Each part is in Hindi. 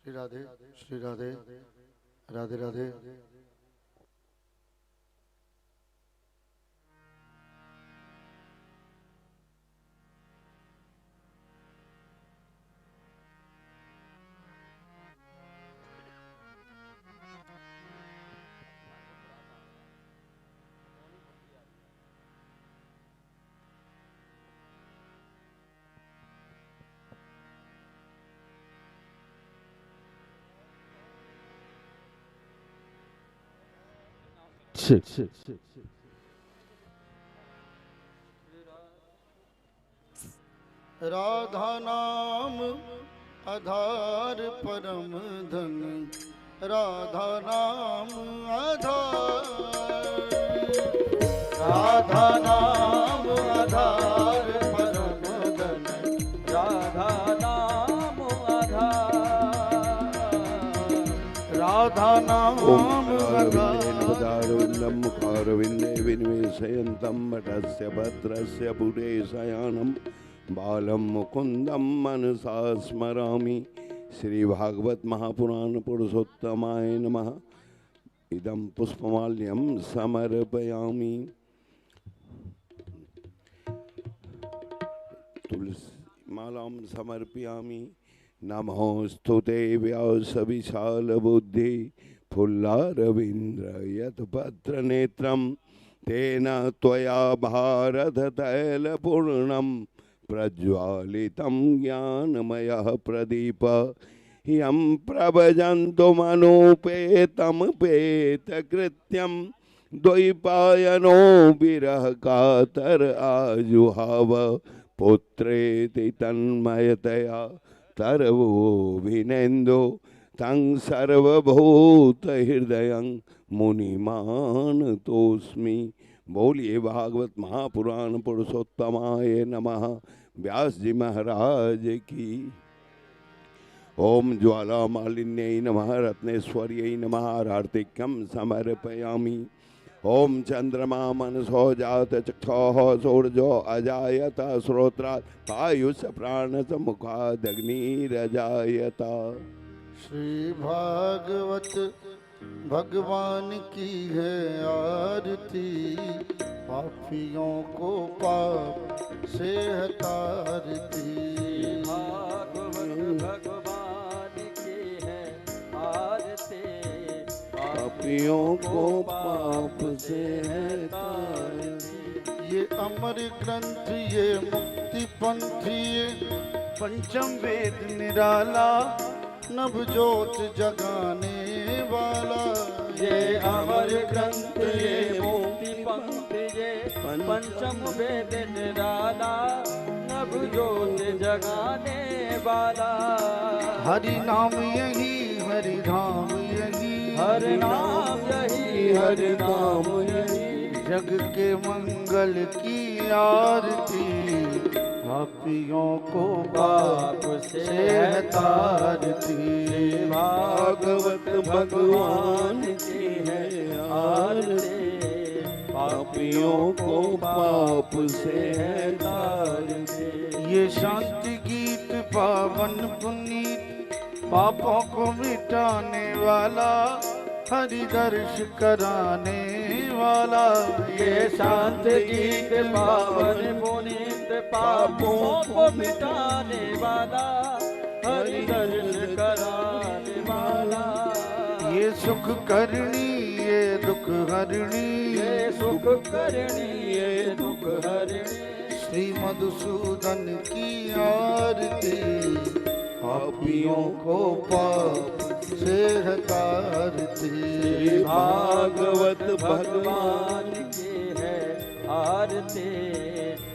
श्री राधे, श्री राधे, राधे राधे। राधा नाम आधार परम धन, राधा नाम आधार, राधा नाम आधार परम धन, राधा नाम आधार, राधा नाम आधार। मुखारविन्दे विनिवेशयन्तं मठस्य भद्रस्य पुरे शयानं बालं मुकुन्दं मनसा स्मरामि। श्री भागवत महापुराण पुरुषोत्तमाय नमः। इदं पुष्पमाल्यं समर्पयामि। तुलसी मालां समर्पयामि। नमोस्तुते व्यास विशाल बुद्धि फुल्लारविन्द्र यत्पत्र नेत्रं तेन त्वया भारत तैलपूर्णं प्रज्वालितं ज्ञानमयः प्रदीप यं प्रभजन्तुमनुपेतं पेतकृत्यं द्वैपायनो विरह कातर आजुहाव पुत्रेति तन्मयतया तरवोभिनेन्दो तं सर्वभूत हृदयं मुनिमानतोऽस्मि। बोलिए भागवत महापुराण पुरुषोत्तमाय नमः। व्यास जी महाराज की। ओम ज्वाला मालिन्यै नमः, रत्नेश्वर्यै नमः, आर्तिक्यं समर्पयामि। ओम चंद्रमा मनसो जात चक्षुः सूर्यो अजायत श्रोत्रात् आयुष प्राणस मुखादग्निरजायत। श्री भागवत भगवान की है आरती, पापियों को पाप से हटारती। भागवत भगवान की है आरती, पापियों को पाप से हटारती। ये अमर ग्रंथ, ये मुक्ति पंथ, ये पंचम वेद निराला, नभ जोत जगाने वाला। ये अमर ग्रंथ, ये मुक्ति पंथ, ये पंचम वेद निराला, नभ जोत जगाने वाला। हरि नाम यही, हरि धाम यही, हरि नाम यही, हरि नाम यही, जग के मंगल की आरती, पापियों को पाप से हटारती। भागवत भगवान की है आरती, पापियों को पाप से हटारती। ये शांति गीत पावन पुनीत, पापों को मिटाने वाला, हरि दर्श कराने वाला। ये शांत गीत पावन पुनीत, पापों को मिटाने वाला, हरि दर्श कराने वाला। ये सुख करनी, ये दुख हरणी, ये सुख करणी, ये दुख हरणी, श्री मधुसूदन की आरती, पापियों को पाप से हटारती। भागवत भगवान की है आरती,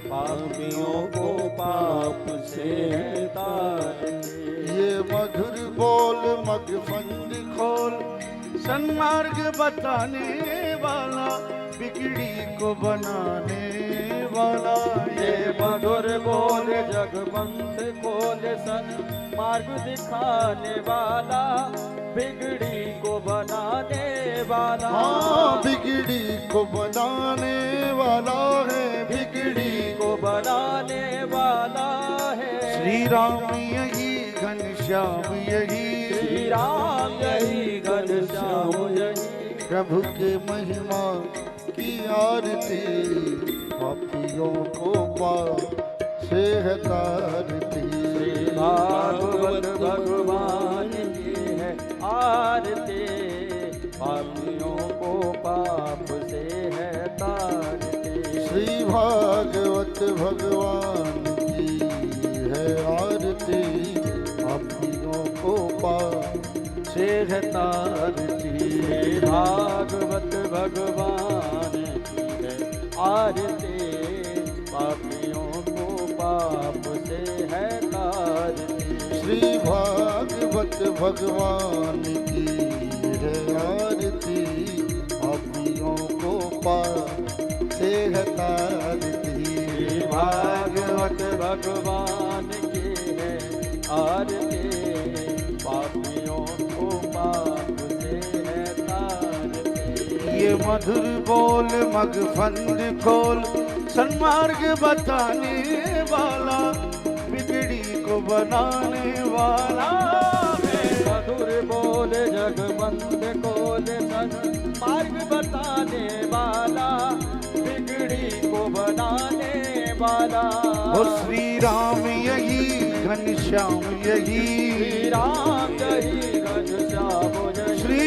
पापियों को पाप से हटारती। ये मधुर बोल मगफंद खोल, सन्मार्ग बताने वाला, बिगड़ी को बनाने वाला। ये मधुर बोल जगवंत खोल, सन मार्ग दिखाने वाला, बिगड़ी को बनाने वाला। हाँ, बिगड़ी को बनाने वाला है, बिगड़ी को बनाने वाला है। श्री राम यही, घनश्याम यही, श्री राम यही घनश्याम यही प्रभु के महिमा की आरती पापियों को पाप से है तारती। भागवत भगवान की है आरती पापियों को पाप से है तारती। श्री भागवत भगवान की है आरती पापियों को पाप से है तारती। भागवत भगवान की है आरती पापियों को पाप से है तारती। श्री भागवत भगवान की है आरती पापियों को पाप से है तारती। भागवत भगवान की है आरती पापियों को पाप से है तारती। ये मधुर बोल मगफंद खोल सन्मार्ग बताने वाला बिगड़ी को बनाने वाला है। मधुर बोल जगबंद खोल मार्ग बताने वाला बिगड़ी को बनाने वाला। ओ श्री राम यही घनश्याम यही श्री राम यही घनश्याम यही श्री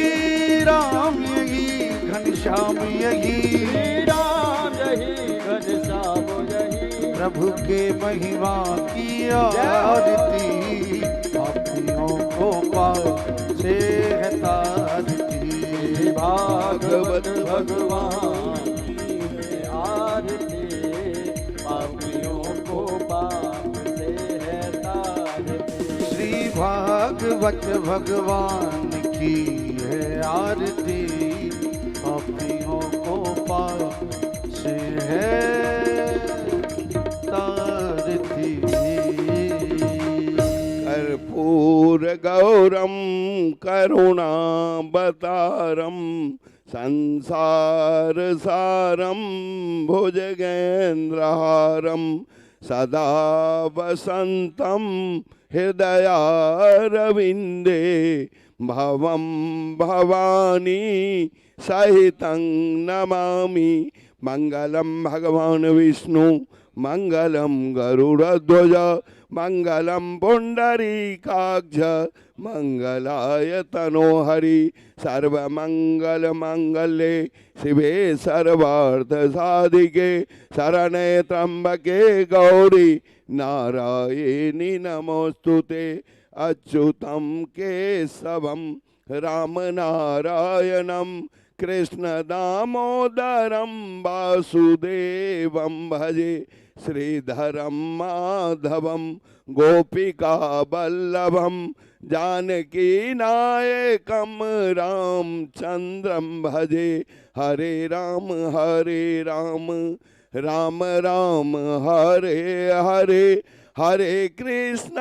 राम यही घनश्याम यही श्री राम यही घनश्याम यही प्रभु के महिमा की आरती पापियों को पाप से है तारती। भागवत भगवान की है आरती पापियों को पाप से है तारती। श्री भागवत भगवान की है आरती पापियों को पाप से है तारती। कर्पूर गौरम करुणावतारम संसार सारम भुजगेन्द्रहारम सदा वसंतम हृदयारविंदे भवं भवानी सहितं नमामि। मंगलम भगवान विष्णु मंगलम गरुड़ध्वज मंगलम पुंडरीकाक्ष मंगलाय तनोहरि। सर्वमंगल मंगले शिवे सर्वार्थ साधिके शरणे त्र्यंबके गौरी नारायणी नमोस्तुते। अच्युतं केशवं राम नारायणं कृष्ण दामोदरं वासुदेवं भजे। श्रीधरं माधवं गोपिका वल्लभं जानकी नायकं रामचंद्रं भजे। हरे राम राम राम हरे हरे हरे कृष्ण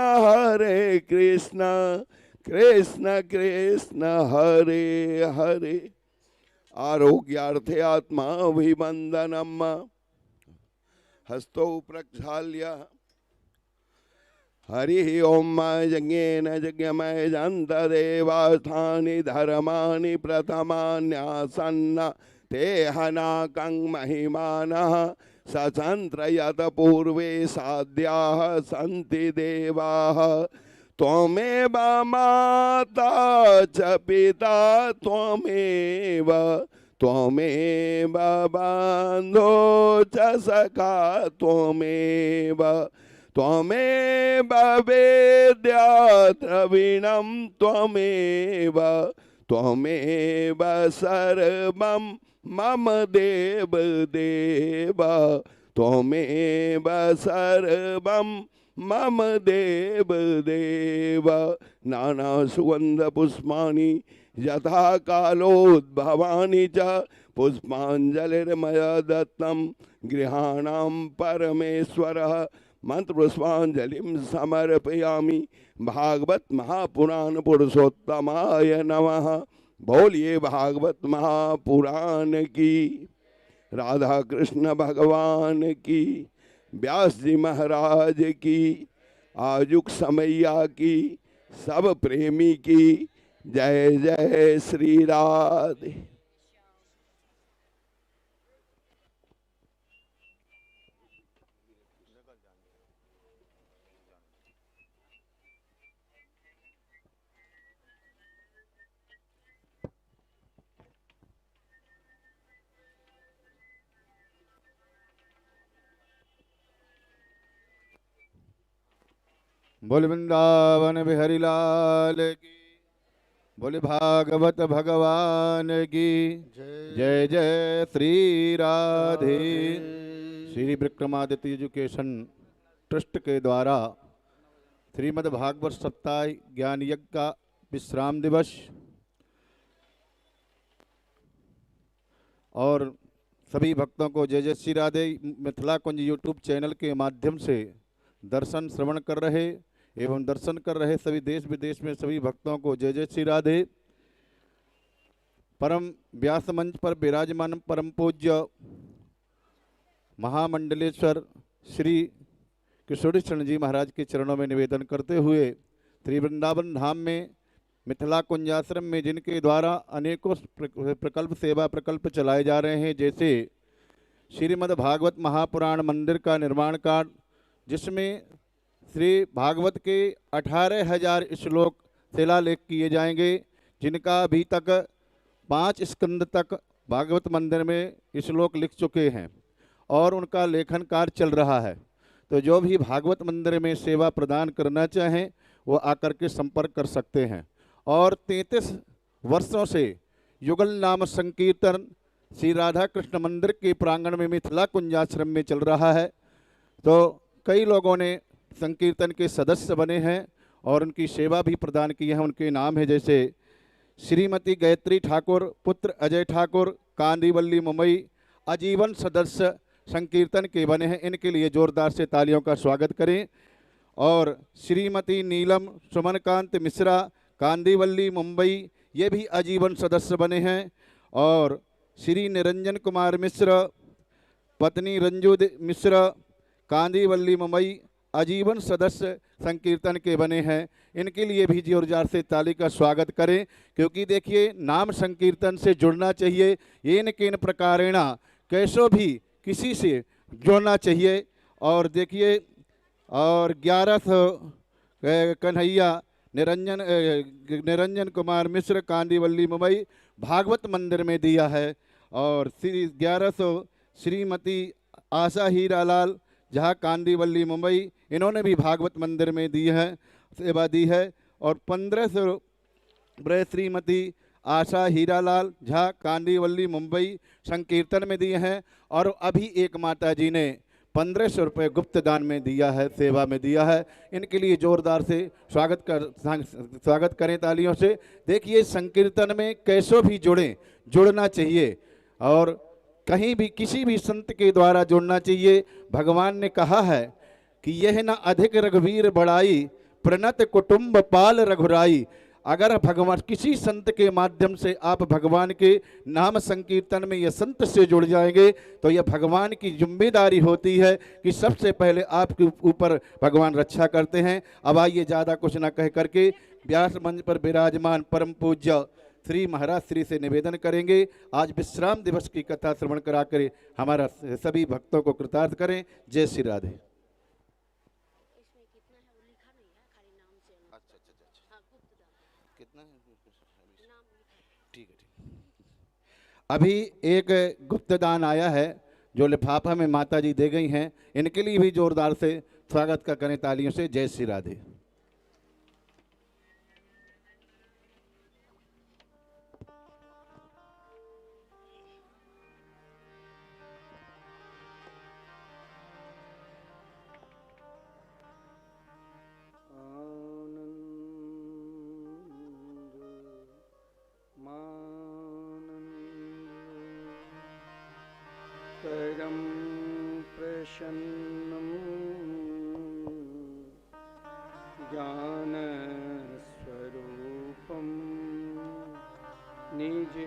कृष्ण कृष्ण हरे हरे। आरोग्यार्थे आत्माभिवन्दनम् हस्तौ प्रक्षाल्य हरिः ओम यज्ञेन यज्ञमय जन्तदेवास्थानि धर्माणि प्रथमान्यासन्न ते हनाकं महिमानः सचन्त्रयत पूर्वे साध्याः सन्ति देवाः। त्वमेव माता च पिता त्वमेव बन्धो च सखा त्वमेव वेद्या द्रविणं त्वमेव सर्वं मम देव त्वमेव सर्वं मम देव नाना सुगंध पुष्पाणि यथा कालोद्भवानि च पुष्पाञ्जलिर्मय दत्तं गृहाणां परमेश्वरः। मंत्रपुष्पाञ्जलिं समर्पयामि। भागवत महापुराण पुरुषोत्तमाय नमः। बोलिए भागवत महापुराण की, राधा कृष्ण भगवान की, व्यास जी महाराज की, आजुक समैया की, सब प्रेमी की, जय जय श्री राधे। बोल वृंदावन बिहारी लाल की, बोले भागवत भगवान की जय जय श्री राधे। श्री विक्रमादित्य एजुकेशन ट्रस्ट के द्वारा श्रीमद् भागवत सप्ताह ज्ञान यज्ञ का विश्राम दिवस और सभी भक्तों को जय जय श्री राधे मिथिला कुंज यूट्यूब चैनल के माध्यम से दर्शन श्रवण कर रहे एवं दर्शन कर रहे सभी देश विदेश में सभी भक्तों को जय जय श्री राधे। परम व्यास मंच पर विराजमान परम पूज्य महामंडलेश्वर श्री किशोरी चरण जी महाराज के चरणों में निवेदन करते हुए त्रिवृंदावन धाम में मिथिला कुंजाश्रम में जिनके द्वारा अनेकों प्रकल्प सेवा प्रकल्प चलाए जा रहे हैं, जैसे श्रीमद् भागवत महापुराण मंदिर का निर्माण कार्य, जिसमें श्री भागवत के 18,000 श्लोक शिलालेख किए जाएंगे, जिनका अभी तक 5 स्कंद तक भागवत मंदिर में श्लोक लिख चुके हैं और उनका लेखन कार्य चल रहा है। तो जो भी भागवत मंदिर में सेवा प्रदान करना चाहें वो आकर के संपर्क कर सकते हैं। और 33 वर्षों से युगल नाम संकीर्तन श्री राधा कृष्ण मंदिर के प्रांगण में मिथिला कुंजाश्रम में चल रहा है। तो कई लोगों ने संकीर्तन के सदस्य बने हैं और उनकी सेवा भी प्रदान की है। उनके नाम है जैसे श्रीमती गायत्री ठाकुर, पुत्र अजय ठाकुर, कांदीवली मुंबई आजीवन सदस्य संकीर्तन के बने हैं। इनके लिए जोरदार से तालियों का स्वागत करें। और श्रीमती नीलम सुमनकांत मिश्रा, कांदीवली मुंबई, ये भी आजीवन सदस्य बने हैं। और श्री निरंजन कुमार मिश्र, पत्नी रंजू मिश्र, कांदीवली मुंबई, आजीवन सदस्य संकीर्तन के बने हैं। इनके लिए भी जोरदार से ताली का स्वागत करें, क्योंकि देखिए नाम संकीर्तन से जुड़ना चाहिए। येन केन प्रकारेण कैसो भी किसी से जुड़ना चाहिए। और देखिए और 11 कन्हैया निरंजन कुमार मिश्र, कांदीवली मुंबई, भागवत मंदिर में दिया है। और 1100 श्रीमती आशा हीरालाल जहाँ कांदीवली मुंबई, इन्होंने भी भागवत मंदिर में दी है, सेवा दी है। और 1500 श्रीमती आशा हीरालाल झा, कांदीवली मुंबई, संकीर्तन में दिए हैं। और अभी एक माता जी ने 1500 रुपये गुप्त दान में दिया है, सेवा में दिया है। इनके लिए जोरदार से स्वागत करें तालियों से। देखिए संकीर्तन में कैसो भी जुड़ना चाहिए और कहीं भी किसी भी संत के द्वारा जुड़ना चाहिए। भगवान ने कहा है कि यह न अधिक रघुवीर बड़ाई, प्रणत कुटुंब पाल रघुराई। अगर भगवान किसी संत के माध्यम से आप भगवान के नाम संकीर्तन में या संत से जुड़ जाएंगे तो यह भगवान की जिम्मेदारी होती है कि सबसे पहले आपके ऊपर भगवान रक्षा करते हैं। अब आइए ज़्यादा कुछ ना कह करके व्यास मंच पर विराजमान परम पूज्य श्री महाराज श्री से निवेदन करेंगे, आज विश्राम दिवस की कथा श्रवण करा कर हमारा सभी भक्तों को कृतार्थ करें। जय श्री राधे। ठीक है। अभी एक गुप्त दान आया है जो लिफाफा में माता जी दे गई हैं, इनके लिए भी जोरदार से स्वागत का करें तालियों से। जय श्री राधे। परं प्रसन्नं ज्ञानस्वरूपं निजभावयुक्तं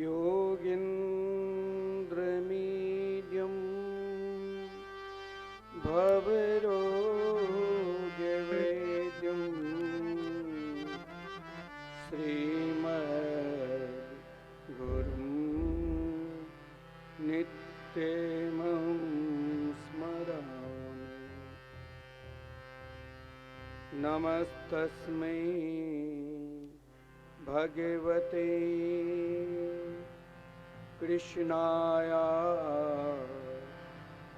योगीन्द्रमीड्यं भवरोगहरं नमस्तस्मै भगवते कृष्णाय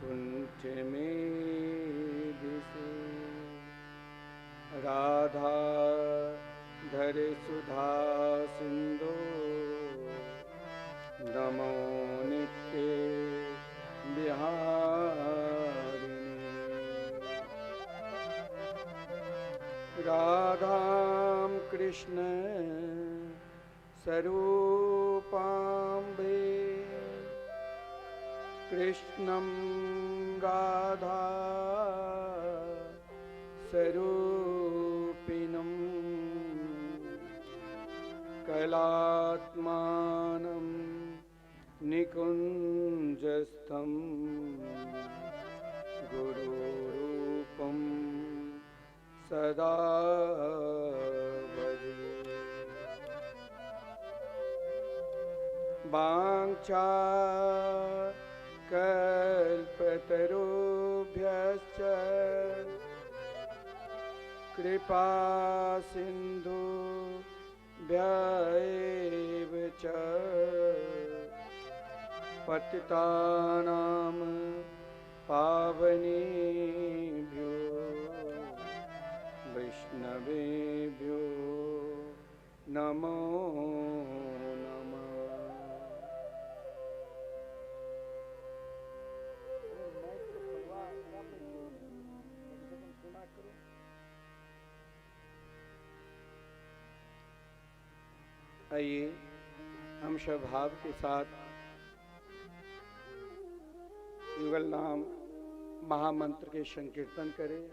कुञ्जमेधिसे राधा धर सुधा सिंधु नमो नित्य बिहारिणे राधां कृष्ण स्वरूपाम्बे कृष्णं राधा स्वरूपिणं कलात्मानं निकुञ्जस्थं गुरुरूपं सदा भजे। वाञ्छा कल्पतरुभ्यश्च कृपा सिन्धुभ्यैव च पतितानां पावनेभ्यो वैष्णवेभ्यो नमो नमः। आइए हम स्वभाव के साथ युगल नाम महामंत्र के संकीर्तन करें।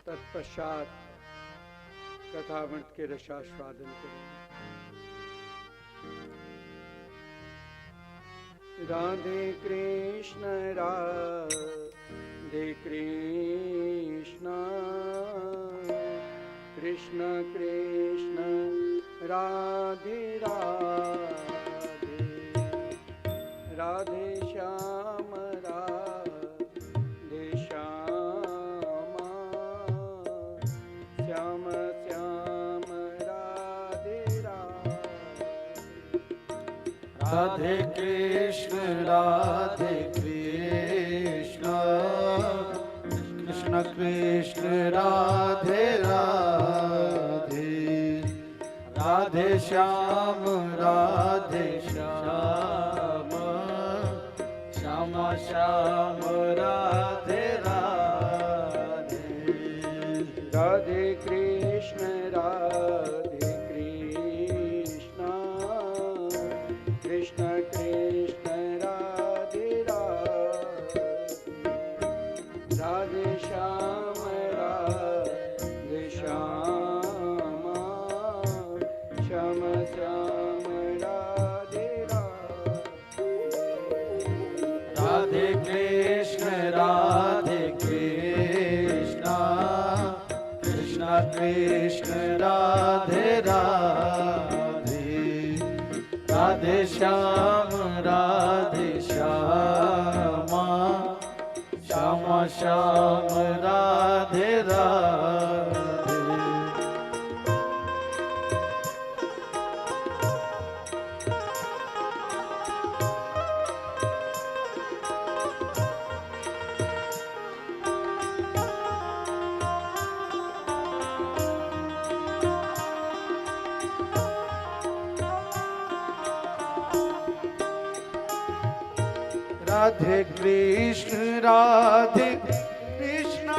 तत्पश्चात कथामृत के रसास्वादन करें। राधे कृष्ण राधे कृष्ण कृष्ण कृष्ण राधे राधे राधे श्याम राधे श्यामा श्याम श्याम राधे राधे कृष्ण कृष्ण कृष्ण राधे राधे राधे श्याम श्याम श्याम श्याम राधे राधे राधे कृष्ण कृष्ण कृष्ण राधे राधे राधे श्याम श्याम श्याम राधे राधे कृष्ण कृष्ण कृष्ण राधे राधे राधे श्याम श्याम श्याम राधे राधे राधे कृष्ण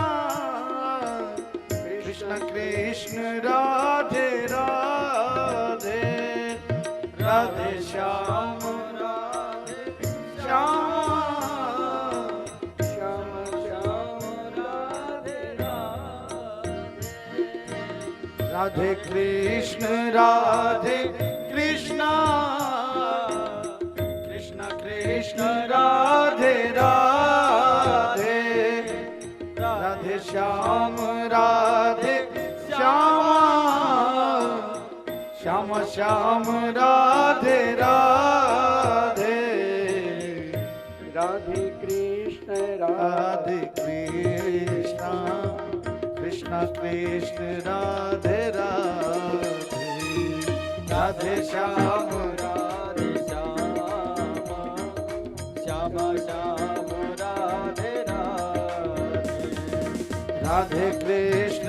कृष्ण कृष्ण राधे राधे राधे श्याम श्याम श्याम श्याम राधे राधे कृष्ण कृष्ण कृष्ण राधे राधे राधे श्याम श्याम श्याम राधे राधे राधे कृष्ण कृष्ण कृष्ण कृष्ण राधे राधे, राधे श्याम राधे श्याम, श्याम श्याम राधे राधे। राधे कृष्ण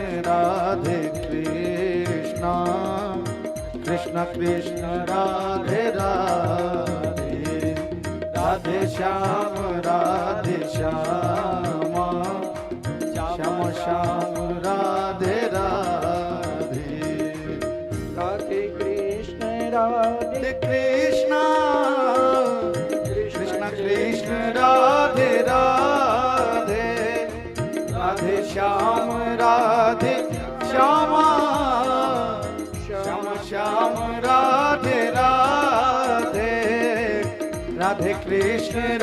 कृष्ण कृष्ण राधे राधे, राधे श्याम श्याम श्याम राधे राधे। राधे कृष्ण राधे कृष्ण कृष्ण कृष्ण राधे राधे, राधे श्याम श्याम श्याम राधे राधे। राधे कृष्ण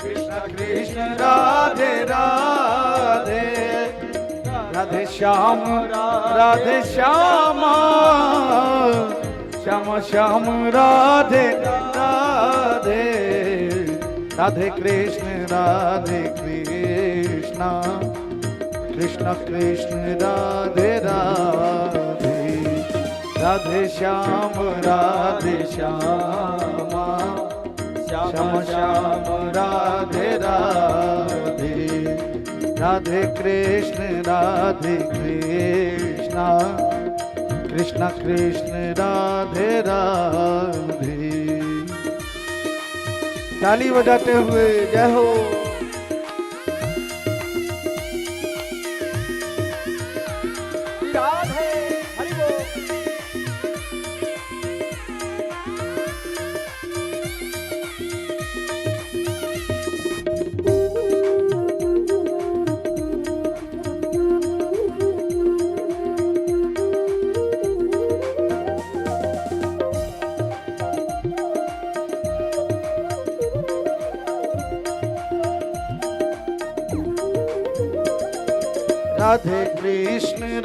कृष्ण कृष्ण राधे राधे, राधे श्याम श्याम श्याम राधे राधे। राधे कृष्ण कृष्ण कृष्ण राधे राधे, राधे श्याम श्याम श्याम राधे राधे। राधे कृष्ण कृष्ण कृष्ण राधे राधे। ताली बजाते हुए जय हो। राधे हरि बोल।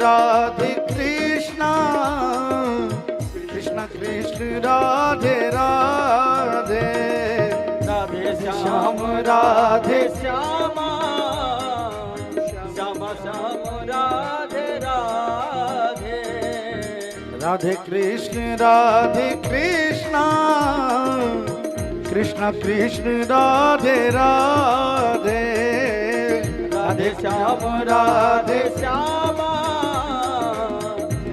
राधे कृष्ण कृष्ण कृष्ण राधे राधे, राधे श्याम राधे श्याम, श्याम श्याम राधे राधे। राधे कृष्ण कृष्ण कृष्ण राधे राधे, राधे श्याम श्याम,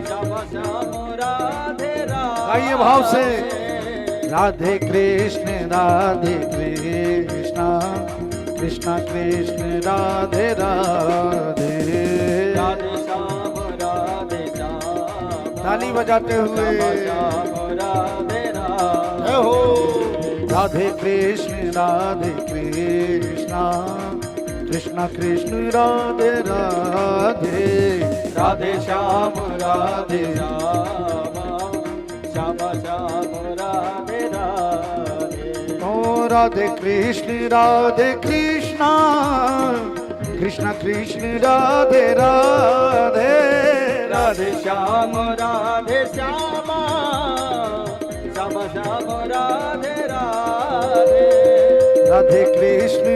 श्याम श्याम राधे राधे। आइए भाव से। राधे कृष्ण कृष्ण कृष्ण राधे राधे, राधे श्याम ताली बजाते हुए श्याम राधे राधे। जय हो। राधे कृष्ण कृष्ण कृष्ण राधे राधे, राधे श्याम श्याम श्याम राधे राधे। ओ राधे कृष्ण कृष्ण कृष्ण राधे राधे, राधे श्याम श्याम, श्याम श्याम राधे राधे। राधे कृष्ण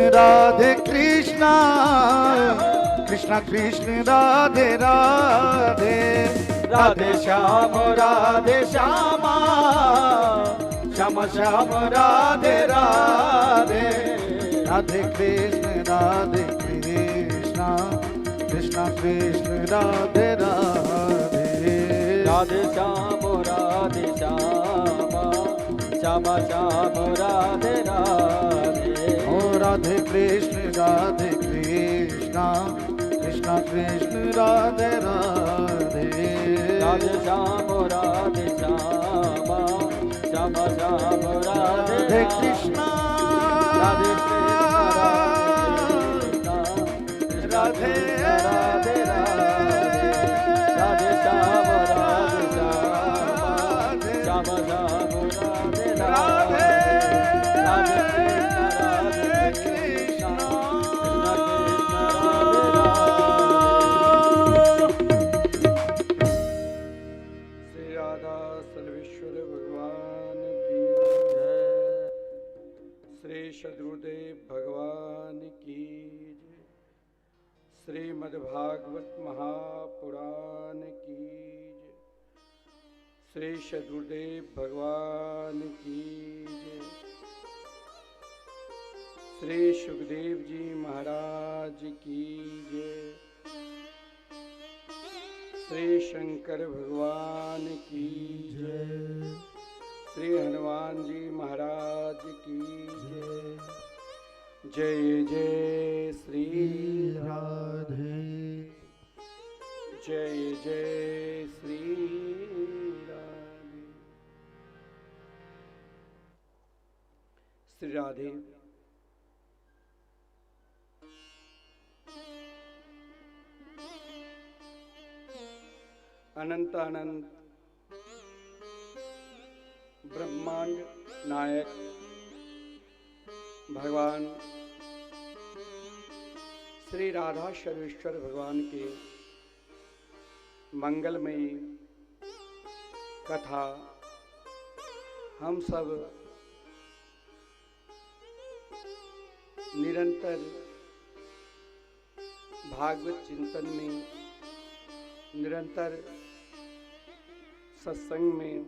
कृष्ण कृष्ण राधे राधे, राधे श्याम श्याम, श्याम श्याम राधे राधे। राधे कृष्ण कृष्ण कृष्ण राधे राधे। राधे श्याम श्याम श्याम राधे राधे। ओ राधे कृष्ण कृष्ण कृष्ण राधे राधे। राधे श्याम श्याम, श्याम श्याम राधे राधे कृष्ण राधे राधे राधे राधे श्याम श्याम श्याम राधे राधे। श्री सद्गुरुदेव भगवान की जय। श्रीमद्भागवत महापुराण की जय। श्री सद्गुरुदेव भगवान की जय। श्री सुखदेव जी महाराज की जय। श्री शंकर भगवान की जय। श्री हनुमान जी महाराज की जय। जय जय श्री राधे। जय जय श्री राधे। श्री राधे अनंत अनंत ब्रह्मांड नायक भगवान श्री राधा सर्वेश्वर भगवान के मंगलमयी कथा हम सब निरंतर भागवत चिंतन में, निरंतर सत्संग में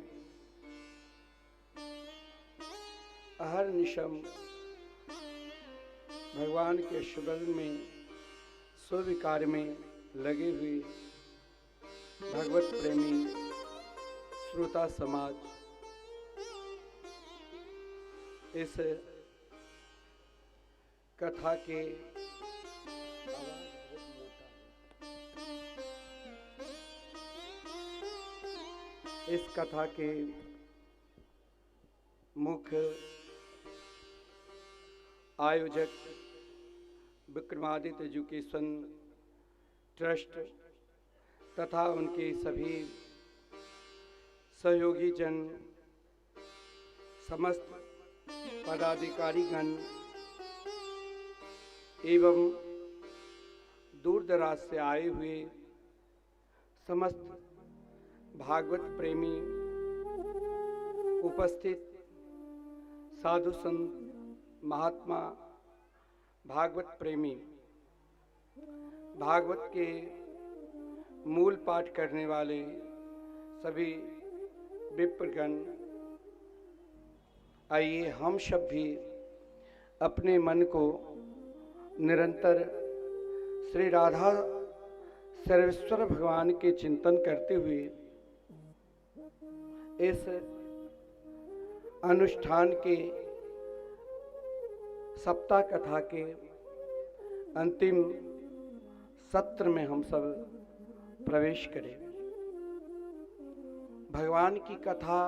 अहर्निशम भगवान के स्मरण में, शुभ कार्य में लगे हुए भगवत प्रेमी श्रोता समाज इस कथा के मुख्य आयोजक विक्रमादित्य एजुकेशन ट्रस्ट तथा उनके सभी सहयोगी जन, समस्त पदाधिकारीगण एवं दूर दराज से आए हुए समस्त भागवत प्रेमी उपस्थित साधु संत महात्मा भागवत प्रेमी, भागवत के मूल पाठ करने वाले सभी विप्रगण, आइए हम सब भी अपने मन को निरंतर श्री राधा सर्वेश्वर भगवान के चिंतन करते हुए इस अनुष्ठान के सप्ताह कथा के अंतिम सत्र में हम सब प्रवेश करें। भगवान की कथा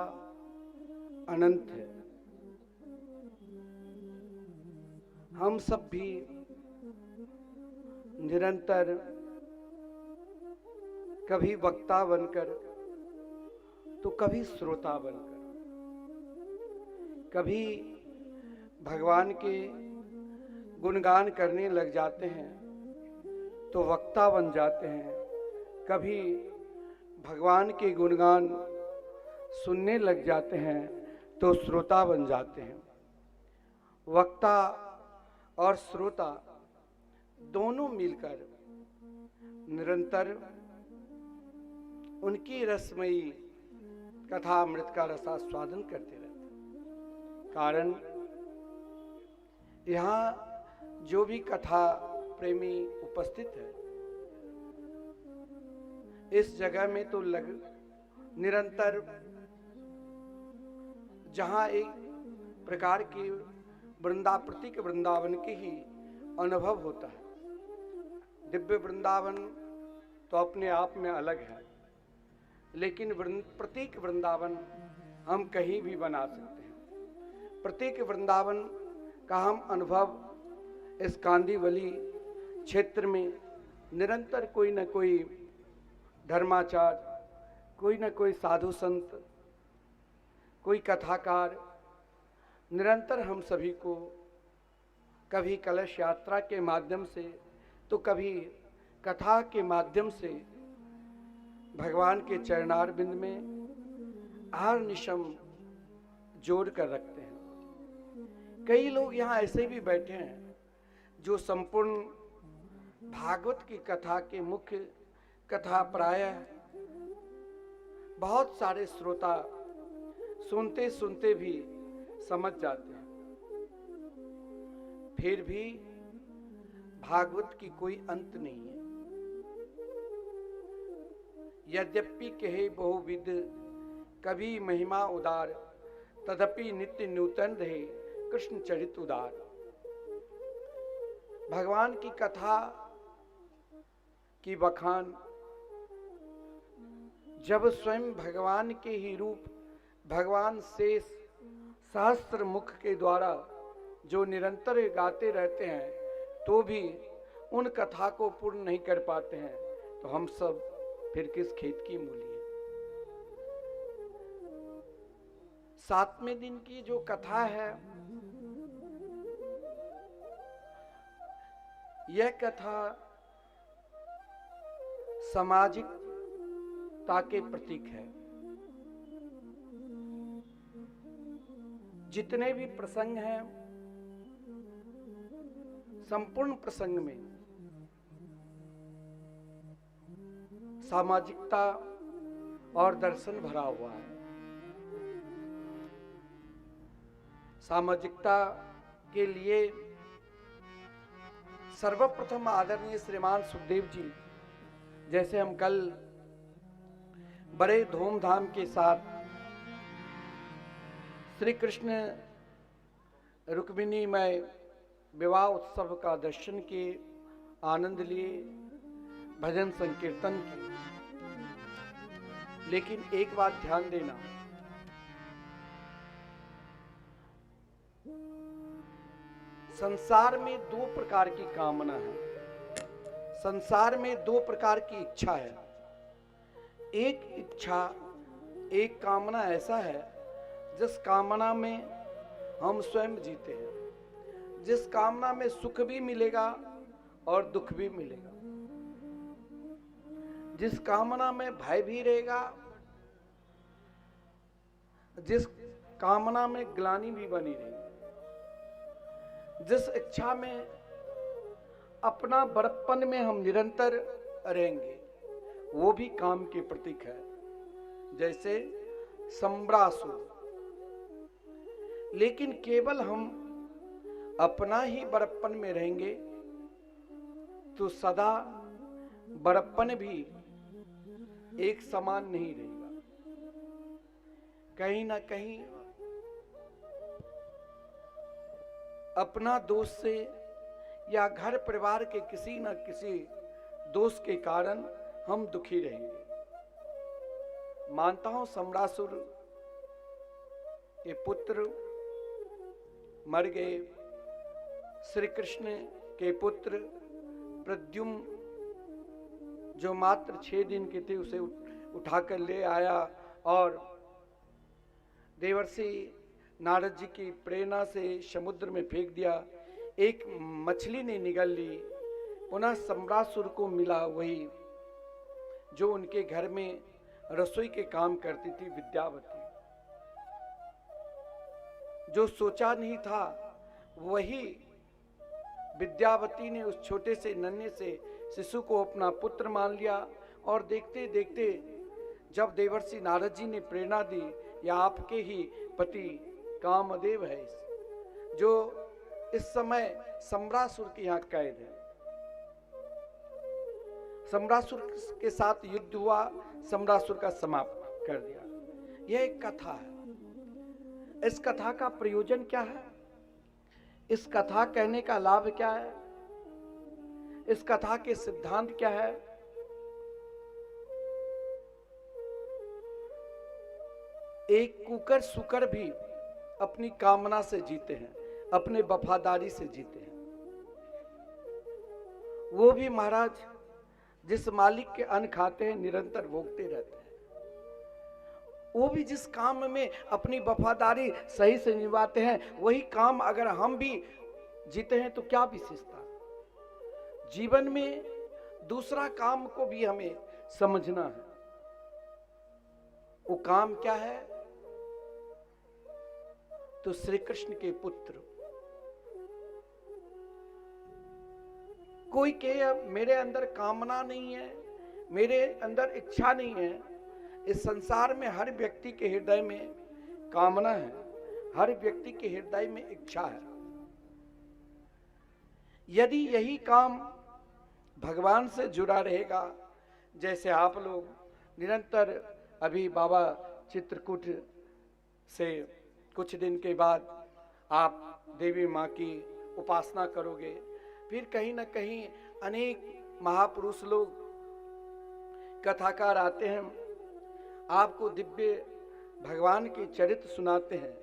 अनंत है। हम सब भी निरंतर कभी वक्ता बनकर तो कभी श्रोता बनकर, कभी भगवान के गुणगान करने लग जाते हैं तो वक्ता बन जाते हैं, कभी भगवान के गुणगान सुनने लग जाते हैं तो श्रोता बन जाते हैं। वक्ता और श्रोता दोनों मिलकर निरंतर उनकी रसमयी कथा अमृत का रसास्वादन करते रहते हैं। कारण यहाँ जो भी कथा प्रेमी उपस्थित है, इस जगह में तो निरंतर जहाँ एक प्रकार की प्रतीक वृंदावन के ही अनुभव होता है। दिव्य वृंदावन तो अपने आप में अलग है, लेकिन प्रतीक वृंदावन हम कहीं भी बना सकते हैं। प्रतीक वृंदावन का हम अनुभव इस कांदीवली क्षेत्र में निरंतर कोई न कोई धर्माचार्य, कोई न कोई साधु संत, कोई कथाकार निरंतर हम सभी को कभी कलश यात्रा के माध्यम से तो कभी कथा के माध्यम से भगवान के चरणारविंद में अहर्निशम जोड़ कर रखते हैं। कई लोग यहाँ ऐसे भी बैठे हैं जो संपूर्ण भागवत की कथा के मुख्य कथा प्रायः बहुत सारे श्रोता सुनते सुनते भी समझ जाते हैं, फिर भी भागवत की कोई अंत नहीं है। यद्यपि कहे बहुविध कभी महिमा उदार, तदपि नित्य नूतन रहे कृष्ण चरित उदार। भगवान की कथा की बखान जब स्वयं भगवान के ही रूप भगवान शेष सहस्त्र मुख के द्वारा जो निरंतर गाते रहते हैं, तो भी उन कथा को पूर्ण नहीं कर पाते हैं, तो हम सब फिर किस खेत की मूली है। 7वें दिन की जो कथा है, यह कथा सामाजिकता के प्रतीक है। जितने भी प्रसंग हैं, संपूर्ण प्रसंग में सामाजिकता और दर्शन भरा हुआ है। सामाजिकता के लिए सर्वप्रथम आदरणीय श्रीमान सुखदेव जी, जैसे हम कल बड़े धूमधाम के साथ श्री कृष्ण रुक्मिणी में विवाह उत्सव का दर्शन किए, आनंद लिए, भजन संकीर्तन किए। लेकिन एक बात ध्यान देना, संसार में 2 प्रकार की कामना है, संसार में 2 प्रकार की इच्छा है। एक इच्छा, एक कामना ऐसा है जिस कामना में हम स्वयं जीते हैं, जिस कामना में सुख भी मिलेगा और दुख भी मिलेगा, जिस कामना में भय भी रहेगा, जिस कामना में ग्लानि भी बनी रहेगी, जिस इच्छा में अपना बड़प्पन में हम निरंतर रहेंगे, वो भी काम के प्रतीक है। जैसे सम्रासुर। लेकिन केवल हम अपना ही बड़प्पन में रहेंगे तो सदा बड़प्पन भी एक समान नहीं रहेगा। कहीं ना कहीं अपना दोष से या घर परिवार के किसी न किसी दोष के कारण हम दुखी रहेंगे। मानता हूं सम्रासुर के पुत्र मर गए, श्री कृष्ण के पुत्र प्रद्युम्न जो मात्र 6 दिन के थे, उसे उठाकर ले आया और देवर्षि नारद जी की प्रेरणा से समुद्र में फेंक दिया। एक मछली ने निगल ली। पुनः सम्रासुर को मिला वही जो उनके घर में रसोई के काम करती थी, विद्यावती। जो सोचा नहीं था वही विद्यावती ने उस छोटे से नन्हे से शिशु को अपना पुत्र मान लिया। और देखते देखते जब देवर्षि नारद जी ने प्रेरणा दी, या आपके ही पति कामदेव है जो इस समय सम्रासुर के यहाँ कैद है, सम्रासुर के साथ युद्ध हुआ, सम्रासुर का समाप्त कर दिया। यह एक कथा है। इस कथा का प्रयोजन क्या है? इस कथा कहने का लाभ क्या है? इस कथा के सिद्धांत क्या है? एक कुकर सुकर भी अपनी कामना से जीते हैं, अपने वफादारी से जीते हैं। वो भी महाराज जिस मालिक के अन्न खाते हैं, निरंतर भोगते रहते हैं। वो भी जिस काम में अपनी वफादारी सही से निभाते हैं, वही काम अगर हम भी जीते हैं तो क्या विशेषता? जीवन में दूसरा काम को भी हमें समझना है। वो काम क्या है? तो श्री कृष्ण के पुत्र कोई कहे मेरे अंदर कामना नहीं है, मेरे अंदर इच्छा नहीं है। इस संसार में हर व्यक्ति के हृदय में कामना है, हर व्यक्ति के हृदय में इच्छा है। यदि यही काम भगवान से जुड़ा रहेगा, जैसे आप लोग निरंतर अभी बाबा चित्रकूट से कुछ दिन के बाद आप देवी माँ की उपासना करोगे, फिर कहीं ना कहीं अनेक महापुरुष लोग कथाकार आते हैं, आपको दिव्य भगवान के चरित्र सुनाते हैं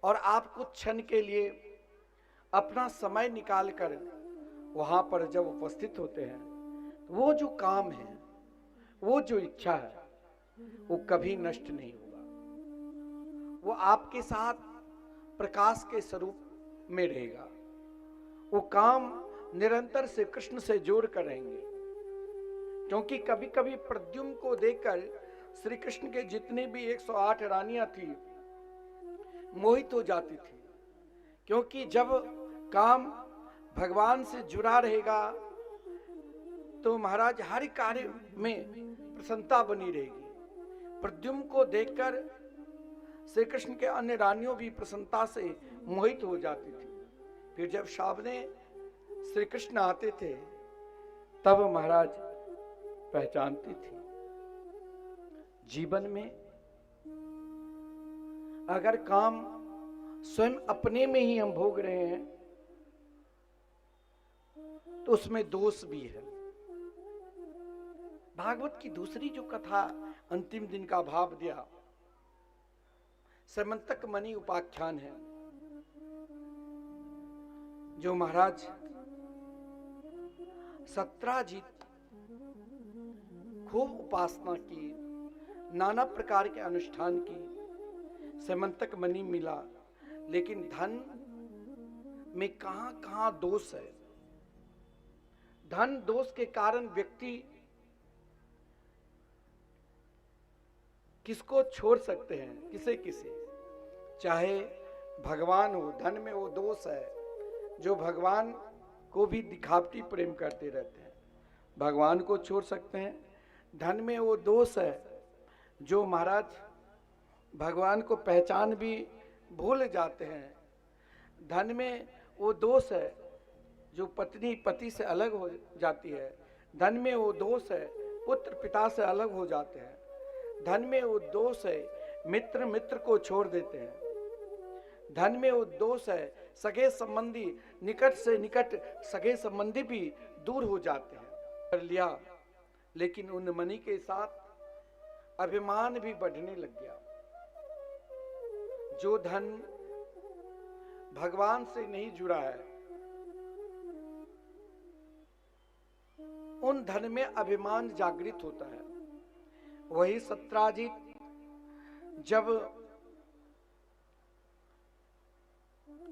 और आप कुछ क्षण के लिए अपना समय निकालकर वहां पर जब उपस्थित होते हैं, वो जो काम है, वो जो इच्छा है, वो कभी नष्ट नहीं होगा। वो आपके साथ प्रकाश के स्वरूप में रहेगा। वो काम निरंतर से कृष्ण से जोड़ कर रहेंगे। क्योंकि कभी कभी प्रद्युम्न को देखकर श्री कृष्ण के जितने भी 108 रानियां थी मोहित हो जाती थी। क्योंकि जब काम भगवान से जुड़ा रहेगा तो महाराज हर कार्य में प्रसन्नता बनी रहेगी। प्रद्युम्न को देखकर श्री कृष्ण के अन्य रानियों भी प्रसन्नता से मोहित हो जाती थी। फिर जब सामने श्री कृष्ण आते थे तब महाराज पहचानती थी। जीवन में अगर काम स्वयं अपने में ही हम भोग रहे हैं तो उसमें दोष भी है। भागवत की दूसरी जो कथा अंतिम दिन का भाव दिया, समंतक मणि उपाख्यान है, जो महाराज सत्राजित खूब उपासना की, नाना प्रकार के अनुष्ठान की, समंतक मणि मिला, लेकिन धन में कहां कहां दोष है। धन दोष के कारण व्यक्ति किसको छोड़ सकते हैं, किसे किसे, चाहे भगवान हो। धन में वो दोष है जो भगवान को भी दिखावटी प्रेम करते रहते हैं, भगवान को छोड़ सकते हैं। धन में वो दोष है जो महाराज भगवान को पहचान भी भूल जाते हैं। धन में वो दोष है जो पत्नी पति से अलग हो जाती है। धन में वो दोष है पुत्र पिता से अलग हो जाते हैं। धन में वो दोष है मित्र मित्र को छोड़ देते हैं। धन में वो दोष है सगे संबंधी, निकट से निकट सगे संबंधी भी दूर हो जाते हैं। कर लिया, लेकिन उन मणि के साथ अभिमान भी बढ़ने लग गया। जो धन भगवान से नहीं जुड़ा है, उन धन में अभिमान जागृत होता है। वही सत्राजित जब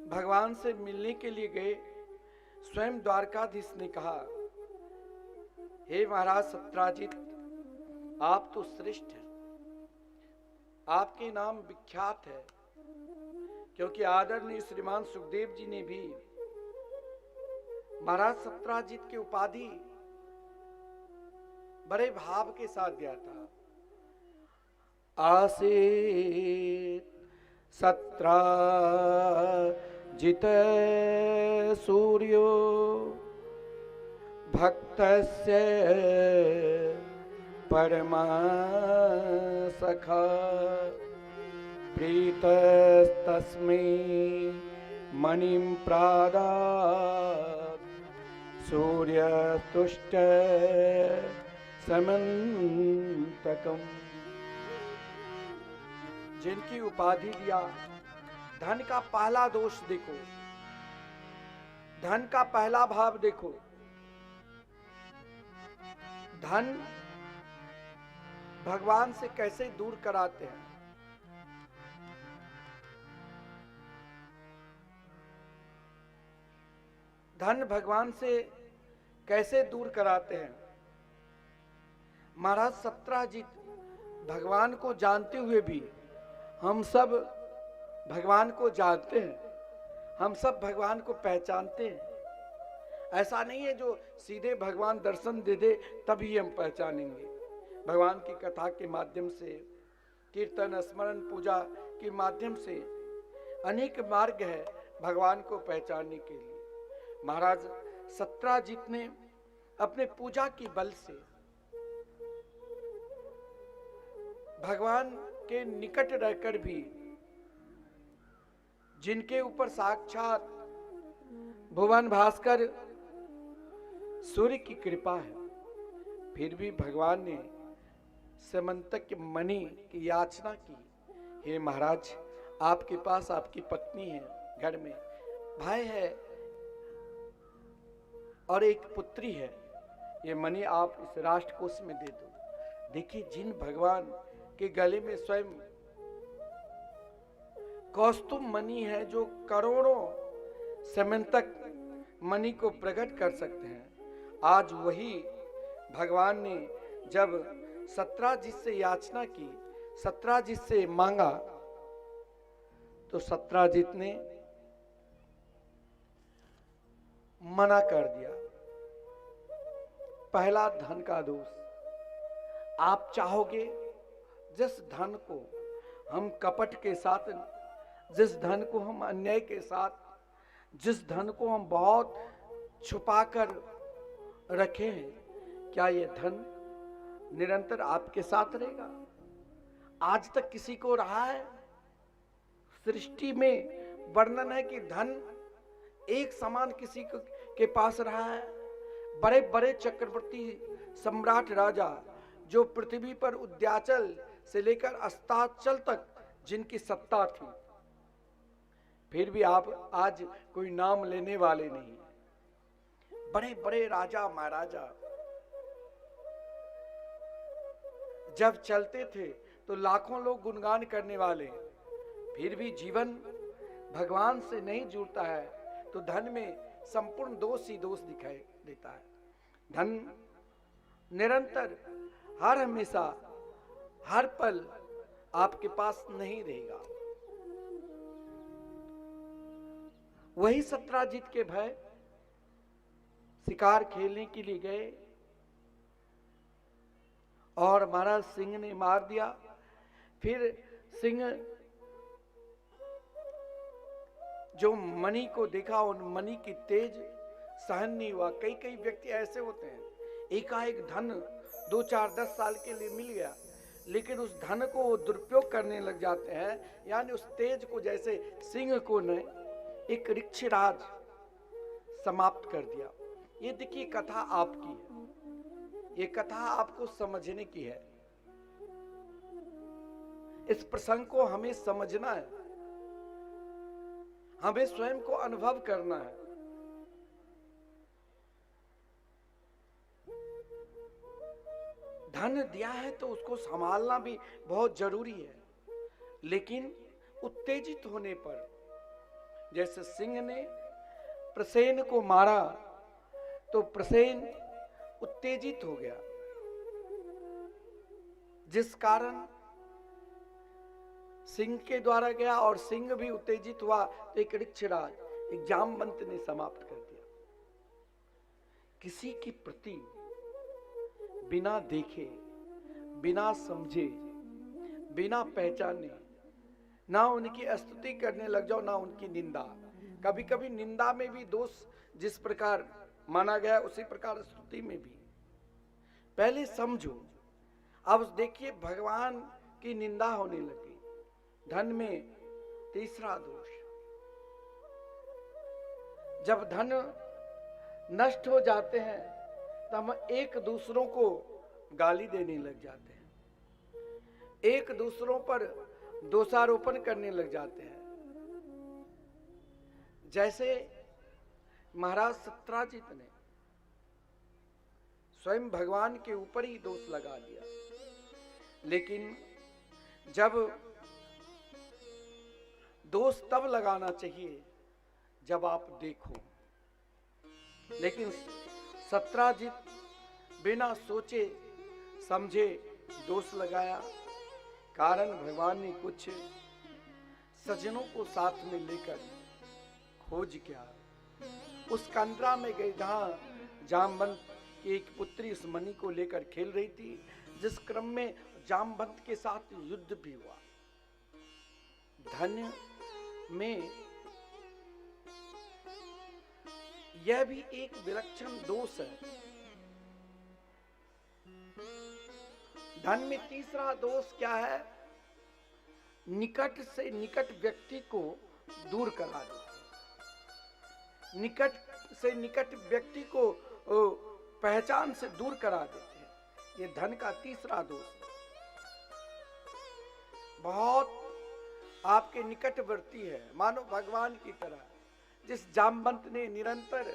भगवान से मिलने के लिए गए, स्वयं द्वारकाधीश ने कहा, हे महाराज सत्राजित, आप तो श्रेष्ठ हैं, आपके नाम विख्यात है। क्योंकि आदरणीय श्रीमान सुखदेव जी ने भी महाराज सत्राजित की उपाधि बड़े भाव के साथ दिया था। आसीत सत्राजित सूर्यो भक्तस्य परमा सखा प्रीतस्तस्मै मणिं प्रादात् सूर्यस्तुष्ट समन्तकम्। जिनकी उपाधि दिया, धन का पहला दोष देखो, धन का पहला भाव देखो। धन भगवान से कैसे दूर कराते हैं। धन भगवान से कैसे दूर कराते हैं। महाराज सत्राजित भगवान को जानते हुए भी, हम सब भगवान को जानते हैं, हम सब भगवान को पहचानते हैं, ऐसा नहीं है जो सीधे भगवान दर्शन दे दे तभी हम पहचानेंगे। भगवान की कथा के माध्यम से, कीर्तन, स्मरण, पूजा के माध्यम से अनेक मार्ग है भगवान को पहचानने के लिए। महाराज सत्राजित ने अपने पूजा के बल से भगवान के निकट रहकर भी, जिनके ऊपर साक्षात भुवन भास्कर सूर्य की कृपा है, फिर भी भगवान ने समंतक मणि की याचना की। हे महाराज, आपके पास आपकी पत्नी है, घर में भाई है और एक पुत्री है, ये मणि आप इस राष्ट्रकोष में दे दो। देखिए, जिन भगवान के गले में स्वयं कौस्तुभ मणि है, जो करोड़ों समंतक मणि को प्रकट कर सकते हैं, आज वही भगवान ने जब सत्राजित से याचना की, सत्राजित से मांगा, तो सत्राजित ने मना कर दिया। पहला धन का दोष। आप चाहोगे जिस धन को हम कपट के साथ, जिस धन को हम अन्याय के साथ, जिस धन को हम बहुत छुपाकर रखे हैं, क्या ये धन निरंतर आपके साथ रहेगा? आज तक किसी को रहा है? सृष्टि में वर्णन है कि धन एक समान किसी के पास रहा है। बड़े बड़े चक्रवर्ती सम्राट राजा, जो पृथ्वी पर उद्याचल से लेकर अस्ताचल तक जिनकी सत्ता थी, फिर भी आप आज कोई नाम लेने वाले नहीं। बड़े बड़े राजा महाराजा जब चलते थे तो लाखों लोग गुणगान करने वाले, फिर भी जीवन भगवान से नहीं जुड़ता है तो धन में संपूर्ण दोष ही दोष दिखाई देता है। धन निरंतर, हर हमेशा, हर पल आपके पास नहीं रहेगा। वही सत्राजित के भय शिकार खेलने के लिए गए और महाराज सिंह ने मार दिया। फिर सिंह जो मणि को देखा, उन मणि की तेज सहन नहीं हुआ। कई कई व्यक्ति ऐसे होते हैं, एकाएक धन 2, 4, 10 साल के लिए मिल गया, लेकिन उस धन को वो दुरुपयोग करने लग जाते हैं। यानी उस तेज को, जैसे सिंह को ने एक ऋक्षराज समाप्त कर दिया। ये देखिए, कथा आपकी है, ये कथा आपको समझने की है। इस प्रसंग को हमें समझना है, हमें स्वयं को अनुभव करना है। धन दिया है तो उसको संभालना भी बहुत जरूरी है, लेकिन उत्तेजित होने पर, जैसे सिंह ने प्रसेन को मारा तो प्रसेन उत्तेजित हो गया, जिस कारण सिंह के द्वारा गया और सिंह भी उत्तेजित हुआ तो एक ऋक्षराज, एक जामवंत ने समाप्त कर दिया। किसी के प्रति बिना देखे, बिना समझे, बिना पहचाने ना उनकी स्तुति करने लग जाओ, ना उनकी निंदा। कभी कभी निंदा में भी दोष जिस प्रकार माना गया, उसी प्रकार स्तुति में भी। पहले समझो। अब देखिए, भगवान की निंदा होने लगी। धन में तीसरा दोष, जब धन नष्ट हो जाते हैं तो हम एक दूसरों को गाली देने लग जाते हैं, एक दूसरों पर दोषारोपण करने लग जाते हैं। जैसे महाराज सत्राजित ने स्वयं भगवान के ऊपर ही दोष लगा दिया, लेकिन जब दोष तब लगाना चाहिए जब आप देखो, लेकिन सत्राजित बिना सोचे समझे दोष लगाया। कारण भगवान ने कुछ सज्जनों को साथ में लेकर खोज किया, उस कंदरा में गए जहां जामवंत की एक पुत्री उस मणि को लेकर खेल रही थी, जिस क्रम में जामवंत के साथ युद्ध भी हुआ। धन में यह भी एक विलक्षण दोष है। धन में तीसरा दोष क्या है? निकट से निकट व्यक्ति को दूर करा देते हैं, निकट से निकट व्यक्ति को पहचान से दूर करा देते हैं। ये धन का तीसरा दोष है। बहुत आपके निकटवर्ती है, मानो भगवान की तरह। जिस जामवंत ने निरंतर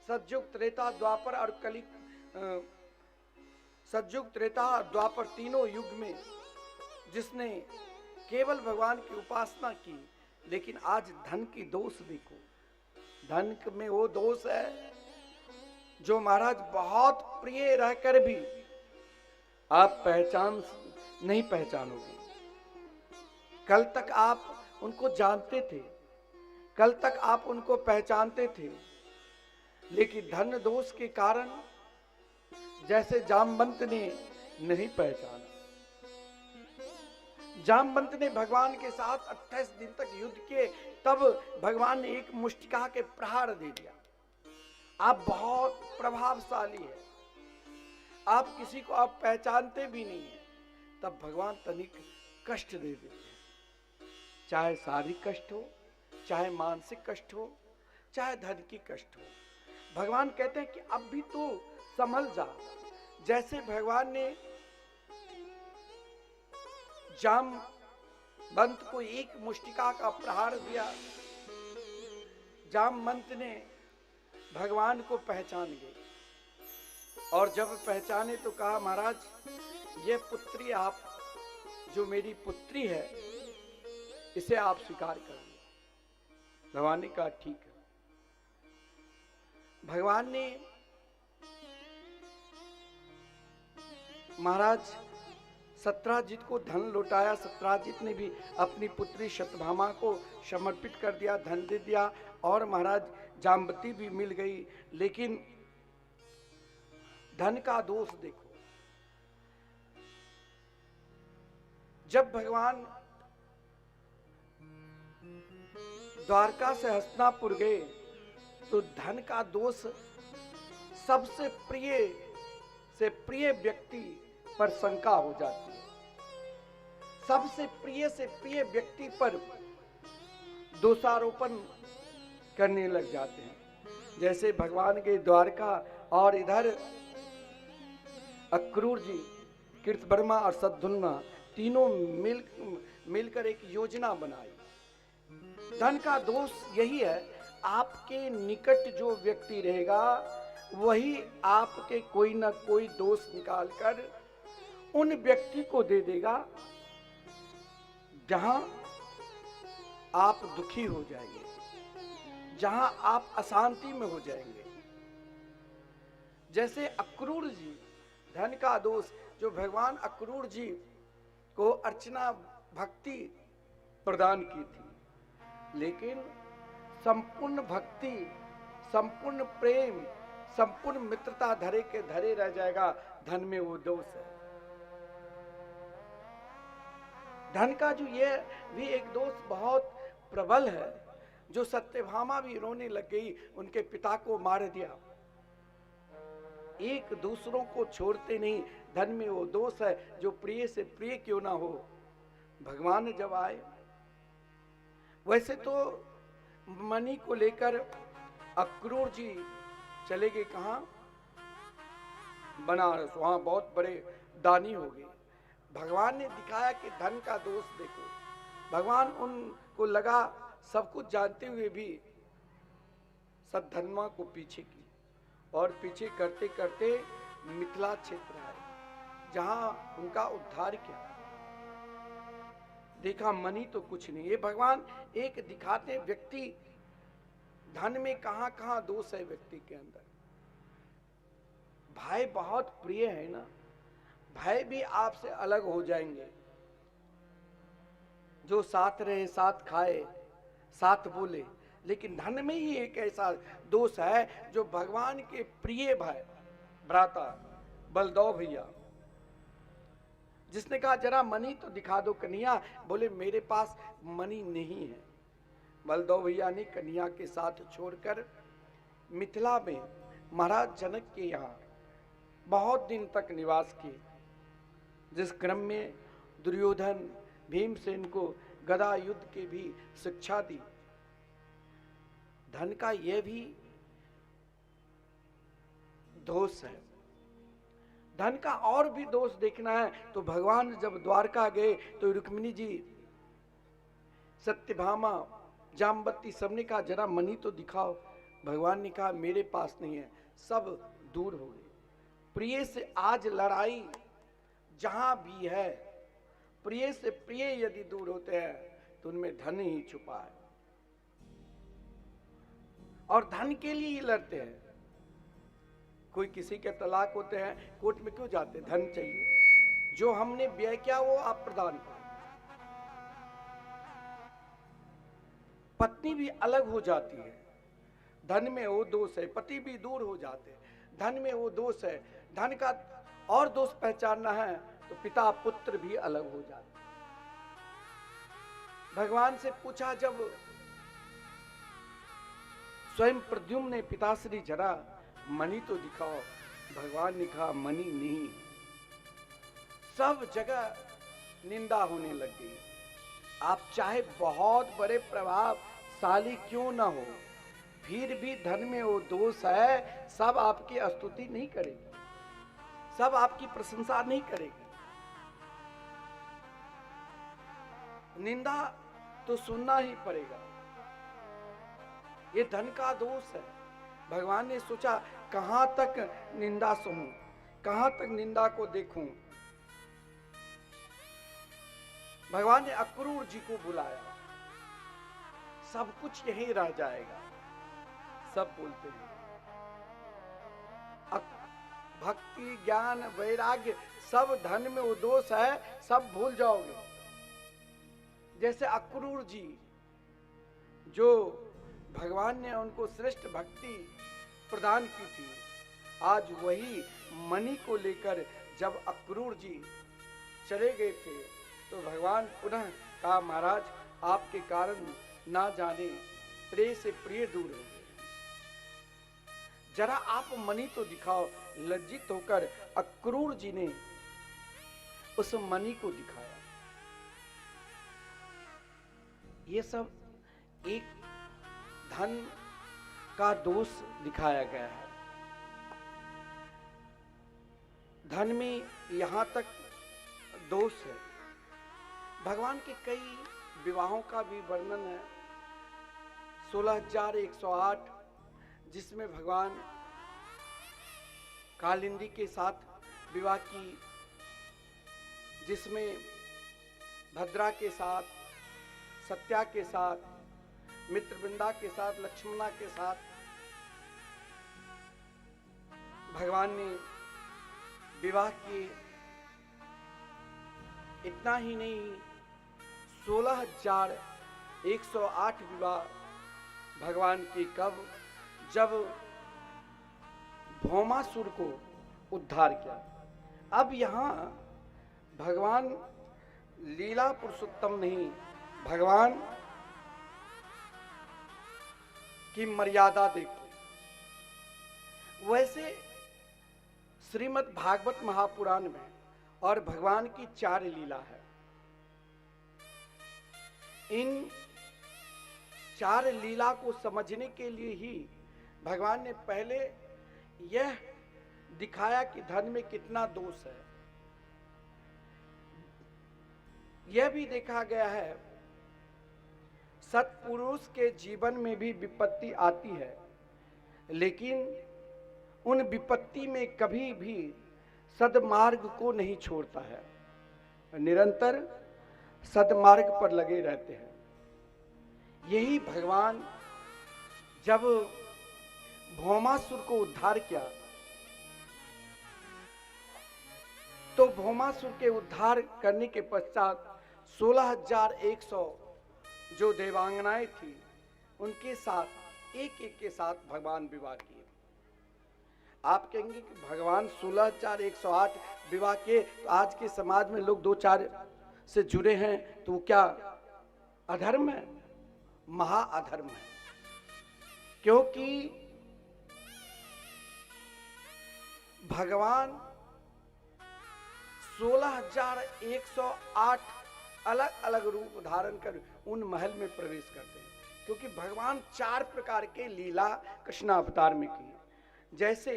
सतयुग त्रेता द्वापर और कली सतयुग त्रेता द्वापर तीनों युग में जिसने केवल भगवान की उपासना की, लेकिन आज धन की दोष देखो। धन में वो दोष है जो महाराज बहुत प्रिय रहकर भी आप नहीं पहचानोगे। कल तक आप उनको जानते थे, कल तक आप उनको पहचानते थे, लेकिन धन दोष के कारण जैसे जामवंत ने नहीं पहचाना। जामवंत ने भगवान के साथ 28 दिन तक युद्ध किए, तब भगवान ने एक मुष्टिका के प्रहार दे दिया। आप बहुत प्रभावशाली है, आप किसी को आप पहचानते भी नहीं है, तब भगवान तनिक कष्ट दे देते हैं। चाहे शारीरिक कष्ट हो, चाहे मानसिक कष्ट हो, चाहे धन की कष्ट हो। भगवान कहते हैं कि अब भी तू संभल जा। जैसे भगवान ने जामवंत को एक मुष्टिका का प्रहार दिया, जामवंत ने भगवान को पहचान गए, और जब पहचाने तो कहा, महाराज ये पुत्री आप, जो मेरी पुत्री है, इसे आप स्वीकार कर लो। भगवान ने कहा ठीक है। भगवान ने महाराज सत्राजित को धन लौटाया। सत्राजित ने भी अपनी पुत्री सत्यभामा को समर्पित कर दिया, धन दे दिया, और महाराज जामवती भी मिल गई। लेकिन धन का दोष देखो। जब भगवान द्वारका से हस्तिनापुर गए तो धन का दोष सबसे प्रिय व्यक्ति पर शंका हो जाती है। सबसे प्रिय से प्रिय व्यक्ति पर दोषारोपण करने लग जाते हैं। जैसे भगवान के द्वारका और इधर अक्रूर जी, कीर्तवर्मा और सद्दुम्ना तीनों मिलकर एक योजना बनाई। धन का दोष यही है, आपके निकट जो व्यक्ति रहेगा वही आपके कोई ना कोई दोष निकालकर उन व्यक्ति को दे देगा जहां आप दुखी हो जाएंगे, जहां आप अशांति में हो जाएंगे। जैसे अक्रूर जी, धन का दोष, जो भगवान अक्रूर जी को अर्चना भक्ति प्रदान की थी, लेकिन संपूर्ण भक्ति, संपूर्ण प्रेम, संपूर्ण मित्रता धरे के धरे रह जाएगा। धन में वो दोष है। धन का जो ये भी एक दोष बहुत प्रबल है, जो सत्यभामा भी रोने लग गई, उनके पिता को मार दिया। एक दूसरों को छोड़ते नहीं। धन में वो दोष है, जो प्रिय से प्रिय क्यों ना हो। भगवान जब आए, वैसे तो मणि को लेकर अक्रूर जी चले गए कहां? बनारस। वहां बहुत बड़े दानी हो गए। भगवान ने दिखाया कि धन का दोष देखो। भगवान उनको लगा सब कुछ जानते हुए भी सद्धन्मा को पीछे की, और पीछे करते करते मिथिला क्षेत्र आए, जहां उनका उद्धार किया। देखा मणि तो कुछ नहीं। ये भगवान एक दिखाते व्यक्ति धन में कहां कहां दोष है व्यक्ति के अंदर। भाई बहुत प्रिय है ना, भाई भी आपसे अलग हो जाएंगे। जो साथ रहे, साथ खाए, साथ बोले, लेकिन धन में ही एक ऐसा दोष है जो भगवान के प्रिय भाई भ्राता बलदेव भैया, जिसने कहा जरा मणि तो दिखा दो कन्हैया, बोले मेरे पास मणि नहीं है। बलदेव भैया ने कन्हैया के साथ छोड़कर मिथिला में महाराज जनक के यहाँ बहुत दिन तक निवास किए, जिस क्रम में दुर्योधन भीमसेन को गदा युद्ध की भी शिक्षा दी। धन का यह भी दोष है। धन का और भी दोष देखना है तो भगवान जब द्वारका गए तो रुक्मिणी जी, सत्यभामा, जामवती सबने कहा जरा मणि तो दिखाओ। भगवान ने कहा मेरे पास नहीं है, सब दूर हो गए। प्रिय से आज लड़ाई जहां भी है, प्रिय से प्रिय यदि दूर होते हैं तो उनमें धन ही छुपा है, और धन के लिए ही लड़ते हैं। कोई किसी के तलाक होते हैं, कोर्ट में क्यों जाते? धन चाहिए। जो हमने व्यय किया वो आप प्रदान करो। पत्नी भी अलग हो जाती है, धन में वो दोष है। पति भी दूर हो जाते हैं, धन में वो दोष है। धन का और दोष पहचानना है तो पिता पुत्र भी अलग हो जाते। भगवान से पूछा जब स्वयं प्रद्युम्न ने, पिताश्री जरा मणि तो दिखाओ। भगवान ने कहा मणि नहीं। सब जगह निंदा होने लग गई। आप चाहे बहुत बड़े प्रभावशाली क्यों ना हो, फिर भी धन में वो दोष है। सब आपकी स्तुति नहीं करेगी, सब आपकी प्रशंसा नहीं करेगी। निंदा तो सुनना ही पड़ेगा। ये धन का दोष है। भगवान ने सोचा कहां तक निंदा सहूं, कहां तक निंदा को देखूं। भगवान ने अक्रूर जी को बुलाया। सब कुछ यही रह जाएगा। सब बोलते हैं भक्ति, ज्ञान, वैराग्य, सब धन में वो दोष है, सब भूल जाओगे। जैसे अक्रूर जी, जो भगवान ने उनको श्रेष्ठ भक्ति प्रदान की थी, आज वही मणि को लेकर जब अक्रूर जी चले गए थे तो भगवान पुनः कहा महाराज आपके कारण ना जाने प्रिय से प्रिय दूर हो गए, जरा आप मणि तो दिखाओ। लज्जित होकर अक्रूर जी ने उस मणि को दिखाया। ये सब एक धन का दोष दिखाया गया है। धन में यहां तक दोष है। भगवान के कई विवाहों का भी वर्णन है। 16,108 जिसमें भगवान कालिंदी के साथ विवाह की, जिसमें भद्रा के साथ, सत्या के साथ, मित्रवृंदा के साथ, लक्ष्मणा के साथ भगवान ने विवाह किए। इतना ही नहीं, 16,108 विवाह भगवान के कब, जब भौमासुर को उद्धार किया। अब यहां भगवान लीला पुरुषोत्तम नहीं, भगवान की मर्यादा देखो। वैसे श्रीमद् भागवत महापुराण में और भगवान की 4 लीला है। इन 4 लीला को समझने के लिए ही भगवान ने पहले यह दिखाया कि धन में कितना दोष है। यह भी देखा गया है सत्पुरुष के जीवन में भी विपत्ति आती है, लेकिन उन विपत्ति में कभी भी सद्मार्ग को नहीं छोड़ता है, निरंतर सद्मार्ग पर लगे रहते हैं। यही भगवान जब भौमासुर को उद्धार किया तो भौमासुर के उद्धार करने के पश्चात 16,100 जो देवांगनाएं थी उनके साथ एक एक के साथ भगवान विवाह किए। आप कहेंगे कि भगवान 16,108 विवाह किए, तो आज के समाज में लोग 2-4 से जुड़े हैं तो वो क्या अधर्म है? महा अधर्म है। क्योंकि भगवान 16,108 अलग अलग रूप धारण कर उन महल में प्रवेश करते हैं, क्योंकि भगवान 4 प्रकार के लीला कृष्ण अवतार में की। जैसे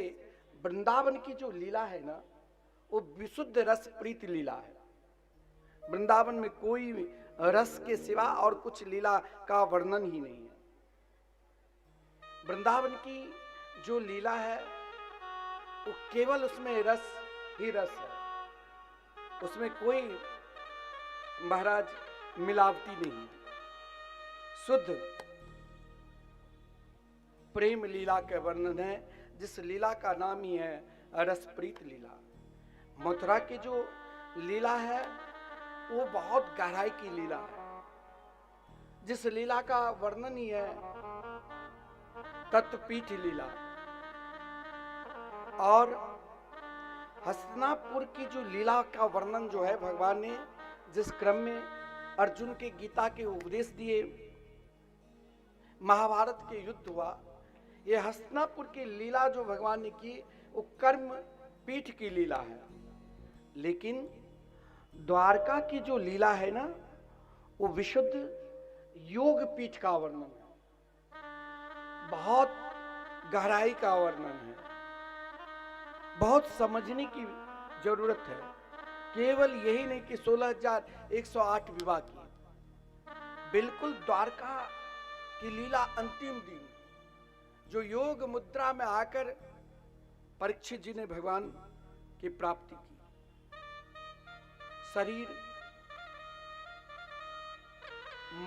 वृंदावन की जो लीला है ना, वो विशुद्ध रस प्रीति लीला है। वृंदावन में कोई रस के सिवा और कुछ लीला का वर्णन ही नहीं है। वृंदावन की जो लीला है वो केवल उसमें रस ही रस है, उसमें कोई महाराज मिलावटी नहीं है। शुद्ध प्रेम लीला का वर्णन है, जिस लीला का नाम ही है रसप्रीत लीला। मथुरा की जो लीला है वो बहुत गहराई की लीला है, जिस लीला का वर्णन ही है तत्वपीठ लीला। और हस्तिनापुर की जो लीला का वर्णन जो है, भगवान ने जिस क्रम में अर्जुन के गीता के उपदेश दिए, महाभारत के युद्ध हुआ, ये हस्तिनापुर की लीला जो भगवान ने की वो कर्म पीठ की लीला है। लेकिन द्वारका की जो लीला है ना, वो विशुद्ध योग पीठ का वर्णन है, बहुत गहराई का वर्णन है, बहुत समझने की जरूरत है। केवल यही नहीं कि 16,108 विवाह किए, बिल्कुल द्वारका की लीला अंतिम दिन जो योग मुद्रा में आकर परीक्षित जी ने भगवान की प्राप्ति की। शरीर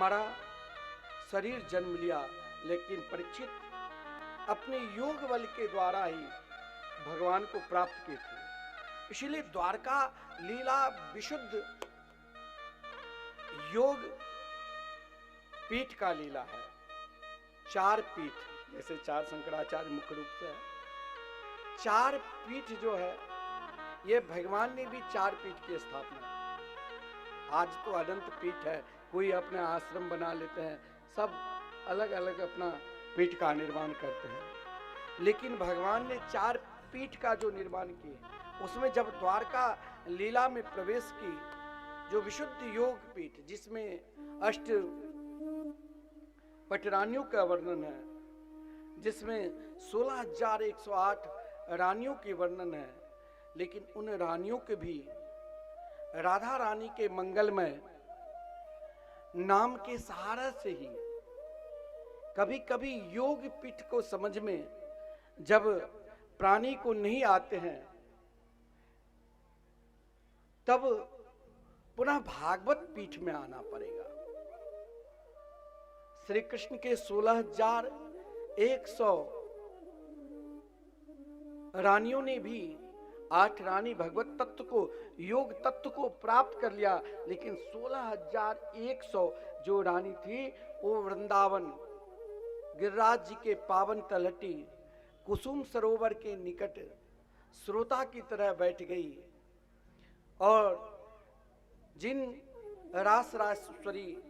मरा, शरीर जन्म लिया, लेकिन परीक्षित अपने योग बल के द्वारा ही भगवान को प्राप्त किए थे। इसलिए द्वारका लीला विशुद्ध योग पीठ का लीला है। 4 पीठ, जैसे 4 शंकराचार्य मुख्य रूप से है, 4 पीठ जो है ये भगवान ने भी 4 पीठ की स्थापना की। आज तो अनंत पीठ है, कोई अपने आश्रम बना लेते हैं, सब अलग अलग अपना पीठ का निर्माण करते हैं। लेकिन भगवान ने 4 पीठ का जो निर्माण किए, उसमें जब द्वारका लीला में प्रवेश की, जो विशुद्ध योग पीठ जिसमें 8 पटरानियों का वर्णन है, जिसमें 16,108 रानियों के वर्णन है, लेकिन उन रानियों के भी राधा रानी के मंगलमय नाम के सहारा से ही कभी कभी योग पीठ को समझ में जब प्राणी को नहीं आते हैं, तब पुनः भागवत पीठ में आना पड़ेगा। श्री कृष्ण के 16,100 रानियों ने भी 8 रानी भगवत तत्व को, योग तत्व को प्राप्त कर लिया, लेकिन 16,100 जो रानी थी वो वृंदावन गिरिराज जी के पावन तलहटी कुसुम सरोवर के निकट श्रोता की तरह बैठ गई, और जिन रास राजेश्वरी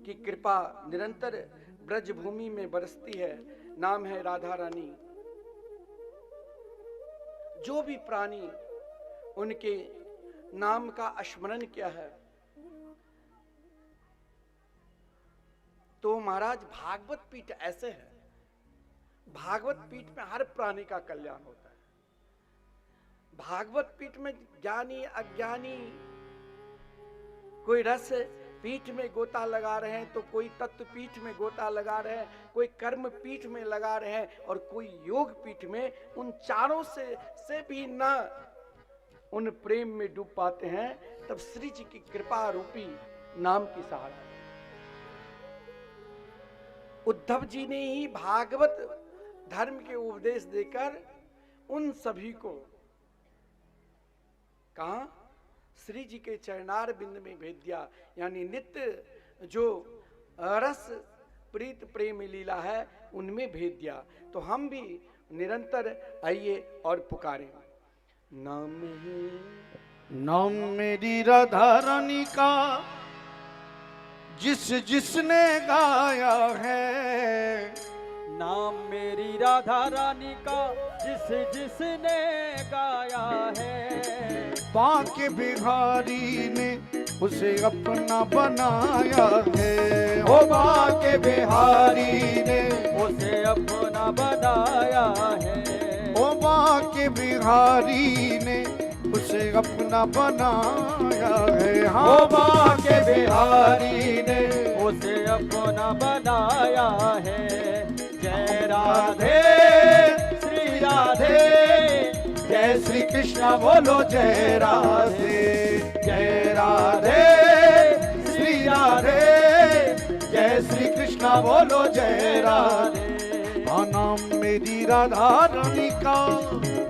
की कृपा निरंतर ब्रज भूमि में बरसती है, नाम है राधा रानी। जो भी प्राणी उनके नाम का स्मरण किया है, तो महाराज भागवत पीठ ऐसे है, भागवत पीठ में हर प्राणी का कल्याण होता है। भागवत पीठ में ज्ञानी अज्ञानी कोई रस पीठ में गोता लगा रहे हैं, तो कोई तत्व पीठ में गोता लगा रहे हैं, कोई कर्म पीठ में लगा रहे हैं, और कोई योग पीठ में। उन चारों से भी न उन प्रेम में डूब पाते हैं, तब श्री जी की कृपा रूपी नाम की सहारा। उद्धव जी ने ही भागवत धर्म के उपदेश देकर उन सभी को कहा श्री जी के चरणार बिंद में भेज दिया। यानी नित्य जो रस प्रीत प्रेम लीला है उनमें भेद दिया। तो हम भी निरंतर आइए और पुकारें, नाम मेरी राधा रानी का जिस जिसने गाया है, नाम मेरी राधा रानी का जिस जिसने गाया है, बांके बिहारी ने उसे अपना बनाया है। ओ बांके बिहारी ने उसे अपना बनाया है, ओ बांके बिहारी ने उसे अपना बनाया है। हाँ बांके बिहारी ने उसे अपना बनाया है। जय राधे श्री राधे, जय श्री कृष्ण बोलो जय राधे, जय राधे श्री राधे, जय श्री कृष्ण बोलो जय राधे। नाम मेरी राधा रानी का,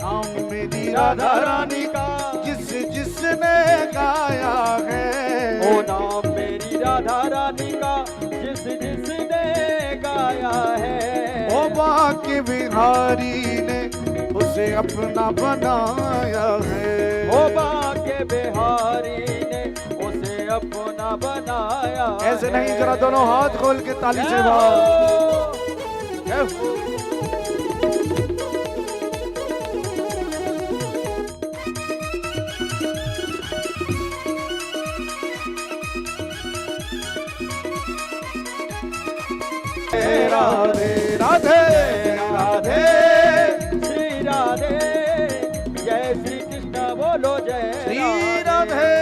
नाम मेरी राधा रानी का जिस जिसने गाया है। ओ नाम मेरी राधा रानी का जिस जिसने गाया है। ओ बांके बिहारी ने उसे अपना बनाया है। ओ बांके बिहारी ने उसे अपना बनाया। ऐसे नहीं, जरा दोनों हाथ खोल के ताली से भाव। राधे राधे राधे श्री राधे, जय श्री कृष्ण बोलो जय श्री राधे।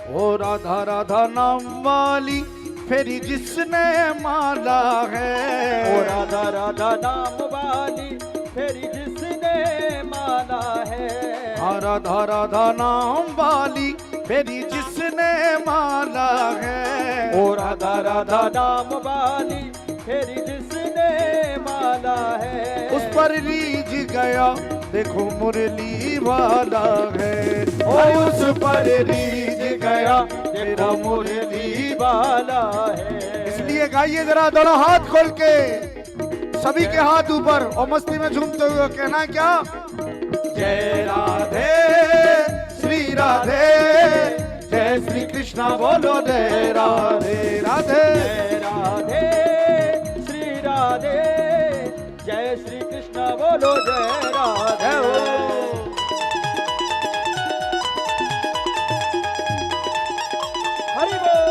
ओ राधा राधा नाम वाली फेरी जिसने माला है। ओ राधा राधा नाम वाली फेरी जिसने माला है। हाँ राधा राधा नाम वाली फेरी जिसने माला है। ओ राधा राधा नाम वाली फेरी जिसने माला है। उस पर रीझ गया देखो मुरली वाला है। ओ उस पर रीझ गया तेरा मुरली वाला है। इसलिए गाइए जरा दोनों हाथ खोल के, सभी के हाथ ऊपर और मस्ती में झूमते हुए कहना है क्या? जय राधे श्री राधे, जय श्री कृष्ण बोलो जय राधे राधे। जय राधे श्री राधे, जय श्री कृष्ण बोलो जय राधे। हरि बोल।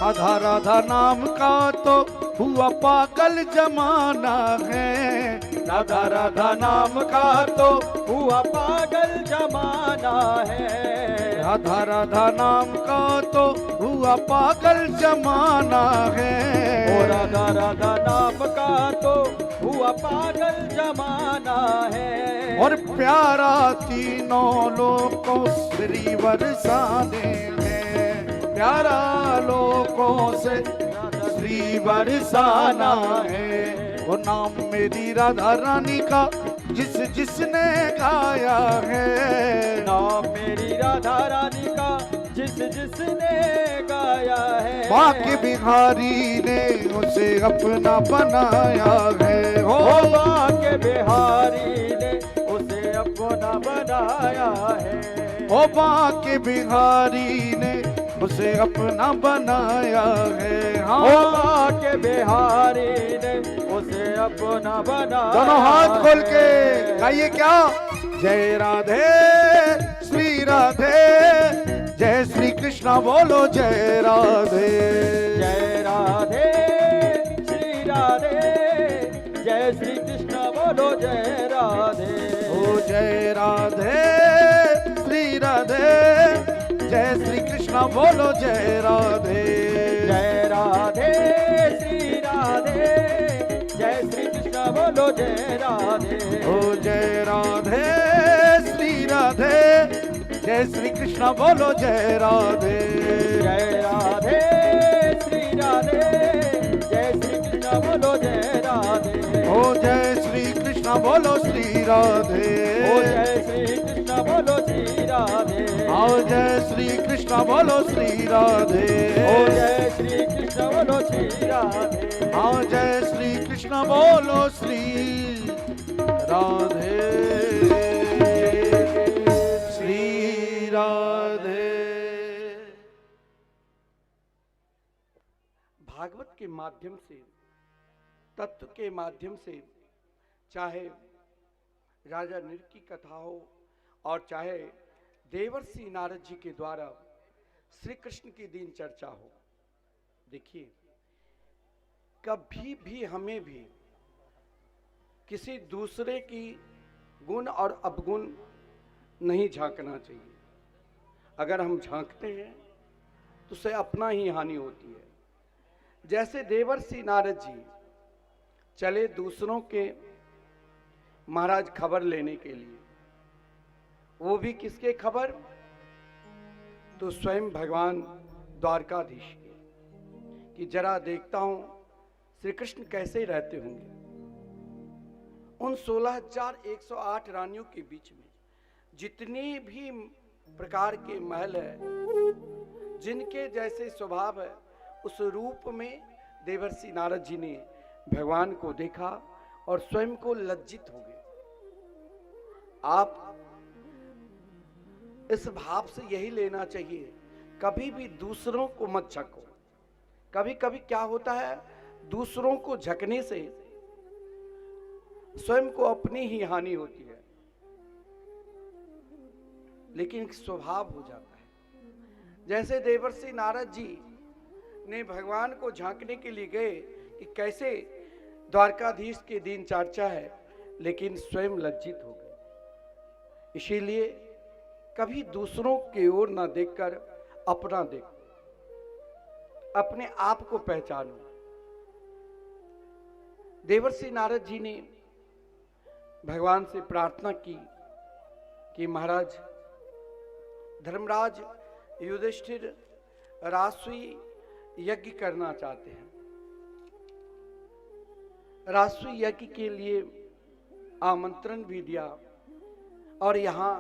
राधा राधा नाम का तो हुआ पागल जमाना है। राधा राधा नाम का तो हुआ पागल जमाना है। राधा राधा नाम का तो हुआ पागल जमाना है। ओ राधा राधा नाम का तो हुआ पागल जमाना है। और प्यारा तीनों लोगों श्री बरसाने हैं। प्यारा लोगों से श्री बरसाना है। वो नाम मेरी राधा रानी का जिस जिसने गाया है। नाम मेरी राधा रानी का जिस जिसने गाया है। बांके बिहारी ने उसे अपना बनाया है। हो बांके बिहारी ने उसे अपना बनाया है। ओ बांके बिहारी ने उसे अपना बनाया है। हाँ बांके बिहारी ने अपना बना दोनों हाथ खोल के गाइए क्या? जय राधे श्री राधे, जय श्री कृष्णा बोलो जय राधे। जय राधे श्री राधे, जय श्री कृष्ण बोलो जय राधे। ओ जय राधे श्री राधे, जय श्री कृष्णा बोलो जय राधे। जय राधे श्री राधे, जय श्री कृष्ण बोलो जय राधे। ओ जय राधे श्री राधे, जय श्री कृष्णा बोलो जय राधे। जय राधे श्री राधे, जय श्री कृष्ण बोलो जय राधे। ओ जय श्री कृष्णा बोलो श्री राधे। ओ जय श्री कृष्ण बोलो श्री राधे। आओ जय श्री कृष्णा बोलो श्री राधे। ओ जय श्री कृष्ण बोलो श्री राधे। आओ जय श्री कृष्णा बोलो श्री राधे। श्री राधे। भागवत के माध्यम से, तत्व के माध्यम से, चाहे राजा नृ की कथा हो और चाहे देवर्षि नारद जी के द्वारा श्री कृष्ण की दीन चर्चा हो, देखिए कभी भी हमें भी किसी दूसरे की गुण और अवगुण नहीं झांकना चाहिए। अगर हम झांकते हैं तो उससे अपना ही हानि होती है। जैसे देवर्षि नारद जी चले दूसरों के महाराज खबर लेने के लिए, वो भी किसके खबर? तो स्वयं भगवान द्वारकाधीश के, कि जरा देखता हूं श्री कृष्ण कैसे रहते होंगे। उन 16,108 रानियों के बीच में जितने भी प्रकार के महल है, जिनके जैसे स्वभाव है, उस रूप में देवर्षि नारद जी ने भगवान को देखा और स्वयं को लज्जित हो गए। आप इस भाव से यही लेना चाहिए, कभी भी दूसरों को मत झको। कभी कभी क्या होता है, दूसरों को झकने से स्वयं को अपनी ही हानि होती है, लेकिन स्वभाव हो जाता है। जैसे देवर्षि नारद जी ने भगवान को झांकने के लिए गए कि कैसे द्वारकाधीश के दीन चर्चा है, लेकिन स्वयं लज्जित हो गए। इसीलिए कभी दूसरों की ओर ना देखकर अपना देखो, अपने आप को पहचानो। देवर्षि नारद जी ने भगवान से प्रार्थना की कि महाराज धर्मराज युधिष्ठिर राष्ट्रीय यज्ञ करना चाहते हैं। राष्ट्रीय यज्ञ के लिए आमंत्रण भी दिया और यहाँ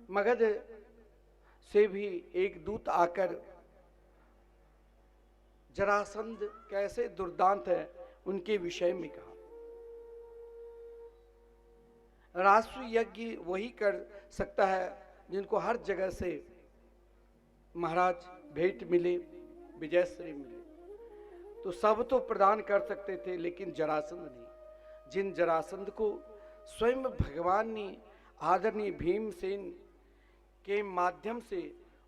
मगध से भी एक दूत आकर जरासंध कैसे दुर्दांत है उनके विषय में कहा। राष्ट्रीय यज्ञ वही कर सकता है जिनको हर जगह से महाराज भेंट मिले, विजयश्री मिले। तो सब तो प्रदान कर सकते थे, लेकिन जरासंध नहीं। जिन जरासंध को स्वयं भगवान ने आदरणीय भीमसेन के माध्यम से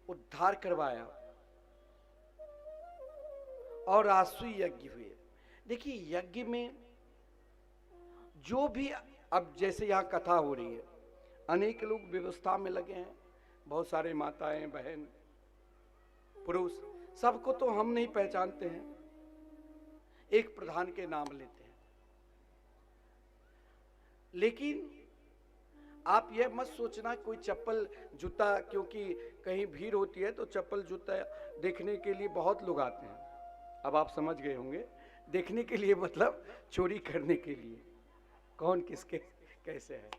उद्धार करवाया और राष्ट्रीय यज्ञ हुए। देखिए यज्ञ में जो भी, अब जैसे यहाँ कथा हो रही है, अनेक लोग व्यवस्था में लगे हैं, बहुत सारे माताएं, बहन, पुरुष, सबको तो हम नहीं पहचानते हैं, एक प्रधान के नाम लेते हैं। लेकिन आप यह मत सोचना कोई चप्पल जूता, क्योंकि कहीं भीड़ होती है तो चप्पल जूता देखने के लिए बहुत लोग आते हैं। अब आप समझ गए होंगे, देखने के लिए मतलब चोरी करने के लिए, कौन किसके कैसे है।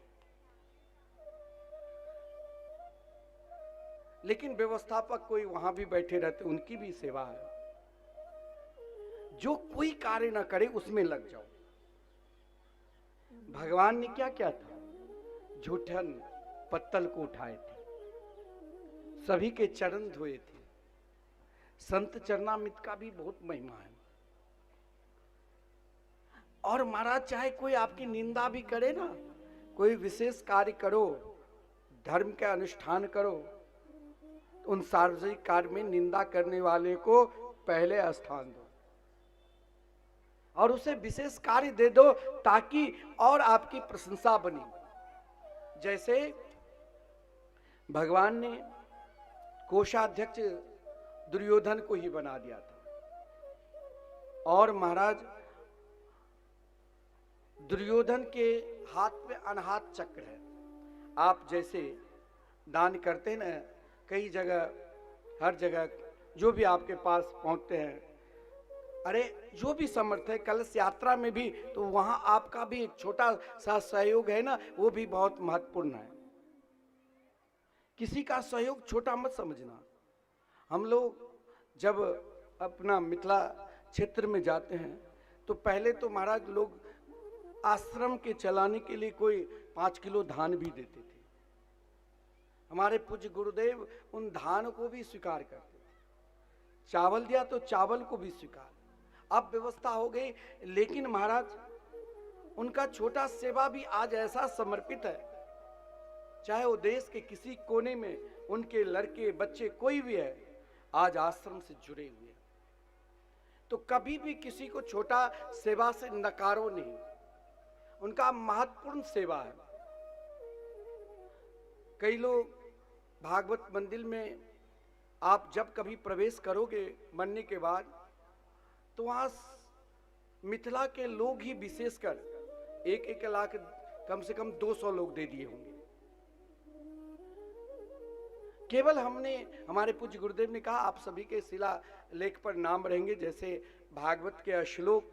लेकिन व्यवस्थापक कोई वहां भी बैठे रहते, उनकी भी सेवा है। जो कोई कार्य ना करे उसमें लग जाओ। भगवान ने क्या किया था? झूठन पत्तल को उठाए थे, सभी के चरण धोए थे। संत चरणामृत का भी बहुत महिमा है। और महाराज चाहे कोई आपकी निंदा भी करे ना, कोई विशेष कार्य करो, धर्म का अनुष्ठान करो, तो उन सार्वजनिक कार्य में निंदा करने वाले को पहले स्थान दो और उसे विशेष कार्य दे दो ताकि और आपकी प्रशंसा बनी। जैसे भगवान ने कोषाध्यक्ष दुर्योधन को ही बना दिया था और महाराज दुर्योधन के हाथ में अनहात चक्र है। आप जैसे दान करते हैं ना, कई जगह, हर जगह जो भी आपके पास पहुंचते हैं, अरे जो भी समर्थ है, कलश यात्रा में भी, तो वहां आपका भी एक छोटा सा सहयोग है ना, वो भी बहुत महत्वपूर्ण है। किसी का सहयोग छोटा मत समझना। हम लोग जब अपना मिथिला क्षेत्र में जाते हैं तो पहले तो महाराज लोग आश्रम के चलाने के लिए कोई 5 किलो धान भी देते थे। हमारे पूज्य गुरुदेव उन धान को भी स्वीकार करते थे। चावल दिया तो चावल को भी स्वीकार। अब व्यवस्था हो गई, लेकिन महाराज उनका छोटा सेवा भी आज ऐसा समर्पित है, चाहे वो देश के किसी कोने में उनके लड़के बच्चे कोई भी है, आज आश्रम से जुड़े हुए हैं। तो कभी भी किसी को छोटा सेवा से नकारो नहीं, उनका महत्वपूर्ण सेवा है। कई लोग भागवत मंदिर में आप जब कभी प्रवेश करोगे बनने के बाद, तो वहां मिथिला के लोग ही विशेषकर 1-1 लाख कम से कम 200 लोग दे दिए होंगे। केवल हमने, हमारे पूज्य गुरुदेव ने कहा आप सभी के शिला लेख पर नाम रहेंगे, जैसे भागवत के श्लोक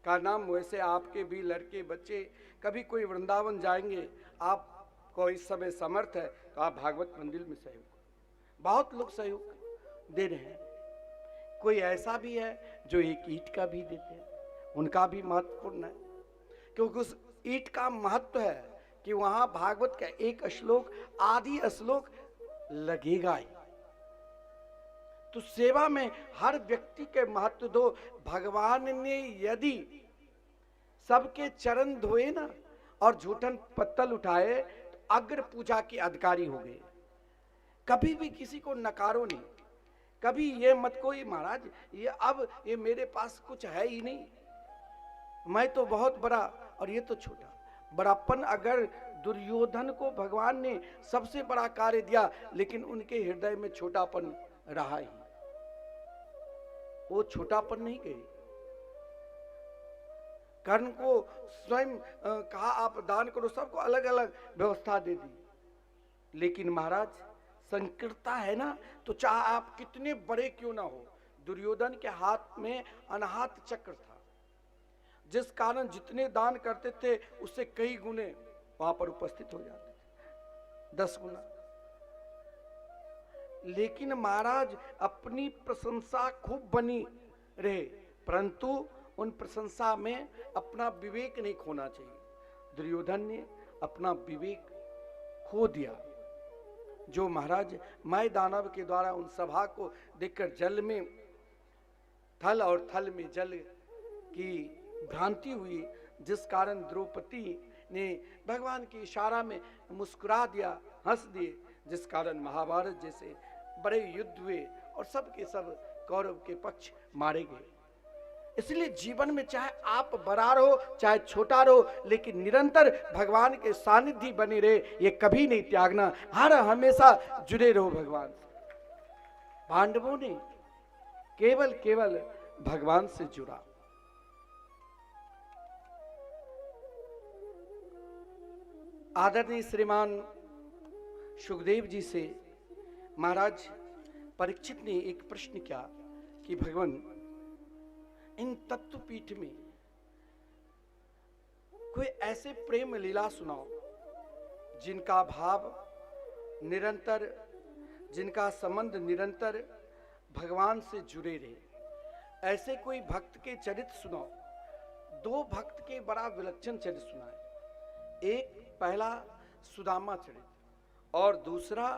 का नाम, वैसे आपके भी लड़के बच्चे कभी कोई वृंदावन जाएंगे, आपको इस समय समर्थ है तो आप भागवत मंदिर में सहयोग, बहुत लोग सहयोग दे रहे हैं। कोई ऐसा भी है जो 1 ईंट का भी देते हैं, उनका भी महत्वपूर्ण है, क्योंकि उस ईंट का महत्व है कि वहां भागवत का एक श्लोक, आदि श्लोक लगेगा ही। तो सेवा में हर व्यक्ति के महत्व दो। भगवान ने यदि सबके चरण धोए ना और झूठन पत्तल उठाए तो अग्र पूजा के अधिकारी हो गए। कभी भी किसी को नकारो नहीं, कभी ये मत कोई महाराज ये अब ये मेरे पास कुछ है ही नहीं, मैं तो बहुत बड़ा और ये तो छोटा। बड़ापन अगर दुर्योधन को भगवान ने सबसे बड़ा कार्य दिया, लेकिन उनके हृदय में छोटापन रहा ही, वो छोटापन नहीं गए। कर्ण को स्वयं कहा आप दान करो, सबको अलग अलग व्यवस्था दे दी, लेकिन महाराज संकीर्णता है ना, तो चाहे आप कितने बड़े क्यों ना हो, दुर्योधन के हाथ में अनहात चक्र था, जिस कारण जितने दान करते थे उससे कई गुने वहां पर उपस्थित हो जाते थे, 10 गुना। लेकिन महाराज अपनी प्रशंसा खूब बनी रहे, परंतु उन प्रशंसा में अपना विवेक नहीं खोना चाहिए। दुर्योधन ने अपना विवेक खो दिया, जो महाराज माय दानव के द्वारा उन सभा को देखकर जल में थल और थल में जल की भ्रांति हुई, जिस कारण द्रौपदी ने भगवान के इशारा में मुस्कुरा दिया, हंस दिए, जिस कारण महाभारत जैसे बड़े युद्ध हुए और सब के सब कौरव के पक्ष मारे गए। इसलिए जीवन में चाहे आप बड़ा रहो चाहे छोटा रहो, लेकिन निरंतर भगवान के सानिध्य बने रहे, ये कभी नहीं त्यागना, हर हमेशा जुड़े रहो भगवान से। पांडवों ने केवल भगवान से जुड़ा। आदरणीय श्रीमान सुखदेव जी से महाराज परीक्षित ने एक प्रश्न किया कि भगवान इन तत्वपीठ में कोई ऐसे प्रेम लीला सुनाओ जिनका भाव निरंतर, जिनका संबंध निरंतर भगवान से जुड़े रहे। ऐसे कोई भक्त के चरित्र सुनाओ। 2 भक्त के बड़ा विलक्षण चरित्र सुनाए, एक पहला सुदामा चरित्र और दूसरा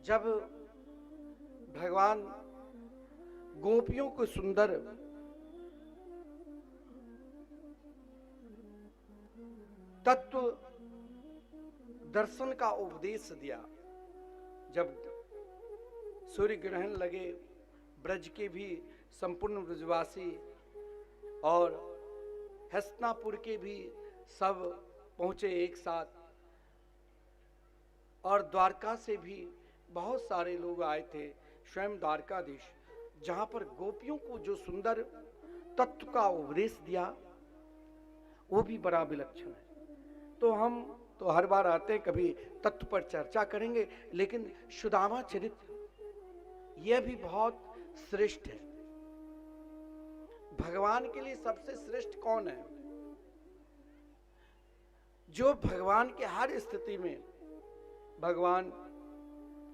जब भगवान गोपियों को सुंदर तत्व दर्शन का उपदेश दिया। जब सूर्य ग्रहण लगे, ब्रज के भी संपूर्ण ब्रजवासी और हस्तिनापुर के भी सब पहुंचे एक साथ, और द्वारका से भी बहुत सारे लोग आए थे। स्वयं द्वारकाधीश, जहां पर गोपियों को जो सुंदर तत्व का उपदेश दिया, वो भी बड़ा विलक्षण है। तो हम तो हर बार आते हैं, कभी तत्व पर चर्चा करेंगे, लेकिन सुदामा चरित्र यह भी बहुत श्रेष्ठ है। भगवान के लिए सबसे श्रेष्ठ कौन है? जो भगवान के हर स्थिति में भगवान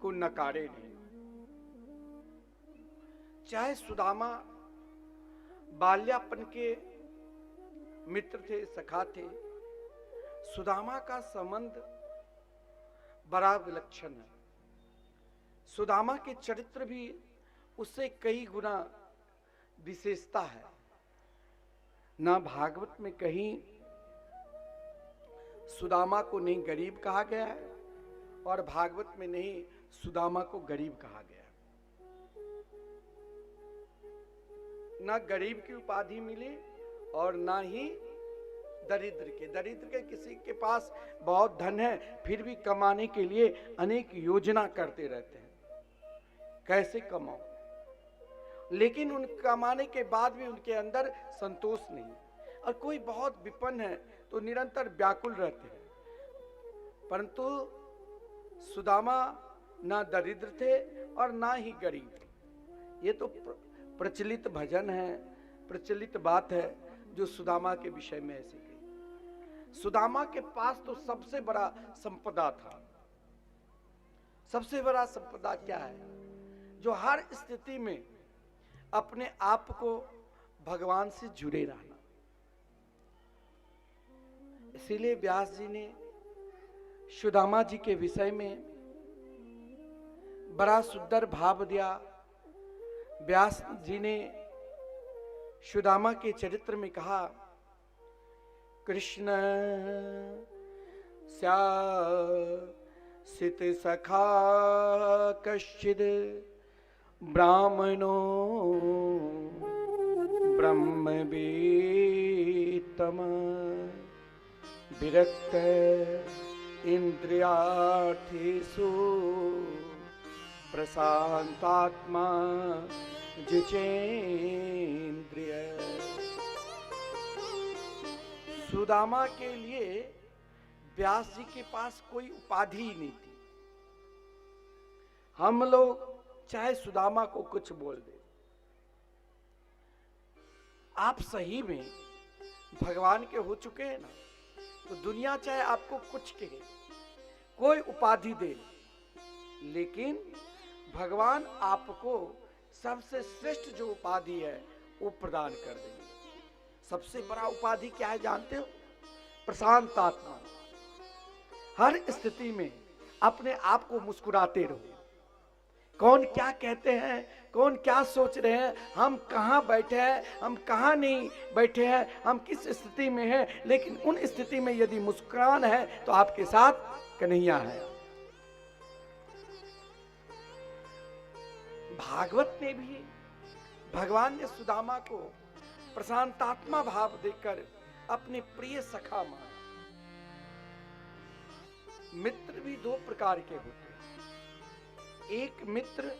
को नकारे नहीं। चाहे सुदामा बाल्यापन के मित्र थे, सखा थे, सुदामा का संबंध बड़ा विलक्षण है। सुदामा के चरित्र भी उससे कई गुना विशेषता है। ना भागवत में कहीं सुदामा को नहीं गरीब कहा गया है, और भागवत में नहीं सुदामा को गरीब कहा गया। ना गरीब की उपाधि मिली और ना ही दरिद्र के किसी के पास बहुत धन है, फिर भी कमाने के लिए अनेक योजना करते रहते हैं, कैसे कमाओ, लेकिन उन कमाने के बाद भी उनके अंदर संतोष नहीं। और कोई बहुत विपन्न है तो निरंतर व्याकुल रहते हैं। परंतु सुदामा ना दरिद्र थे और ना ही गरीब। ये तो प्रचलित भजन है, प्रचलित बात है जो सुदामा के विषय में ऐसी गई। सुदामा के पास तो सबसे बड़ा संपदा था। सबसे बड़ा संपदा क्या है? जो हर स्थिति में अपने आप को भगवान से जुड़े रहना। इसीलिए व्यास जी ने सुदामा जी के विषय में बड़ा सुंदर भाव दिया। व्यास जी ने सुदामा के चरित्र में कहा, कृष्ण स्यासित सखा कश्चिद ब्राह्मणो ब्रह्मवीतम विरक्त इंद्रियार्थेषु प्रशांतात्मा जितेन्द्रिय। सुदामा के लिए व्यास जी के पास कोई उपाधि ही नहीं थी। हम लोग चाहे सुदामा को कुछ बोल दे, आप सही में भगवान के हो चुके हैं ना, तो दुनिया चाहे आपको कुछ कहे, कोई उपाधि दे, लेकिन भगवान आपको सबसे श्रेष्ठ जो उपाधि है वो प्रदान कर देंगे। सबसे बड़ा उपाधि क्या है जानते हो? प्रशांत आत्मा। हर स्थिति में अपने आप को मुस्कुराते रहो। कौन क्या कहते हैं, कौन क्या सोच रहे हैं, हम कहाँ बैठे हैं, हम कहाँ नहीं बैठे हैं, हम किस स्थिति में हैं, लेकिन उन स्थिति में यदि मुस्कुरान है तो आपके साथ कन्हैया है। भागवत में भी भगवान ने सुदामा को प्रशांतात्मा भाव देकर अपने प्रिय सखा माना। मित्र भी दो प्रकार के होते हैं। एक मित्र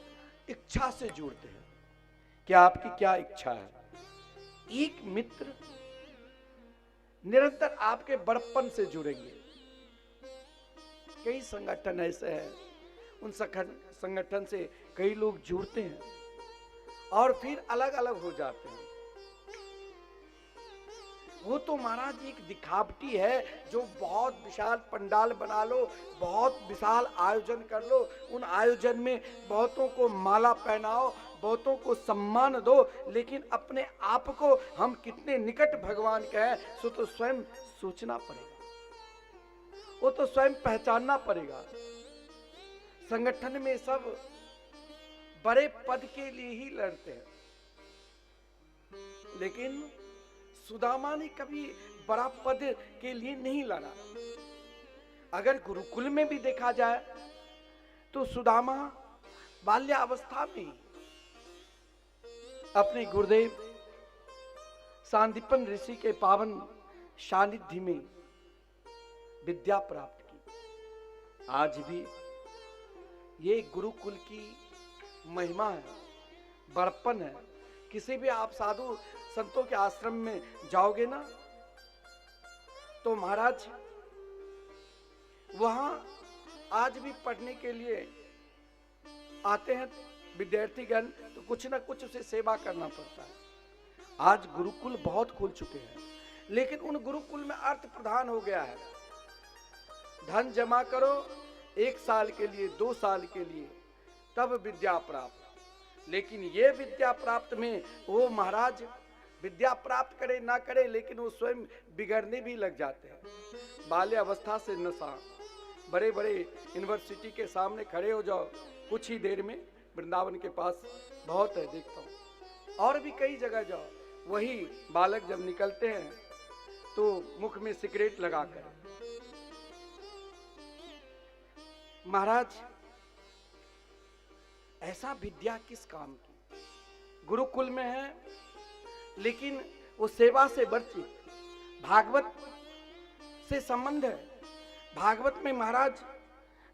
इच्छा से जुड़ते हैं कि आपकी क्या इच्छा है। एक मित्र निरंतर आपके बड़प्पन से जुड़ेंगे। कई संगठन ऐसे हैं, उन संगठन से कई लोग जुड़ते हैं और फिर अलग अलग हो जाते हैं। वो तो महाराज एक दिखावटी है, जो बहुत विशाल पंडाल बना लो, बहुत विशाल आयोजन कर लो, उन आयोजन में बहुतों को माला पहनाओ, बहुतों को सम्मान दो, लेकिन अपने आप को हम कितने निकट भगवान के हैं सो तो स्वयं सोचना पड़ेगा, वो तो स्वयं पहचानना पड़ेगा। संगठन में सब बड़े पद के लिए ही लड़ते हैं, लेकिन सुदामा ने कभी बड़ा पद के लिए नहीं लड़ा। अगर गुरुकुल में भी देखा जाए तो सुदामा बाल्यावस्था में अपने गुरुदेव सांदीपन ऋषि के पावन सानिध्य में विद्या प्राप्त की। आज भी ये गुरुकुल की महिमा है, बड़प्पन है। किसी भी आप साधु संतों के आश्रम में जाओगे ना तो महाराज वहां आज भी पढ़ने के लिए आते हैं विद्यार्थीगण, तो कुछ ना कुछ उसे सेवा करना पड़ता है। आज गुरुकुल बहुत खुल चुके हैं, लेकिन उन गुरुकुल में अर्थ प्रधान हो गया है। धन जमा करो 1 साल के लिए, 2 साल के लिए, तब विद्या प्राप्त। लेकिन ये विद्या प्राप्त में वो महाराज विद्या प्राप्त करे ना करे, लेकिन वो स्वयं बिगड़ने भी लग जाते हैं। बाल्यावस्था से नशा, बड़े बड़े यूनिवर्सिटी के सामने खड़े हो जाओ, कुछ ही देर में वृंदावन के पास बहुत है, देखता हूँ, और भी कई जगह जाओ, वही बालक जब निकलते हैं तो मुख में सिगरेट लगाकर। महाराज ऐसा विद्या किस काम की? गुरुकुल में है लेकिन वो सेवा से वंचित, भागवत से संबंध है। भागवत में महाराज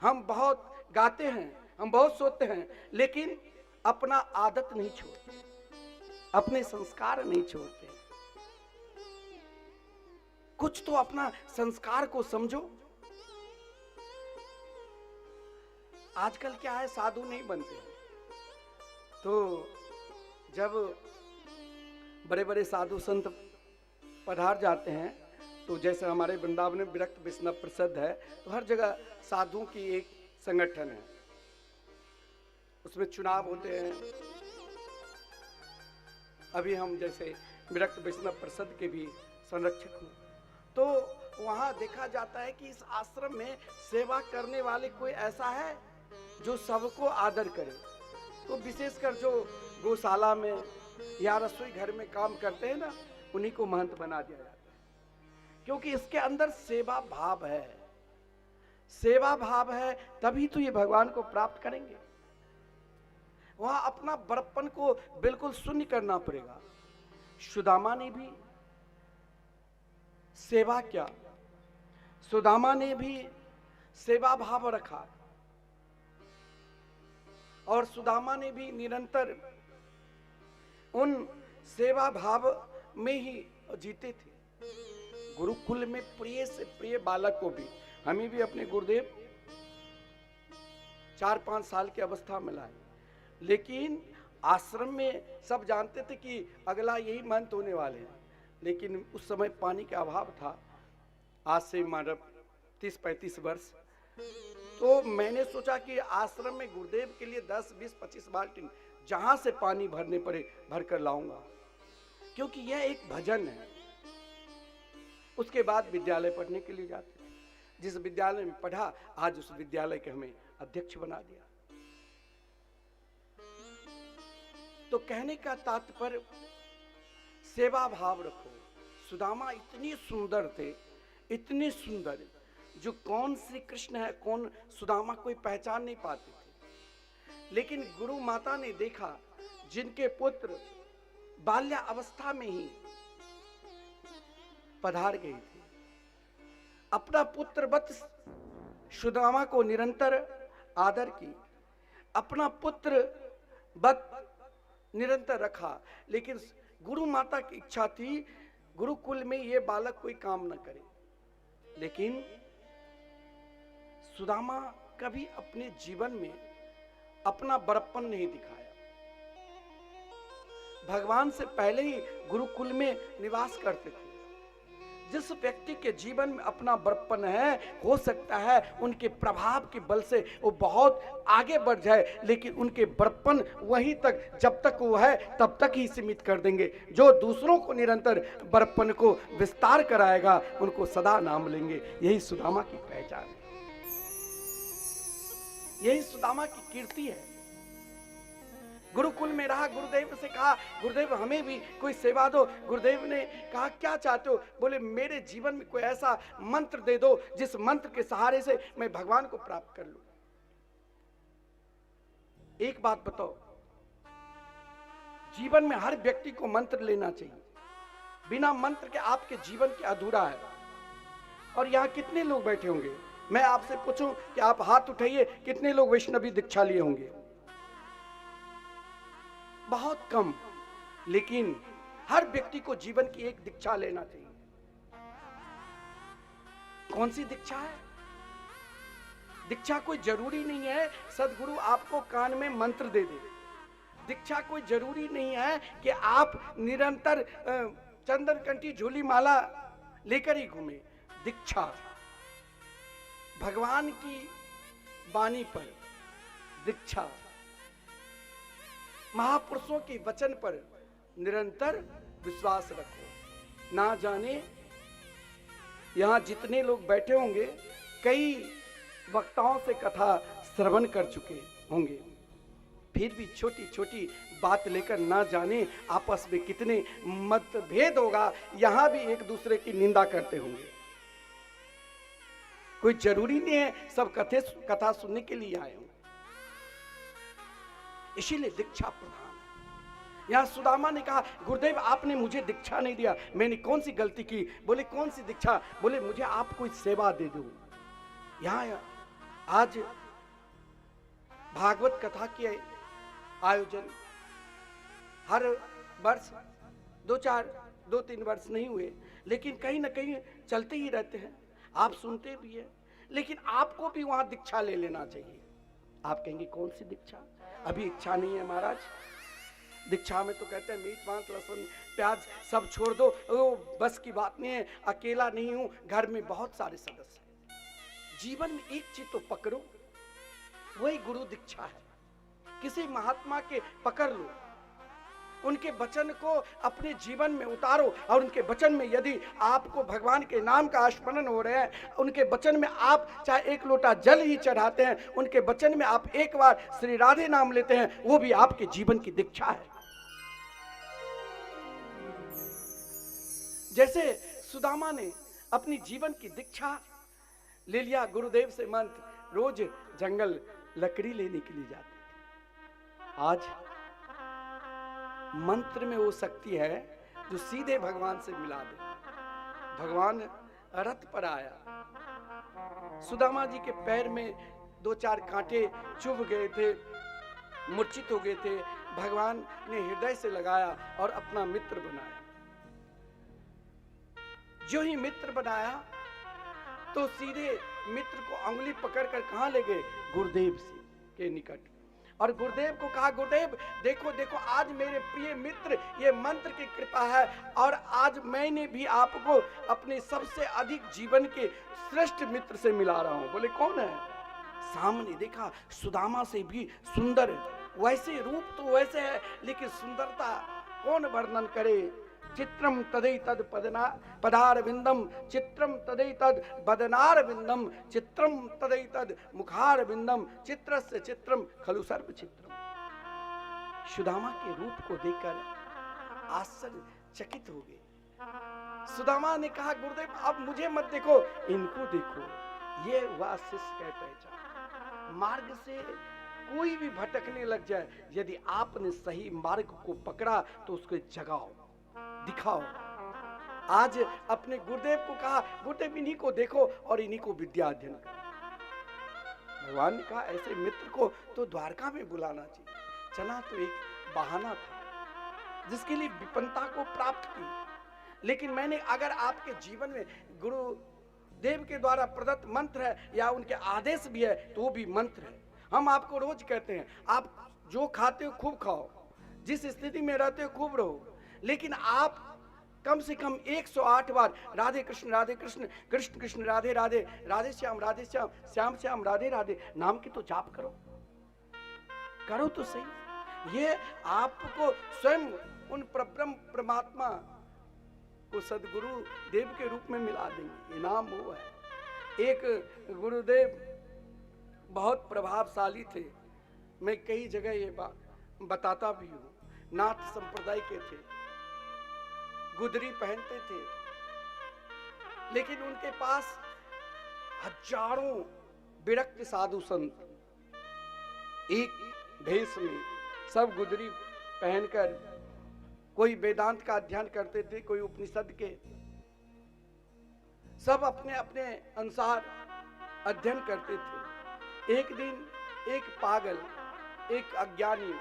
हम बहुत गाते हैं, हम बहुत सोते हैं, लेकिन अपना आदत नहीं छोड़ते, अपने संस्कार नहीं छोड़ते। कुछ तो अपना संस्कार को समझो। आजकल क्या है, साधु नहीं बनते हैं, तो जब बड़े बड़े साधु संत पधार जाते हैं, तो जैसे हमारे वृंदावन में विरक्त वैष्णव प्रसिद्ध है, तो हर जगह साधुओं की एक संगठन है, उसमें चुनाव होते हैं। अभी हम जैसे विरक्त वैष्णव परिषद के भी संरक्षक हूँ, तो वहाँ देखा जाता है कि इस आश्रम में सेवा करने वाले कोई ऐसा है जो सबको आदर करे। तो विशेषकर जो गौशाला में या रसोई घर में काम करते हैं ना, उन्हीं को महंत बना दिया जाता है, क्योंकि इसके अंदर सेवा भाव है। सेवा भाव है तभी तो ये भगवान को प्राप्त करेंगे। वहां अपना बड़प्पन को बिल्कुल शून्य करना पड़ेगा। सुदामा ने भी सेवा किया, सुदामा ने भी सेवा भाव रखा, और सुदामा ने भी निरंतर उन सेवा भाव में ही जीते थे। गुरुकुल में प्रिय से प्रिय बालक को भी, हमें भी अपने गुरुदेव 4-5 साल की अवस्था में लाए, लेकिन आश्रम में सब जानते थे कि अगला यही महंत होने वाले हैं, लेकिन उस समय पानी का अभाव था। आज से मानव 30-35 वर्ष, तो मैंने सोचा कि आश्रम में गुरुदेव के लिए 10, 20, 25 बाल्टी जहां से पानी भरने पड़े भर कर लाऊंगा, क्योंकि यह एक भजन है। उसके बाद विद्यालय पढ़ने के लिए जाते थे। जिस विद्यालय में पढ़ा, आज उस विद्यालय के हमें अध्यक्ष बना दिया। तो कहने का तात्पर्य सेवा भाव रखो। सुदामा इतनी सुंदर थे, इतने सुंदर, जो कौन श्री कृष्ण है कौन सुदामा कोई पहचान नहीं पाते थे। लेकिन गुरु माता ने देखा, जिनके पुत्र बाल्या अवस्था में ही पधार गए थे, अपना पुत्र वत सुदामा को निरंतर आदर की, अपना पुत्र वत निरंतर रखा। लेकिन गुरु माता की इच्छा थी गुरुकुल में ये बालक कोई काम न करे, लेकिन सुदामा कभी अपने जीवन में अपना बड़प्पन नहीं दिखाया। भगवान से पहले ही गुरुकुल में निवास करते थे। जिस व्यक्ति के जीवन में अपना बड़प्पन है, हो सकता है उनके प्रभाव के बल से वो बहुत आगे बढ़ जाए, लेकिन उनके बड़प्पन वहीं तक, जब तक वो है तब तक ही सीमित कर देंगे। जो दूसरों को निरंतर बड़प्पन को विस्तार कराएगा, उनको सदा नाम लेंगे। यही सुदामा की पहचान है, यही सुदामा की कीर्ति है। गुरुकुल में रहा, गुरुदेव से कहा गुरुदेव हमें भी कोई सेवा दो। गुरुदेव ने कहा क्या चाहते हो? बोले मेरे जीवन में कोई ऐसा मंत्र दे दो जिस मंत्र के सहारे से मैं भगवान को प्राप्त कर लूं। एक बात बताओ, जीवन में हर व्यक्ति को मंत्र लेना चाहिए। बिना मंत्र के आपके जीवन के अधूरा है। और यहां कितने लोग बैठे होंगे, मैं आपसे पूछूं कि आप हाथ उठाइए, कितने लोग वैष्णवी दीक्षा लिए होंगे? बहुत कम। लेकिन हर व्यक्ति को जीवन की एक दीक्षा लेना चाहिए। कौन सी दीक्षा है? दीक्षा कोई जरूरी नहीं है सदगुरु आपको कान में मंत्र दे दे। दीक्षा कोई जरूरी नहीं है कि आप निरंतर चंदन कंठी झूली माला लेकर ही घूमे। दीक्षा भगवान की वाणी पर, दीक्षा महापुरुषों के वचन पर निरंतर विश्वास रखो। ना जाने यहां जितने लोग बैठे होंगे कई वक्ताओं से कथा श्रवण कर चुके होंगे, फिर भी छोटी छोटी बात लेकर ना जाने आपस में कितने मतभेद होगा। यहां भी एक दूसरे की निंदा करते होंगे। कोई जरूरी नहीं है सब कथा सुनने के लिए आए हों। इसीलिए दीक्षा प्रधान है। यहां सुदामा ने कहा गुरुदेव आपने मुझे दीक्षा नहीं दिया, मैंने कौन सी गलती की? बोले कौन सी दीक्षा? बोले मुझे आप कोई सेवा दे दो। यहां आज भागवत कथा के आयोजन हर वर्ष 2-3 वर्ष नहीं हुए, लेकिन कहीं ना कहीं चलते ही रहते हैं। आप सुनते भी हैं, लेकिन आपको भी वहां दीक्षा ले लेना चाहिए। आप कहेंगे कौन सी दीक्षा? अभी इच्छा नहीं है महाराज। दीक्षा में तो कहते हैं मीट मांस लहसुन प्याज सब छोड़ दो, वो बस की बात नहीं है। अकेला नहीं हूं, घर में बहुत सारे सदस्य हैं। जीवन में एक चीज तो पकड़ो, वही गुरु दीक्षा है। किसी महात्मा के पकड़ लो, उनके वचन को अपने जीवन में उतारो, और उनके वचन में यदि आपको भगवान के नाम का स्मरण हो रहा है, उनके वचन में आप चाहे एक लोटा जल ही चढ़ाते हैं, उनके वचन में आप एक बार श्री राधे नाम लेते हैं, वो भी आपके जीवन की दीक्षा है। जैसे सुदामा ने अपनी जीवन की दीक्षा ले लिया, गुरुदेव से मंत्र, रोज जंगल लकड़ी लेने के लिए जाते थे। आज मंत्र में वो शक्ति है जो सीधे भगवान से मिला दे। भगवान रथ पर आया, सुदामा जी के पैर में 2-4 कांटे चुभ गए थे, मूर्छित हो गए थे। भगवान ने हृदय से लगाया और अपना मित्र बनाया। जो ही मित्र बनाया तो सीधे मित्र को अंगुली पकड़कर कहां ले गए? गुरुदेव से के निकट। और गुरुदेव को कहा गुरुदेव देखो देखो, आज मेरे प्रिय मित्र, ये मंत्र की कृपा है, और आज मैंने भी आपको अपने सबसे अधिक जीवन के श्रेष्ठ मित्र से मिला रहा हूं। बोले कौन है? सामने देखा सुदामा से भी सुंदर, वैसे रूप तो वैसे है, लेकिन सुंदरता कौन वर्णन करे। चित्रम तदैतद पदार विंदम, चित्रम तदैतद बदनार विंदम, चित्रम तदैतद मुखार विंदम, चित्रस्य चित्रम खलु सर्व चित्रम। सुदामा के रूप को देखकर आश्चर्यचकित हो गए। सुदामा ने कहा गुरुदेव अब मुझे मत देखो, इनको देखो। ये हुआ शिष्य का पहचान। मार्ग से कोई भी भटकने लग जाए, यदि आपने सही मार्ग को पकड़ा तो उसको जगाओ, दिखाओ। आज अपने गुरुदेव को कहा गुरुदेव इन्हीं को देखो और इन्हीं को विद्या अध्ययन करो। भगवान ने कहा ऐसे मित्र को तो द्वारका में बुलाना चाहिए। चला तो एक बहाना था जिसके लिए विपन्नता को प्राप्त की, लेकिन मैंने अगर आपके जीवन में गुरुदेव के द्वारा प्रदत्त मंत्र है या उनके आदेश भी है तो वो भी मंत्र है। हम आपको रोज कहते हैं आप जो खाते हो खूब खाओ, जिस स्थिति में रहते हो खूब रहो, लेकिन आप कम से कम 108 बार राधे कृष्ण कृष्ण कृष्ण राधे राधे, राधे श्याम श्याम श्याम राधे राधे नाम की तो जाप करो तो सही। ये आपको स्वयं उन परब्रह्म परमात्मा को सदगुरु देव के रूप में मिला देंगे। इनाम वो है। एक गुरुदेव बहुत प्रभावशाली थे। मैं कई जगह ये बताता भी हूं, नाथ संप्रदाय के थे, गुदरी पहनते थे, लेकिन उनके पास हजारों विरक्त साधु संत एक भेष में, सब गुदरी पहनकर, कोई वेदांत का अध्ययन करते थे, कोई उपनिषद के, सब अपने अपने अनुसार अध्ययन करते थे। एक दिन एक पागल, एक अज्ञानी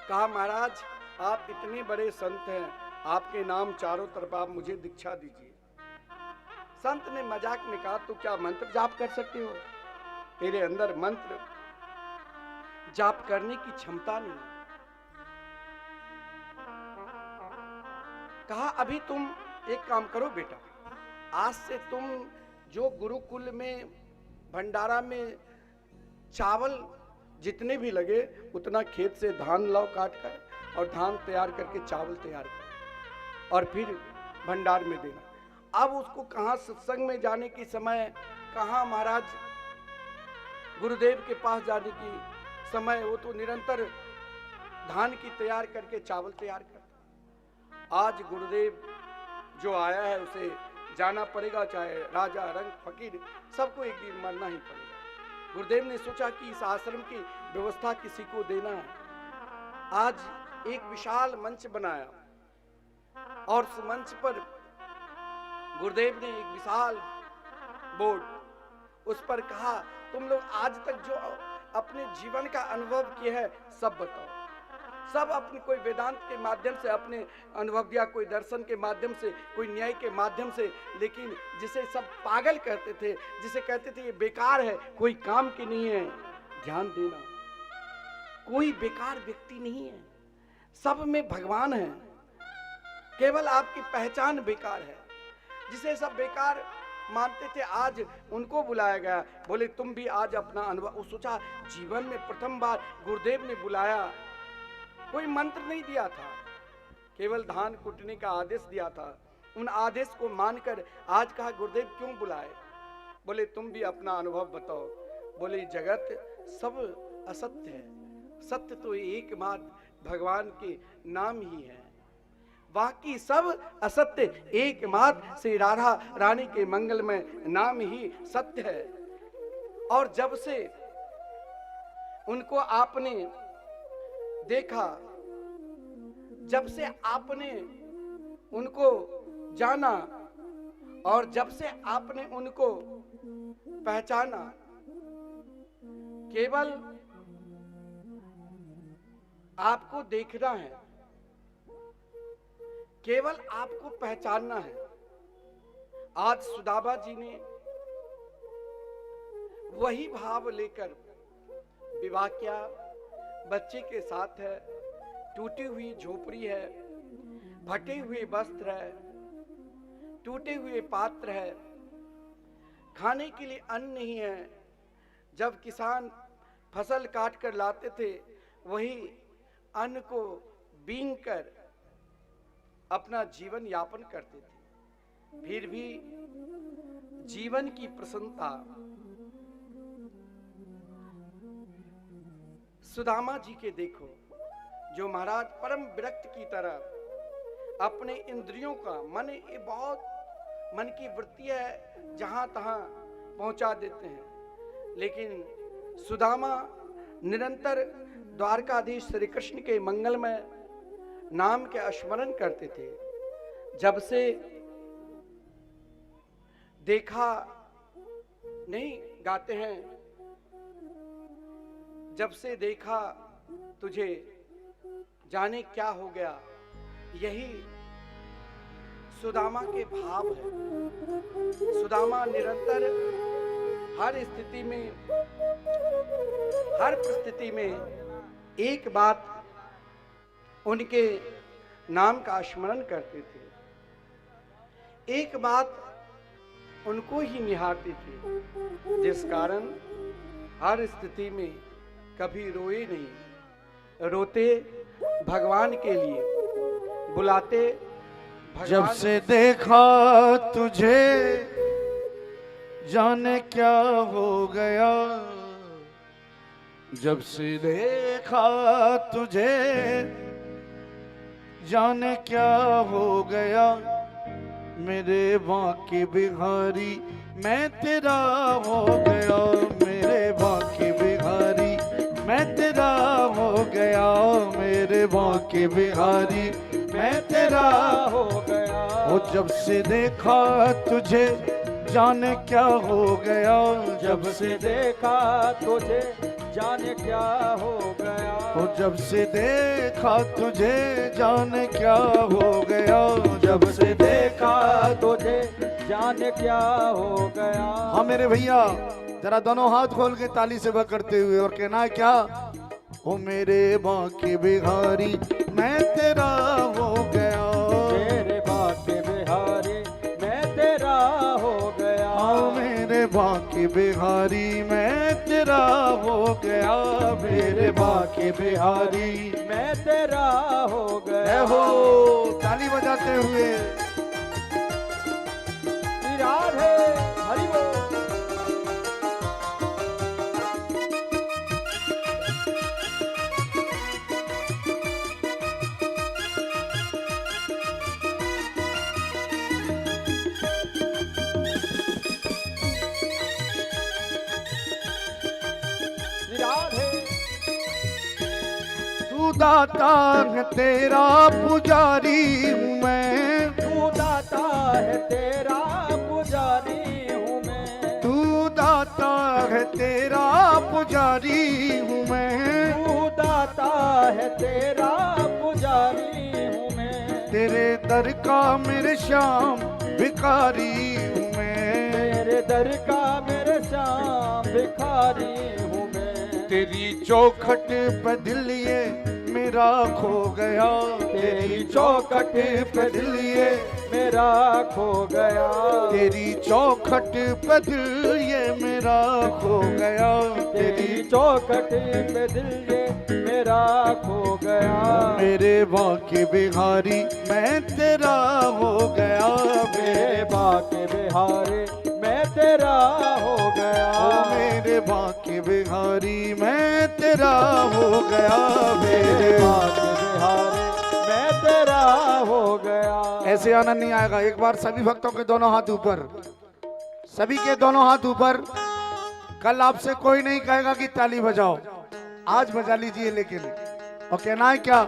कहा, महाराज आप इतने बड़े संत हैं, आपके नाम चारों तरफ, आप मुझे दीक्षा दीजिए। संत ने मजाक में कहा, तो क्या मंत्र जाप कर सकते हो? तेरे अंदर मंत्र जाप करने की क्षमता नहीं। कहा, अभी तुम एक काम करो बेटा, आज से तुम जो गुरुकुल में भंडारा में चावल जितने भी लगे उतना खेत से धान लाओ काट कर, और धान तैयार करके चावल तैयार कर और फिर भंडार में देना। अब उसको कहाँ सत्संग में जाने की समय, कहाँ महाराज गुरुदेव के पास जाने की समय, वो तो निरंतर धान की तैयार करके चावल तैयार करता। आज गुरुदेव जो आया है उसे जाना पड़ेगा, चाहे राजा रंग फकीर, सबको एक दिन मरना ही पड़ेगा। गुरुदेव ने सोचा कि इस आश्रम की व्यवस्था किसी को देना है। आज एक विशाल मंच बनाया और उस मंच पर गुरुदेव ने एक विशाल बोर्ड, उस पर कहा, तुम लोग आज तक जो अपने जीवन का अनुभव किए हैं सब बताओ। सब अपने, कोई वेदांत के माध्यम से अपने अनुभव दिया, कोई दर्शन के माध्यम से, कोई न्याय के माध्यम से, लेकिन जिसे सब पागल कहते थे, जिसे कहते थे ये बेकार है, कोई काम की नहीं है। ध्यान देना, कोई बेकार व्यक्ति नहीं है, सब में भगवान है, केवल आपकी पहचान बेकार है। जिसे सब बेकार मानते थे, आज उनको बुलाया गया, बोले तुम भी आज अपना अनुभव। सोचा जीवन में प्रथम बार गुरुदेव ने बुलाया, कोई मंत्र नहीं दिया था, केवल धान कुटने का आदेश दिया था। उन आदेश को मानकर आज कहा गुरुदेव क्यों बुलाए? बोले तुम भी अपना अनुभव बताओ। बोले जगत सब असत्य है, सत्य तो एकमात्र भगवान के नाम ही है, बाकी सब असत्य, एकमात्र श्री राधा रानी के मंगलमय नाम ही सत्य है। और जब से उनको आपने देखा, जब से आपने उनको जाना, और जब से आपने उनको पहचाना, केवल आपको देखना है, केवल आपको पहचानना है। आज सुदामा जी ने वही भाव लेकर विवाह किया, बच्चे के साथ है, टूटी हुई झोपड़ी है, फटे हुए वस्त्र है, टूटे हुए पात्र है, खाने के लिए अन्न नहीं है। जब किसान फसल काट कर लाते थे, वही अन्न को बीन कर अपना जीवन यापन करते थे। फिर भी जीवन की प्रसन्नता सुदामा जी के देखो, जो महाराज परम विरक्त की तरह अपने इंद्रियों का, मन, ये बहुत मन की वृत्ति है, जहां तहां पहुंचा देते हैं। लेकिन सुदामा निरंतर द्वारकाधीश श्री कृष्ण के मंगलमय नाम के स्मरण करते थे। जब से देखा, नहीं गाते हैं, जब से देखा तुझे जाने क्या हो गया, यही सुदामा के भाव है। सुदामा निरंतर हर स्थिति में, हर परिस्थिति में एक बात उनके नाम का स्मरण करते थे, एक बात उनको ही निहारते थे, जिस कारण हर स्थिति में कभी रोए नहीं, रोते भगवान के लिए, बुलाते भगवान। जब से देखा तुझे जाने क्या हो गया, जब से देखा तुझे जाने क्या हो गया मेरे बांके बिहारी, मैं तेरा हो गया मेरे बांके बिहारी, मैं तेरा हो गया मेरे बांके बिहारी, मैं तेरा हो गया। वो जब से देखा तुझे जाने क्या हो गया, जब से देखा तुझे जाने क्या हो गया। वो जब से देखा तुझे जाने क्या हो गया, जब से देखा तुझे जाने क्या हो गया। हाँ मेरे भैया जरा दोनों हाथ खोल के ताली से करते हुए और कहना है क्या, ओ मेरे बांके बिहारी मैं तेरा हो गया, मेरे बांके बिहारी मैं तेरा हो गया। ओ मेरे बांके बिहारी मैं तेरा हो गया, मेरे बांके बिहारी मैं तेरा हो गया। हो ताली बजाते हुए राधे हरि बोल। तू दाता है तेरा पुजारी हूँ मैं, तू दाता है तेरा पुजारी हूँ मैं। तू दाता है तेरा पुजारी हूँ मैं, तू दाता है तेरा पुजारी हूँ मैं। तेरे दर का मेरे श्याम भिखारी हूँ मैं, तेरे दर का मेरे श्याम भिखारी हूँ मैं। तेरी चौखट पे दिल ये मेरा खो गया, तेरी चौखट पे दिल ये मेरा खो गया। तेरी चौखट पे दिल ये मेरा खो गया, तेरी चौखट पे दिल ये मेरा खो गया। मेरे बांके बिहारी मैं तेरा हो गया, मेरे बांके बिहारी मैं तेरा हो गया। मेरे बांके बिहारी मैं तेरा हो गया, मेरे बांके बिहारी मैं तेरा हो गया। ऐसे आनंद नहीं आएगा। एक बार सभी भक्तों के दोनों हाथ ऊपर, सभी के दोनों हाथ ऊपर। कल आपसे कोई नहीं कहेगा कि ताली बजाओ, आज बजा लीजिए। लेकिन और कहना है क्या,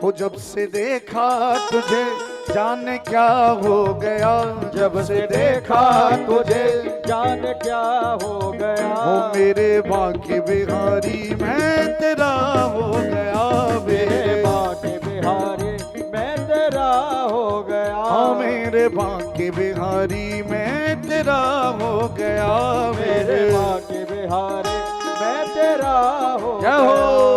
हो जब से देखा तुझे जाने क्या हो गया, जब से देखा तुझे जाने क्या हो गया। हो मेरे बांके बिहारी मैं तेरा हो गया, मेरे बांके बिहारी मैं तेरा हो गया। हाँ मेरे बांके बिहारी मैं तेरा हो गया, मेरे बांके बिहारी मैं तेरा हो जय गया। हो।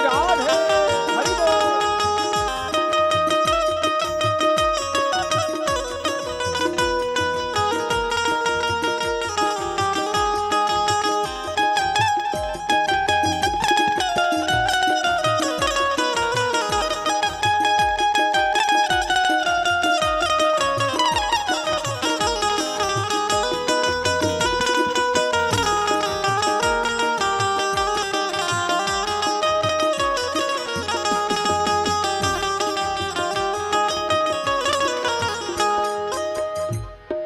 राधे हरि बोल।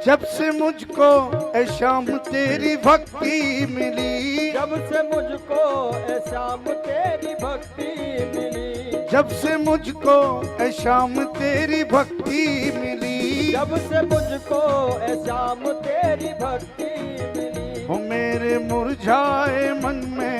जब से मुझको ए शाम तेरी भक्ति मिली, जब से मुझको ए शाम तेरी भक्ति मिली। जब से मुझको ए शाम तेरी भक्ति मिली, जब से मुझको ए शाम तेरी भक्ति मिली। हो मेरे मुरझाए मन में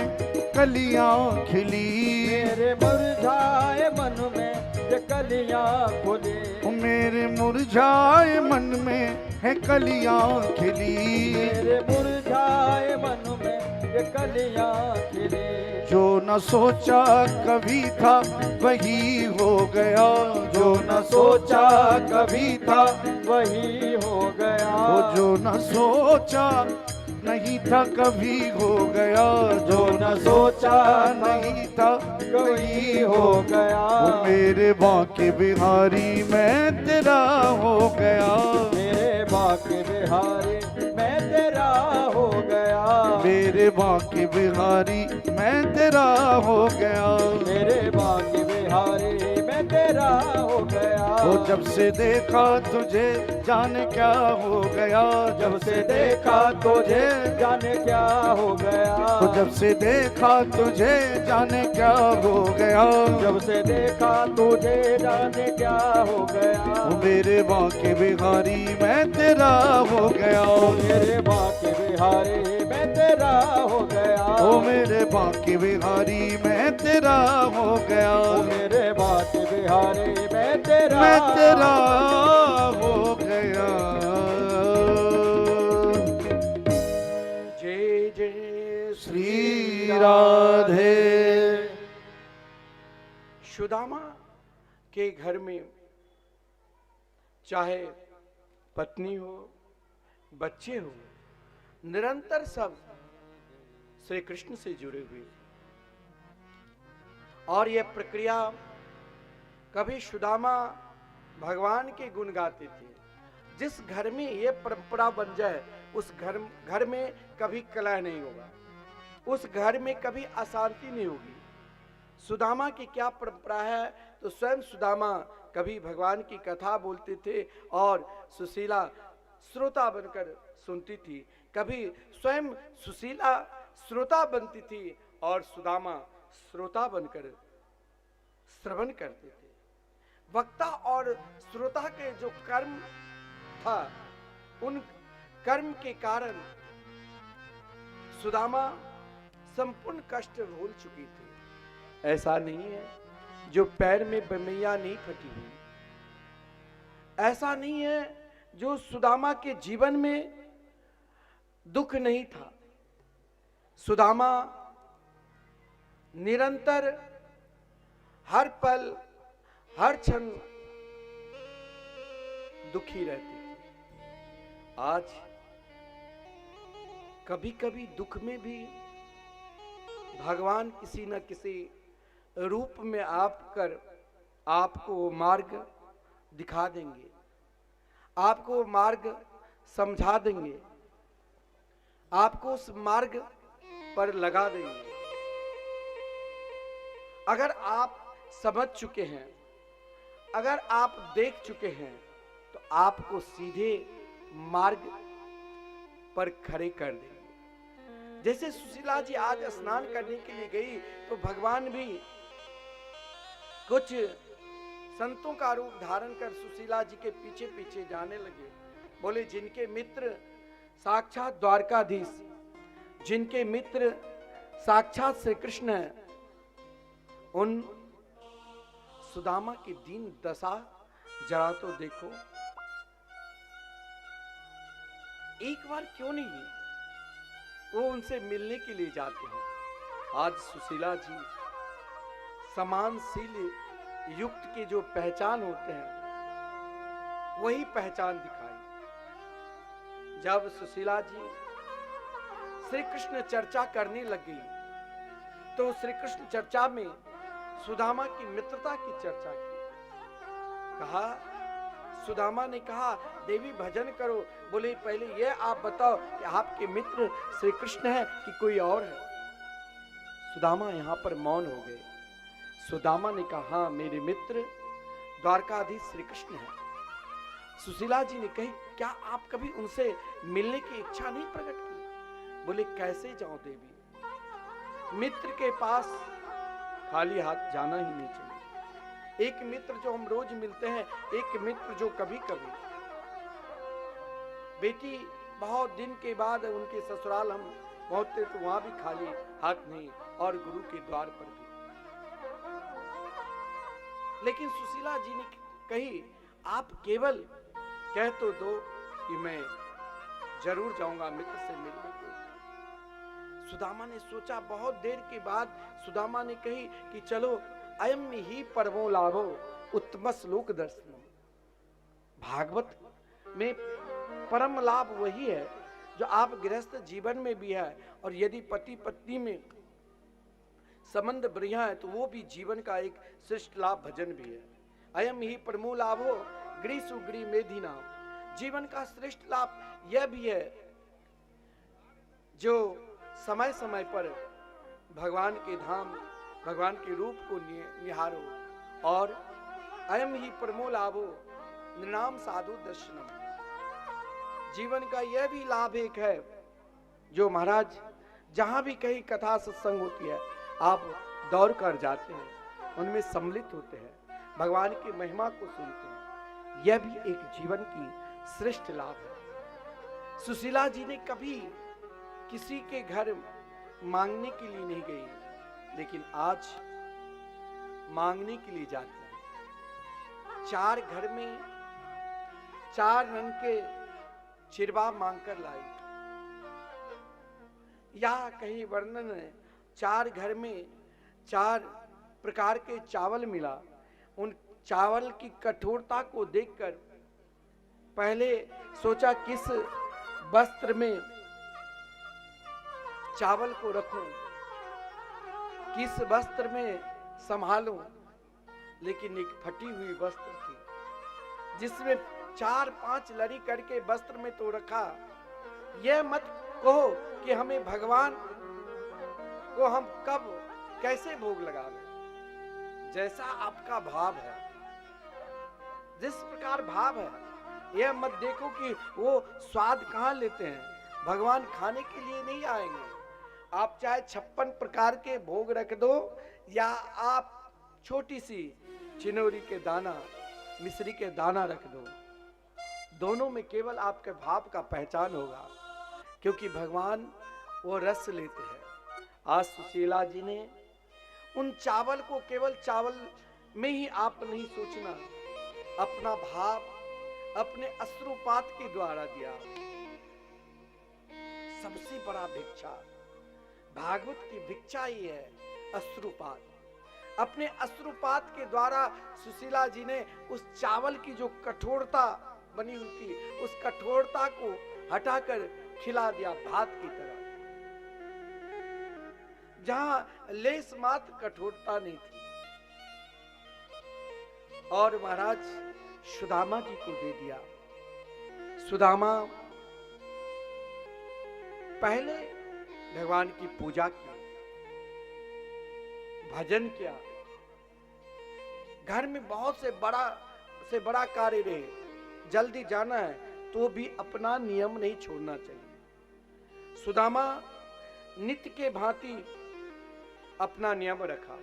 कलियां खिली, मेरे मुरझाए मन में ये कलियां खुली। हो मेरे मुरझाए मन में है कलियां खिली, मेरे मुरझाए मन में ये कलियां खिली। जो न सोचा कभी था वही हो गया, जो न सोचा कभी था वही हो गया। वो जो न सोचा नहीं था कभी हो गया, जो न सोचा नहीं था वही हो गया। वो मेरे बांके बिहारी मैं तेरा हो गया, मेरे बांके बिहारी मैं तेरा हो गया, मेरे बांके बिहारी मैं तेरा हो गया, मेरे बांके बिहारी मैं तेरा हो गया। वो जब से देखा तुझे जाने क्या हो गया, जब से देखा तुझे जाने क्या हो गया, वो जब से देखा तुझे जाने क्या हो गया, जब से देखा तुझे जाने क्या हो गया। वो मेरे बांके बिहारी मैं तेरा हो गया, मेरे बांके बिहारी मैं तेरा हो गया, ओ मेरे बांके बिहारी मैं तेरा हो गया, मेरे बांके बिहारी मैं तेरा हो गया। जय जय श्री राधे। सुदामा के घर में चाहे पत्नी हो, बच्चे हो, निरंतर सब श्री कृष्ण से जुड़े हुए, और यह प्रक्रिया कभी सुदामा भगवान के गुण गाते थे। जिस घर में यह परंपरा बन जाए उस घर में कभी कलह नहीं होगा, उस घर में कभी अशांति नहीं होगी। सुदामा की क्या परंपरा है, तो स्वयं सुदामा कभी भगवान की कथा बोलते थे और सुशीला श्रोता बनकर सुनती थी, कभी स्वयं सुशीला श्रोता बनती थी और सुदामा श्रोता बनकर श्रवण करते थे। वक्ता और श्रोता के जो कर्म था, उन कर्म के कारण सुदामा संपूर्ण कष्ट भूल चुकी थी। ऐसा नहीं है जो पैर में बमैया नहीं फटी हुई, ऐसा नहीं है जो सुदामा के जीवन में दुख नहीं था। सुदामा निरंतर हर पल हर क्षण दुखी रहती थी। आज कभी कभी दुख में भी भगवान किसी न किसी रूप में आपको मार्ग दिखा देंगे, आपको मार्ग समझा देंगे, आपको उस मार्ग पर लगा देंगे। अगर आप समझ चुके हैं, अगर आप देख चुके हैं, तो आपको सीधे मार्ग पर खड़े कर देंगे। जैसे सुशीला जी आज स्नान करने के लिए गई, तो भगवान भी कुछ संतों का रूप धारण कर सुशीला जी के पीछे पीछे जाने लगे। बोले, जिनके मित्र साक्षात द्वारकाधीश, जिनके मित्र साक्षात श्री कृष्ण है, उन सुदामा की दीन दशा जरा तो देखो। एक बार क्यों नहीं वो उनसे मिलने के लिए जाते हैं। आज सुशीला जी समानशील युक्त की जो पहचान होते हैं, वही पहचान दिखाई। जब सुशीला जी श्री कृष्ण चर्चा करने लगी, तो श्री कृष्ण चर्चा में सुदामा की मित्रता की चर्चा की। कहा, सुदामा ने कहा, देवी भजन करो। बोले, पहले ये आप बताओ कि आपके मित्र श्री कृष्ण है कि कोई और है। सुदामा यहां पर मौन हो गए। सुदामा ने कहा, हाँ, मेरे मित्र द्वारकाधीश श्री कृष्ण है। सुशीला जी ने कही, क्या आप कभी उनसे मिलने की इच्छा नहीं प्रकट की? बोले, कैसे जाऊं देवी, मित्र के पास खाली हाथ जाना ही नहीं चाहिए। एक मित्र जो हम रोज मिलते हैं, एक मित्र जो कभी कभी। बेटी बहुत दिन के बाद उनके ससुराल हम पहुंचते, तो वहां भी खाली हाथ नहीं, और गुरु के द्वार पर भी। लेकिन सुशीला जी ने कही, आप केवल कह तो दो कि मैं जरूर जाऊंगा मित्र से मिलने को। सुदामा ने सोचा, बहुत देर के बाद सुदामा ने कही कि चलो, अयम ही परमो लाभो उत्तम श्लोक दर्शन। भागवत में परम लाभ वही है जो आप गृहस्थ जीवन में भी है, और यदि पति पत्नी में संबंध बढ़िया है तो वो भी जीवन का एक श्रेष्ठ लाभ भजन भी है। अयम ही परमो लाभो गृह सुगृह मेधिना। जीवन का श्रेष्ठ लाभ यह भी है जो समय समय पर भगवान के धाम, भगवान के रूप को निहारो और अयम ही परमो लाभो नृणाम साधु दर्शनम। जीवन का यह भी लाभ एक है जो महाराज जहां भी कहीं कथा सत्संग होती है आप दौड़ कर जाते हैं, उनमें सम्मिलित होते हैं, भगवान की महिमा को सुनते हैं। यह भी एक जीवन की श्रेष्ठ लाभ है। सुशीला जी ने कभी किसी के घर मांगने के लिए नहीं गई, लेकिन आज मांगने के लिए जाती है। 4 घर में 4 रंग के चिरवा मांगकर लाई, या कहीं वर्णन है 4 घर में 4 प्रकार के चावल मिला। उन चावल की कठोरता को देखकर पहले सोचा किस वस्त्र में चावल को रखूं, किस वस्त्र में संभालूं, लेकिन एक फटी हुई वस्त्र थी जिसमें 4-5 लड़ी करके वस्त्र में तो रखा। यह मत कहो कि हमें भगवान को हम कब कैसे भोग लगावे, जैसा आपका भाव है, जिस प्रकार भाव है, यह मत देखो कि वो स्वाद कहाँ लेते हैं। भगवान खाने के लिए नहीं आएंगे। आप चाहे 56 प्रकार के भोग रख दो या आप छोटी सी चिनोरी के दाना, मिश्री के दाना रख दो, दोनों में केवल आपके भाव का पहचान होगा, क्योंकि भगवान वो रस लेते हैं। आज सुशीला जी ने उन चावल को केवल चावल में ही आप नहीं सोचना, अपना भाव अपने अश्रुपात के द्वारा दिया। सबसे बड़ा भिक्षा, भागवत की भिक्षा ही है अश्रुपात। अपने अश्रुपात के द्वारा सुशीला जी ने उस चावल की जो कठोरता बनी हुई थी, उस कठोरता को हटाकर खिला दिया भात की तरह, जहां लेस मात्र कठोरता नहीं थी। और महाराज सुदामा जी को दे दिया। सुदामा पहले भगवान की पूजा की, भजन किया, घर में बहुत से बड़ा कार्य रहे, जल्दी जाना है तो भी अपना नियम नहीं छोड़ना चाहिए। सुदामा नित्य के भांति अपना नियम रखा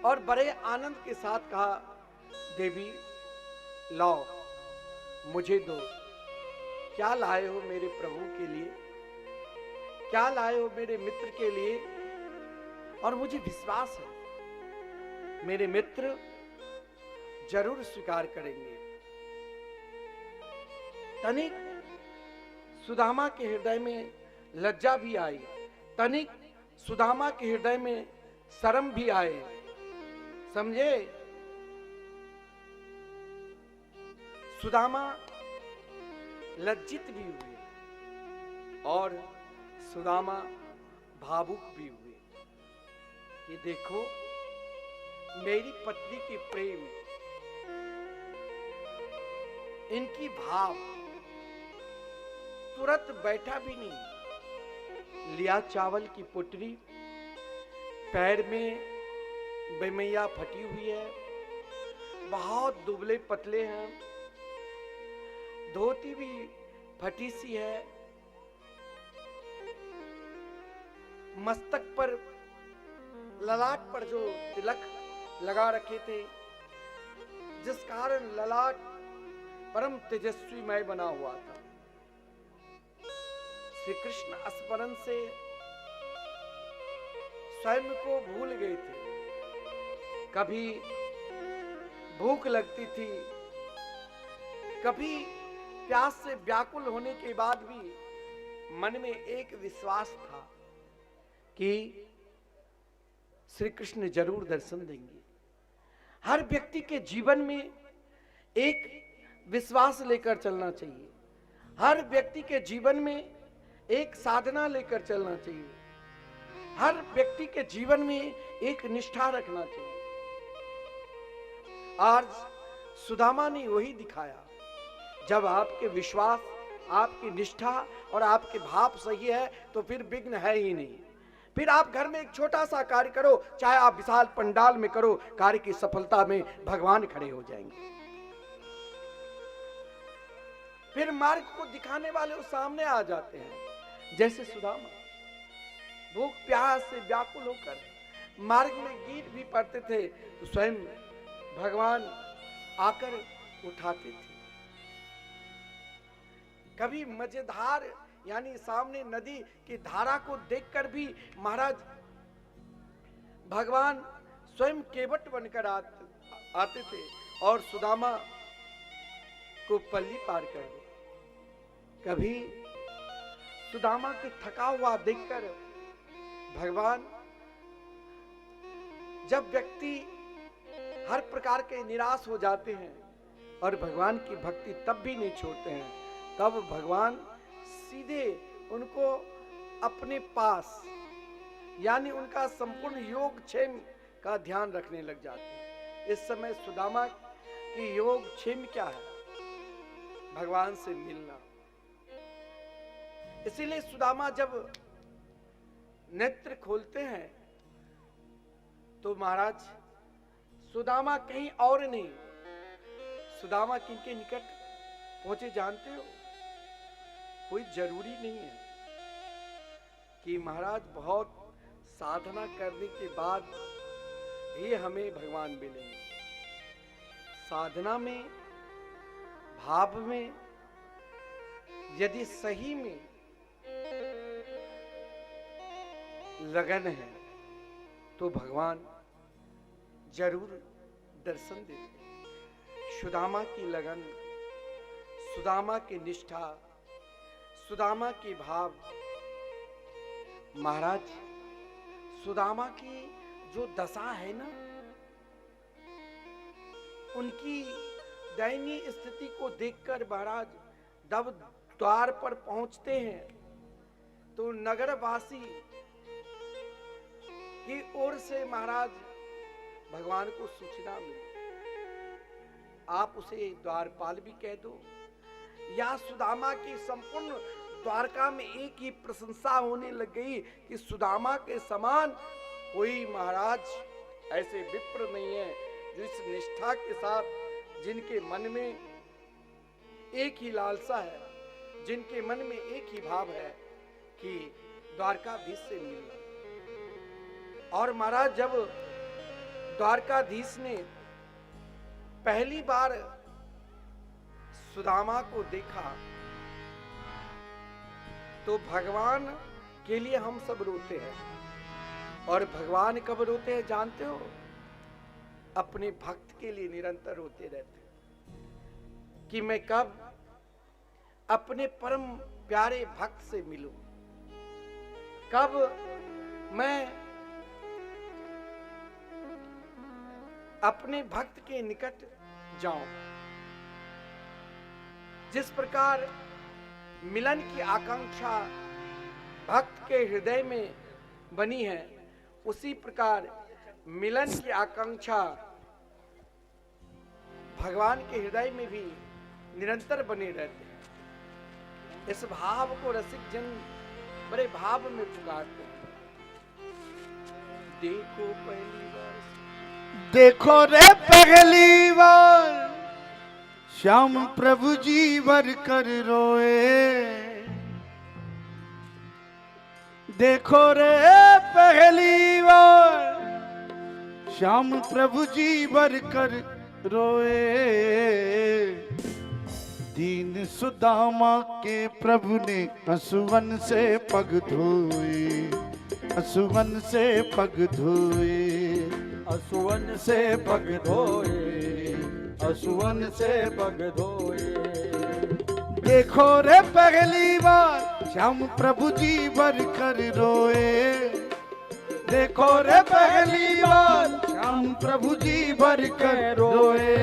और बड़े आनंद के साथ कहा, देवी लाओ मुझे दो। क्या लाए हो मेरे प्रभु के लिए, क्या लाए हो मेरे मित्र के लिए? और मुझे विश्वास है मेरे मित्र जरूर स्वीकार करेंगे। तनिक सुदामा के हृदय में लज्जा भी आई, तनिक सुदामा के हृदय में शर्म भी आए, समझे? सुदामा लज्जित भी हुए और सुदामा भावुक भी हुए कि देखो मेरी पत्नी की प्रेम, इनकी भाव तुरंत बैठा भी नहीं। लिया चावल की पुटरी, पैर में बेमैया फटी हुई है, बहुत दुबले पतले हैं, धोती भी फटी सी है, मस्तक पर ललाट पर जो तिलक लगा रखे थे, जिस कारण ललाट परम तेजस्वीमय बना हुआ था। श्री कृष्ण स्मरण से स्वयं को भूल गए थे। कभी भूख लगती थी, कभी प्यास से व्याकुल होने के बाद भी मन में एक विश्वास था कि श्री कृष्ण जरूर दर्शन देंगे। हर व्यक्ति के जीवन में एक विश्वास लेकर चलना चाहिए, हर व्यक्ति के जीवन में एक साधना लेकर चलना चाहिए, हर व्यक्ति के जीवन में एक निष्ठा रखना चाहिए। आज सुदामा ने वही दिखाया। जब आपके विश्वास, आपकी निष्ठा और आपके भाव सही है तो फिर विघ्न है ही नहीं। फिर आप घर में एक छोटा सा कार्य करो, चाहे आप विशाल पंडाल में करो, कार्य की सफलता में भगवान खड़े हो जाएंगे। फिर मार्ग को दिखाने वाले वो सामने आ जाते हैं। जैसे सुदामा भूख प्यास से व्याकुल होकर मार्ग में गीत भी पढ़ते थे तो स्वयं भगवान आकर उठाते थे। कभी मजेदार यानी सामने नदी की धारा को देखकर भी महाराज भगवान स्वयं केवट बनकर आते थे और सुदामा को पल्ली पार कर दे। कभी सुदामा की थका हुआ देखकर भगवान, जब व्यक्ति हर प्रकार के निराश हो जाते हैं और भगवान की भक्ति तब भी नहीं छोड़ते हैं, तब भगवान सीधे उनको अपने पास यानी उनका संपूर्ण योगक्षेम का ध्यान रखने लग जाते हैं। इस समय सुदामा की योगक्षेम क्या है? भगवान से मिलना। इसीलिए सुदामा जब नेत्र खोलते हैं तो महाराज सुदामा कहीं और नहीं, सुदामा किनके निकट पहुंचे जानते हो? कोई जरूरी नहीं है कि महाराज बहुत साधना करने के बाद ही हमें भगवान मिलेंगे। साधना में, भाव में यदि सही में लगन है तो भगवान जरूर दर्शन देते। सुदामा की लगन, सुदामा की निष्ठा, सुदामा की भाव, महाराज सुदामा की जो दशा है ना, उनकी दयनीय स्थिति को देखकर महाराज जब द्वार पर पहुंचते हैं तो नगरवासी की ओर से महाराज भगवान को सूचना मिली। आप उसे द्वारपाल भी कह दो या सुदामा की संपूर्ण द्वारका में एक ही प्रशंसा होने लग गई कि सुदामा के समान कोई महाराज ऐसे विप्र नहीं है जो इस निष्ठा के साथ, जिनके मन में एक ही लालसा है, जिनके मन में एक ही भाव है कि द्वारकाधीश से मिलना। और महाराज जब द्वारकाधीश ने पहली बार सुदामा को देखा तो भगवान के लिए हम सब रोते हैं। और भगवान कब रोते हैं जानते हो? अपने भक्त के लिए निरंतर रोते रहते हैं कि मैं कब अपने परम प्यारे भक्त से मिलूं, कब मैं अपने भक्त के निकट जाऊं। जिस प्रकार मिलन की आकांक्षा भक्त के हृदय में बनी है, उसी प्रकार मिलन की आकांक्षा भगवान के हृदय में भी निरंतर बने रहते हैं। इस भाव को रसिक जन बड़े भाव में पुकारते हैं। देखो पहली बार, देखो रे पहली बार श्याम प्रभु जी वर कर रोए। देखो रे पहली बार श्याम प्रभु जी वर कर रोए। दीन सुदामा के प्रभु ने असुवन से पग धोए, असुवन से पग धोए, असुवन से पग धोए, असुवन से पग धोए। देखो रे पहली बार श्याम प्रभु जी वर कर रोए। देखो रे पहली बार श्याम प्रभु जी वर कर रोए।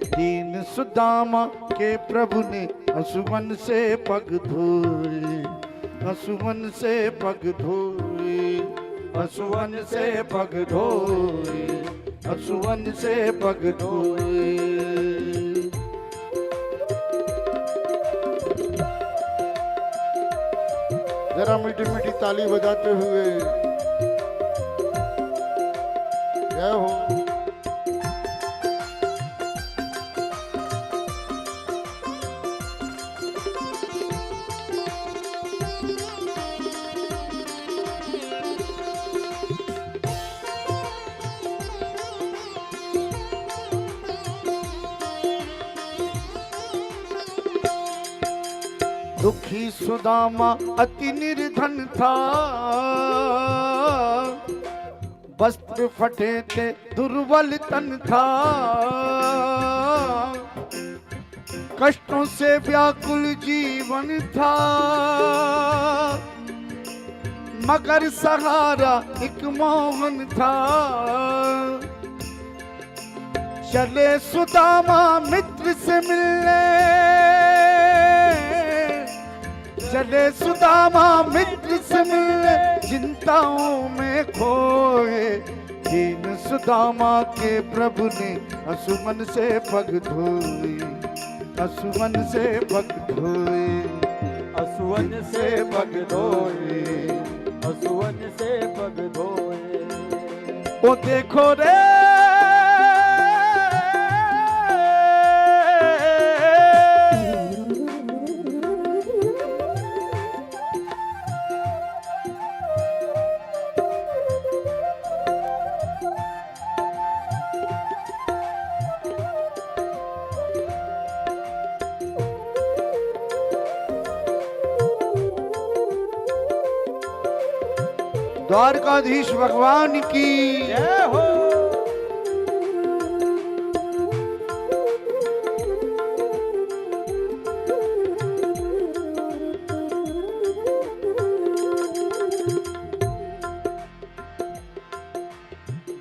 दीन सुदामा के प्रभु ने असुवन से पग धोए, असुवन से पग धोए, असुवन से पग धोए, असुवन से पग धोए। ताली बजाते हुए जय हो। दुखी सुदामा अति निर्धन था, वस्त्र फटे थे दुर्बल तन था, कष्टों से व्याकुल जीवन था, मगर सहारा एक मोहन था। चले सुदामा मित्र से मिलने, चले सुदामा मित्र से मिलने, चिंताओं में खोए। दीन सुदामा के प्रभु ने असुमन से पग धोए, असुमन से पग धोए, असुवन से पग धोए, असुवन से पग धोए। ओ देखो रे द्वारकाधीश भगवान की जय हो।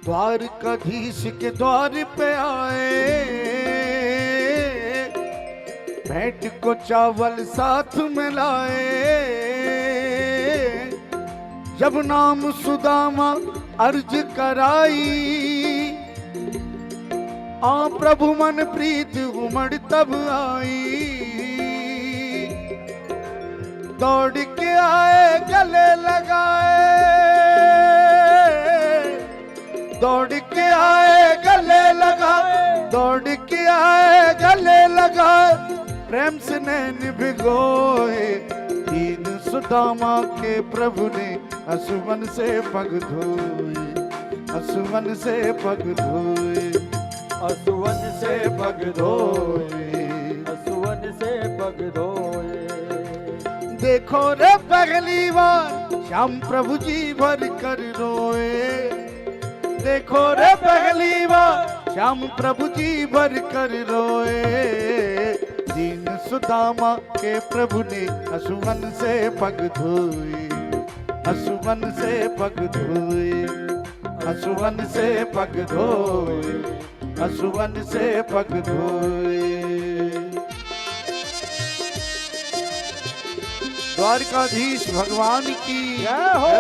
द्वारकाधीश के द्वार पे आए, भेंट को चावल साथ में लाए। जब नाम सुदामा अर्ज कराई, आ प्रभु मन प्रीत उमड़ तब आई। दौड़ के आए गले लगाए, दौड़ के आए गले लगाए, दौड़ के आए गले लगाए, प्रेम से नैन भिगोए। दीन सुदामा के प्रभु ने असुवन से पग धोए, असुवन से पग धोए, असुवन से पग धोए, असुवन से पग धोए। देखो रे पहली बार श्याम प्रभु जी भर कर रोए। देखो रे पहली बार श्याम प्रभु जी भर कर रोए। दीन सुदामा के प्रभु ने असुवन से पग धोए, असुवन से पग धोए, असुवन से पग धोए, असुवन से पग धोए। द्वारकाधीश भगवान की जय हो।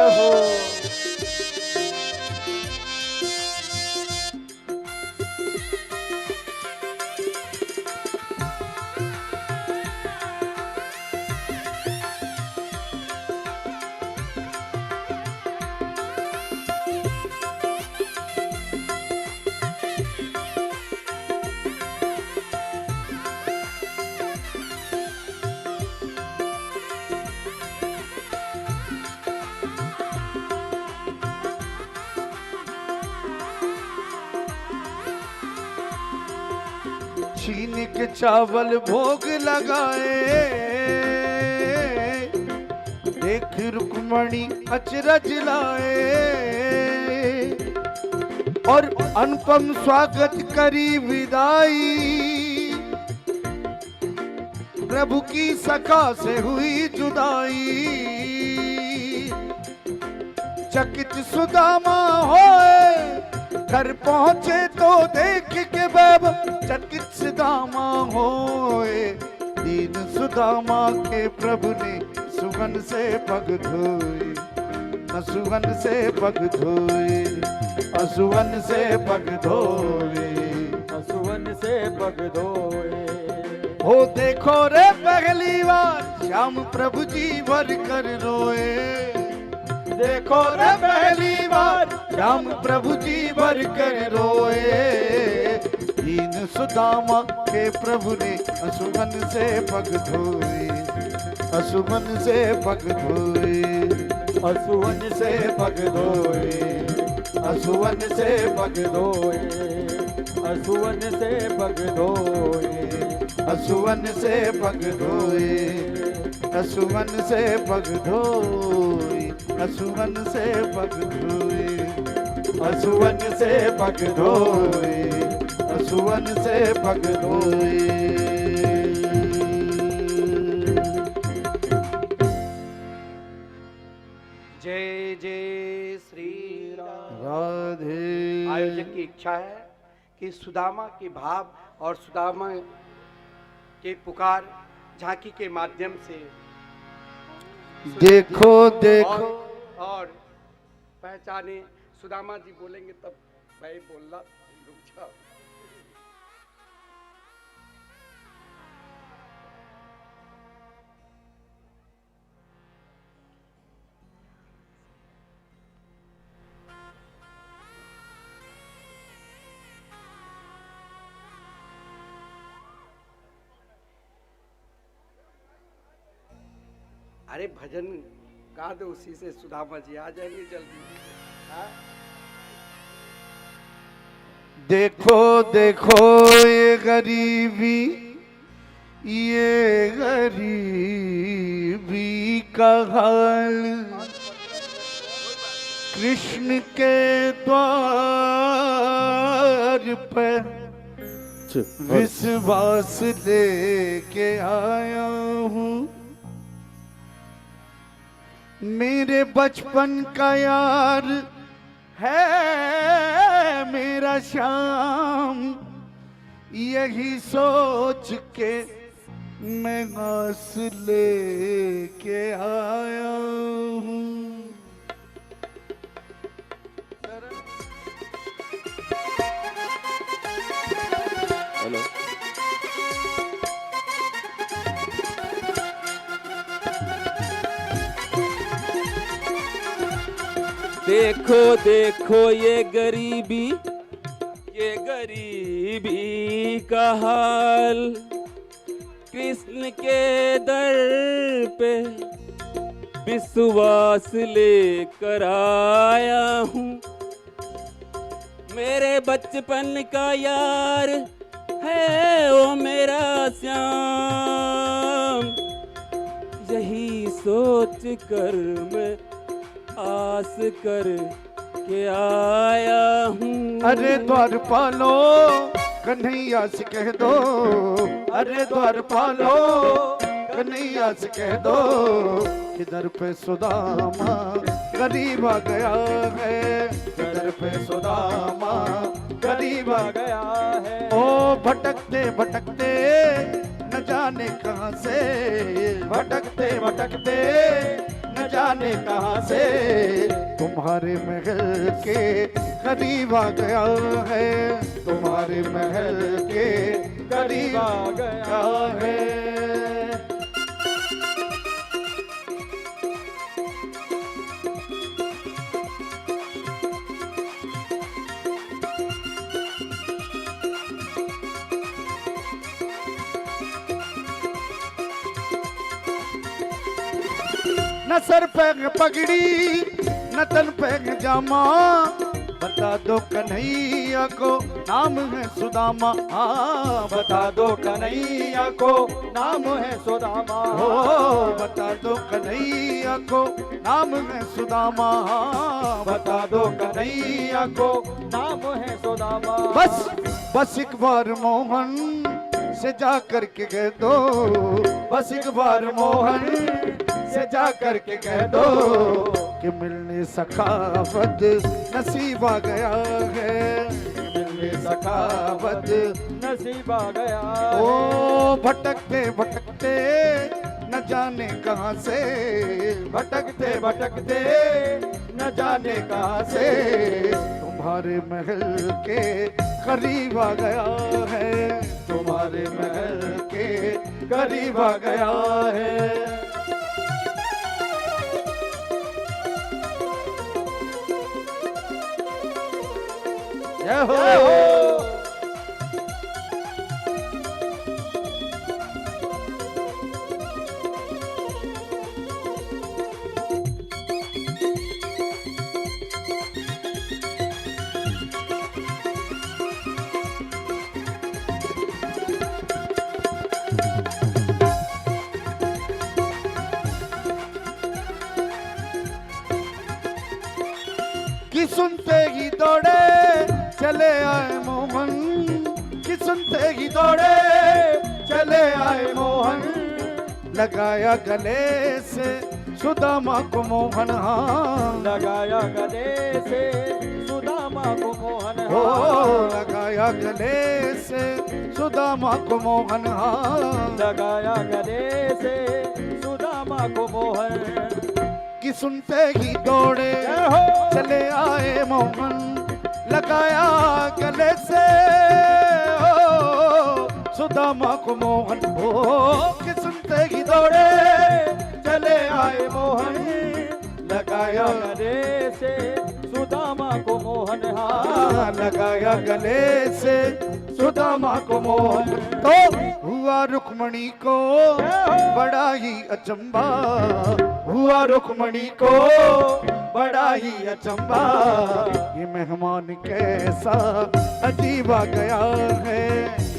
छीन के चावल भोग लगाए। देख रुक्मणी अचरज लाए, और अनुपम स्वागत करी विदाई। प्रभु की सखा से हुई जुदाई। चकित सुदामा होए, घर पहुंचे तो देख के बाबा चकित सुदामा होए। दीन सुदामा के प्रभु ने सुगन से पग धोए, असुवन से पग धोए, असुवन से पग धोए, असुवन से पग धोए। हो देखो रे पहली बार श्याम प्रभु जी भर कर रोए। देखो रे पहली बार श्याम प्रभु जी भर कर रोए। दीन सुदामा के प्रभु ने असुमन से पग धोए, असुमन से पग धोए, असुवन से पग धोए, असुवन से पग धोए, असुवन से पग धोए, असुवन से पग धोए, असुवन से पग धोए, असुवन से पग धोए, असुवन से पग धोए, असुवन से पग धोए। जय जय श्री राम। राधे। आयोजक की इच्छा है कि सुदामा के भाव और सुदामा के पुकार झांकी के माध्यम से देखो देखो और पहचाने। सुदामा जी बोलेंगे तब भाई बोलना रुक जाओ। अरे भजन गा दो, उसी से सुदामा जी आ जाएंगे जल्दी। हाँ? देखो देखो ये गरीबी, ये गरीबी का हाल, कृष्ण के द्वार पर विश्वास लेके आया हूँ। मेरे बचपन का यार है मेरा श्याम, यही सोच के मैं आस लेके आया हूँ। हेलो। देखो देखो ये गरीबी का हाल, कृष्ण के दर पे विश्वास लेकर आया हूँ। मेरे बचपन का यार है वो मेरा श्याम, यही सोच कर मैं आस कर के आया हूँ। अरे द्वारपालो कन्हैया से कह दो, अरे द्वारपालो कन्हैया से कह दो, किधर पे सुदामा गरीब आ गया है, किधर पे सुदामा गरीब आ गया है। ओ भटकते भटकते न जाने कहाँ से, भटकते भटकते न जाने कहाँ से, तुम्हारे महल के करीब आ गया है, तुम्हारे महल के करीब आ गया है। न सर पे पगड़ी न तन पे जामा, बता दो कन्हैया को नाम है सुदामा। हाँ बता दो कन्हैया को नाम है सुदामा, हो बता दो कन्हैया को नाम है सुदामा। हाँ बता दो कन्हैया को नाम है सुदामा। बस बस एक बार मोहन से जा करके कह दो, बस एक बार मोहन से जा करके कह दो कि मिलने सखावत नसीब आ गया है, मिलने सखावत नसीब आ गया। ओ भटकते भटकते न जाने कहाँ से, भटकते भटकते न जाने कहाँ से, तुम्हारे महल के करीब आ गया है, तुम्हारे महल के करीब आ गया है। जय हो। कि सुनते ही दौड़े चले आए मोहन, कि सुनते ही दौड़े चले आए मोहन, लगाया गले से सुदामा को मोहन, हाँ लगाया गले से सुदामा को मोहन, हो लगाया गले से सुदामा को मोहन, हाँ लगाया गले से सुदामा को मोहन। कि सुनते ही दौड़े चले आए मोहन, लगाया गले से सुदामा को मोहन, हो कि सुनते ही दौड़े चले आए मोहन, लगाया गले से सुदामा को मोहन, हाँ लगाया गले से सुदामा को मोहन। तो हुआ रुक्मणी को बड़ा ही अचंबा, हुआ रुक्मणी को बड़ा ही अचंबा, ये मेहमान कैसा अजीब आ गया है,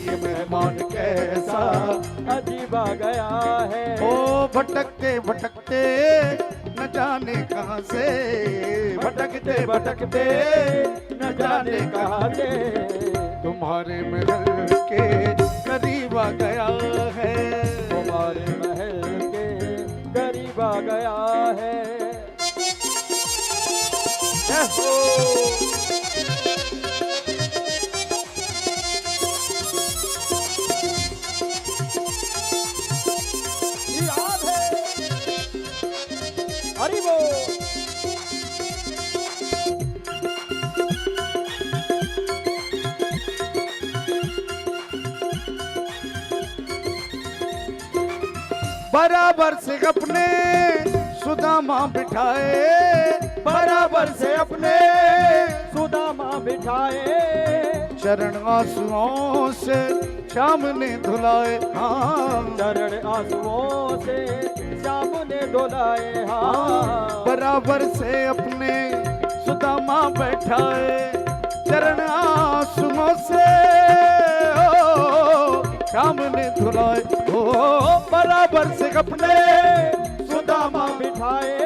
ये मेहमान कैसा अजीब आ गया है। ओ भटकते भटकते न जाने कहाँ से, भटकते भटकते न जाने कहाँ से, तुम्हारे महल के करीब आ गया है, तुम्हारे महल के करीब आ गया है। जय हो। याद है हरि बोल। बराबर से अपने सुदामा बिठाए, बराबर से अपने सुदामा बिठाए, चरण आंसुओं से श्याम ने धुलाए, हाँ चरण आंसुओं से श्याम ने धुलाए, हाँ बराबर से अपने सुदामा बैठाए, चरण आंसुओं से श्याम ने धुलाए, ओ बराबर से अपने सुदामा बिठाए,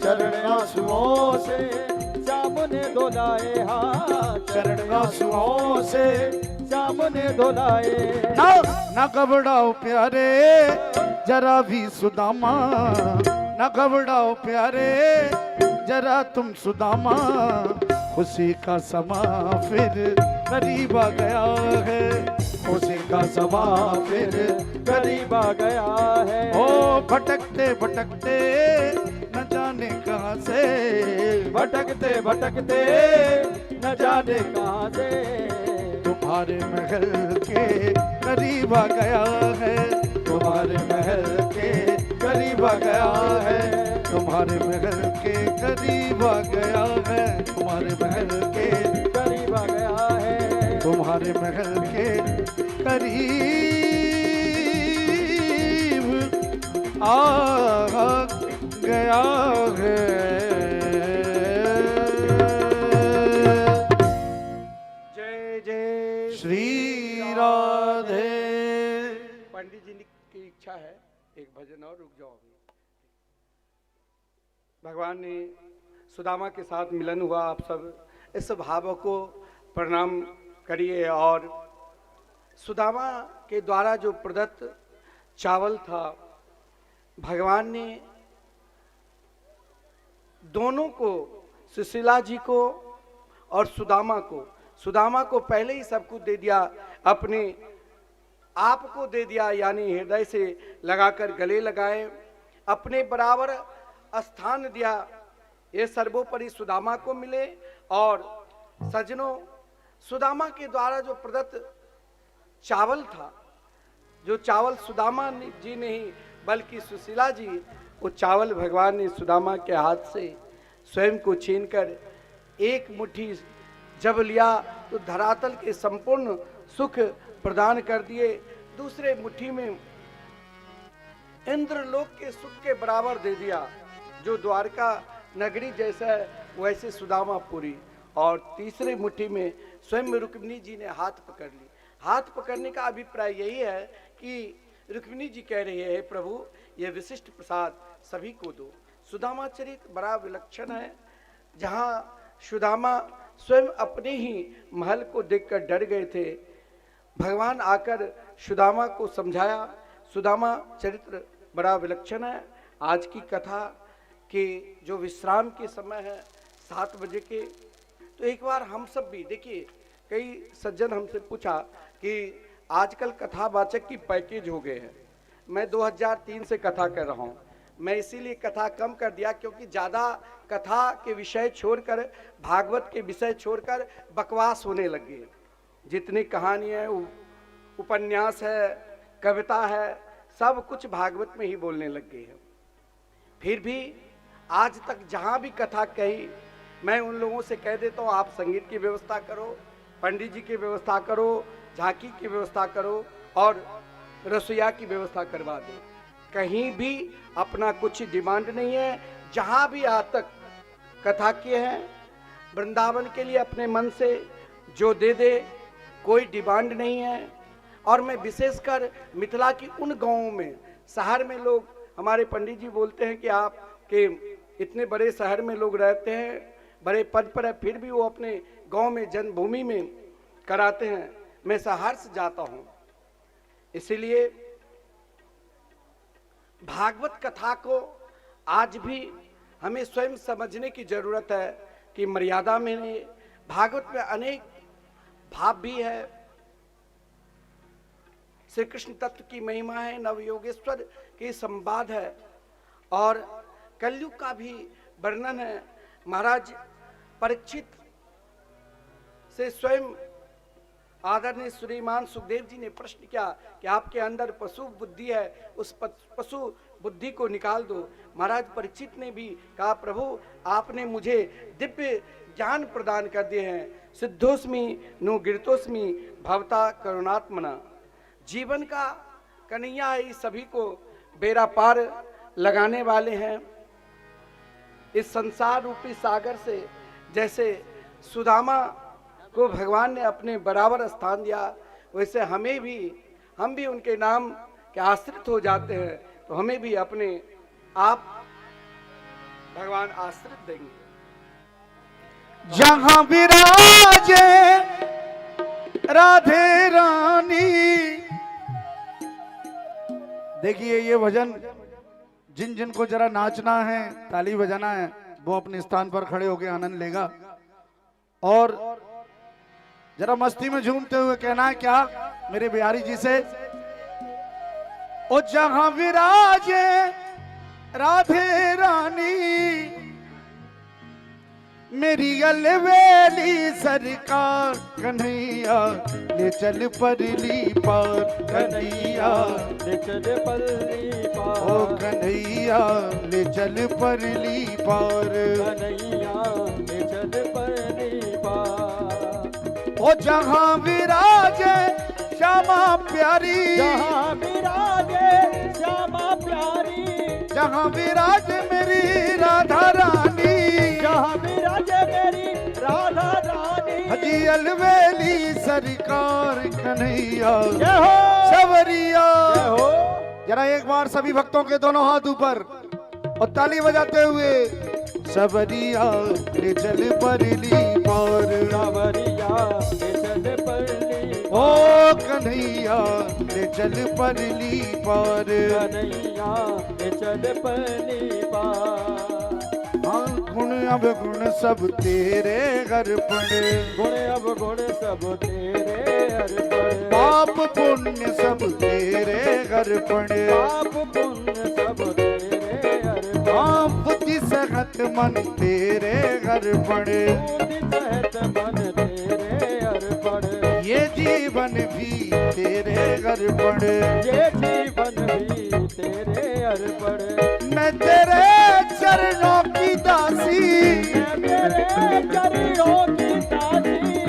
चरण आंसुओं से श्याम ने धुलाए, हाँ चरण आंसुओं से श्याम ने धुलाए। ना घबराओ प्यारे जरा भी सुदामा, ना घबराओ प्यारे जरा तुम सुदामा, खुशी का समा फिर करीब आ गया है, खुशी का समा फिर करीब आ गया है। ओ भटकते भटकते न जाने कहाँ से, भटकते भटकते न जाने कहाँ से, तुम्हारे महल के करीब आ गया है, तुम्हारे महल के करीब आ गया है, तुम्हारे महल के करीब आ गया है, तुम्हारे महल के करीब आ गया है, तुम्हारे महल के करीब आ गया है। जय जय श्री राधे। पंडित जी की इच्छा है एक भजन और, रुक जाओ अभी। भगवान ने सुदामा के साथ मिलन हुआ, आप सब इस भाव को प्रणाम करिए। और सुदामा के द्वारा जो प्रदत्त चावल था, भगवान ने दोनों को, सुशीला जी को और सुदामा को पहले ही सब कुछ दे दिया, अपने आप को दे दिया, यानी हृदय से लगाकर गले लगाए, अपने बराबर स्थान दिया। ये सर्वोपरि सुदामा को मिले। और सज्जनों, सुदामा के द्वारा जो प्रदत्त चावल था, जो चावल सुदामा जी नहीं बल्कि सुशीला जी, वो चावल भगवान ने सुदामा के हाथ से स्वयं को छीनकर एक मुट्ठी जब लिया तो धरातल के संपूर्ण सुख प्रदान कर दिए, दूसरे मुट्ठी में इंद्रलोक के सुख के बराबर दे दिया। जो द्वारका नगरी जैसा है वैसे सुदामापुरी, और तीसरे मुट्ठी में स्वयं रुक्मिणी जी ने हाथ पकड़ ली। हाथ पकड़ने का अभिप्राय यही है कि रुक्मिणी जी कह रही है, प्रभु ये विशिष्ट प्रसाद सभी को दो। सुदामा चरित्र बड़ा विलक्षण है, जहाँ सुदामा स्वयं अपने ही महल को देखकर डर गए थे। भगवान आकर सुदामा को समझाया। सुदामा चरित्र बड़ा विलक्षण है। आज की कथा के जो विश्राम के समय है 7 बजे के, तो एक बार हम सब भी देखिए, कई सज्जन हमसे पूछा कि आजकल कथावाचक की पैकेज हो गए हैं। मैं 2003 से कथा कर रहा हूँ। मैं इसीलिए कथा कम कर दिया क्योंकि ज़्यादा कथा के विषय छोड़कर, भागवत के विषय छोड़कर बकवास होने लगे। जितनी कहानी है, उपन्यास है, कविता है, सब कुछ भागवत में ही बोलने लग गए हैं। फिर भी आज तक जहाँ भी कथा कही, मैं उन लोगों से कह देता हूँ, आप संगीत की व्यवस्था करो, पंडित जी की व्यवस्था करो, झांकी की व्यवस्था करो और रसोइया की व्यवस्था करवा दो। कहीं भी अपना कुछ डिमांड नहीं है। जहाँ भी आज तक कथा किए हैं, वृंदावन के लिए अपने मन से जो दे दे, कोई डिमांड नहीं है। और मैं विशेषकर मिथिला की उन गांवों में, शहर में लोग, हमारे पंडित जी बोलते हैं कि आप के इतने बड़े शहर में लोग रहते हैं, बड़े पद पर है, फिर भी वो अपने गांव में, जन्मभूमि में कराते हैं। मैं सहर्ष जाता हूँ। इसीलिए भागवत कथा को आज भी हमें स्वयं समझने की जरूरत है कि मर्यादा में नहीं। भागवत में अनेक भाव भी है। श्री कृष्ण तत्व की महिमा है, नवयोगेश्वर के संवाद है और कलयुग का भी वर्णन है। महाराज परीक्षित से स्वयं आदरणीय श्रीमान सुखदेव जी ने प्रश्न किया कि आपके अंदर पशु बुद्धि है, उस पशु बुद्धि को निकाल दो। महाराज परीक्षित ने भी कहा, प्रभु आपने मुझे दिव्य ज्ञान प्रदान कर दिए हैं। सिद्धोस्मि नो गिरतोस्मि भवता करुणात्मना। जीवन का कन्हैया है, सभी को बेड़ा पार लगाने वाले हैं। इस संसार रूपी सागर से जैसे सुदामा को भगवान ने अपने बराबर स्थान दिया, वैसे हम भी उनके नाम के आश्रित हो जाते हैं, तो हमें भी अपने आप भगवान आश्रित देंगे। जहां विराजे राधे रानी। देखिए ये भजन जिन जिन को जरा नाचना है, ताली बजाना है, वो अपने स्थान पर खड़े होकर आनंद लेगा और जरा मस्ती में झूमते हुए कहना है क्या मेरे बिहारी जी से, ओ जहां विराजे राधे रानी, मेरी अलवेली सरकार, कन्हैया ले चल परली पार, कन्हैया ले चल परली पार, ओ कन्हैया ले चल परली पार, कन्हैया ले चल परली पार। ओ जहां विराजे श्यामा प्यारी, जहाँ विराजे श्यामा प्यारी, जहां विराजे मेरी राधा रानी, जहाँ विराजे मेरी राधा रानी, हजी अलवेली सरकार, कन्हैया जय हो सवरिया। जय हो। जरा एक बार सभी भक्तों के दोनों हाथ ऊपर और ताली बजाते हुए, सवरिया ले चल परली पार, सावरिया ले चल परली, ओ कन्हैया ले चल परली पार, कन्हैया ले चल परली पार। हाँ गुण अब गुण सब तेरे अर्पण, गुण अब गुण सब तेरे अर्पण, पाप पुण्य सब तेरे अर्पण, पाप पुण्य सब तेरे अर्पण, हाँ बुद्धि सहत मन तेरे अर्पण, बुद्धि सहित मन तेरे अर्पण, ये जीवन भी तेरे अर्पण, ये जीवन भी तेरे अर्पण। मैं तेरे चरणों की दासी, मैं तेरे चरणों की दासी,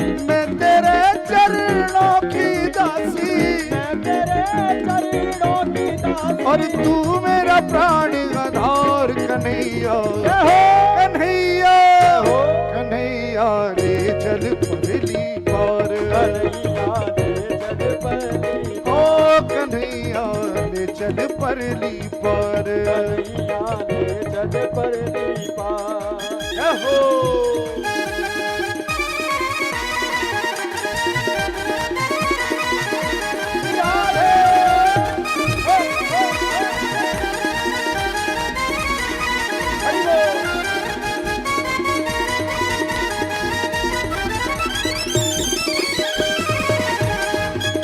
चरणों की दासी। और तू मेरा प्राण आधार कन्हैया कन्हैया कन्हैया रे चल परली पार कन्हैया रे चल परली ओ कन्हैया रे चल परली पार कन्हैया रे चल परली पार। हो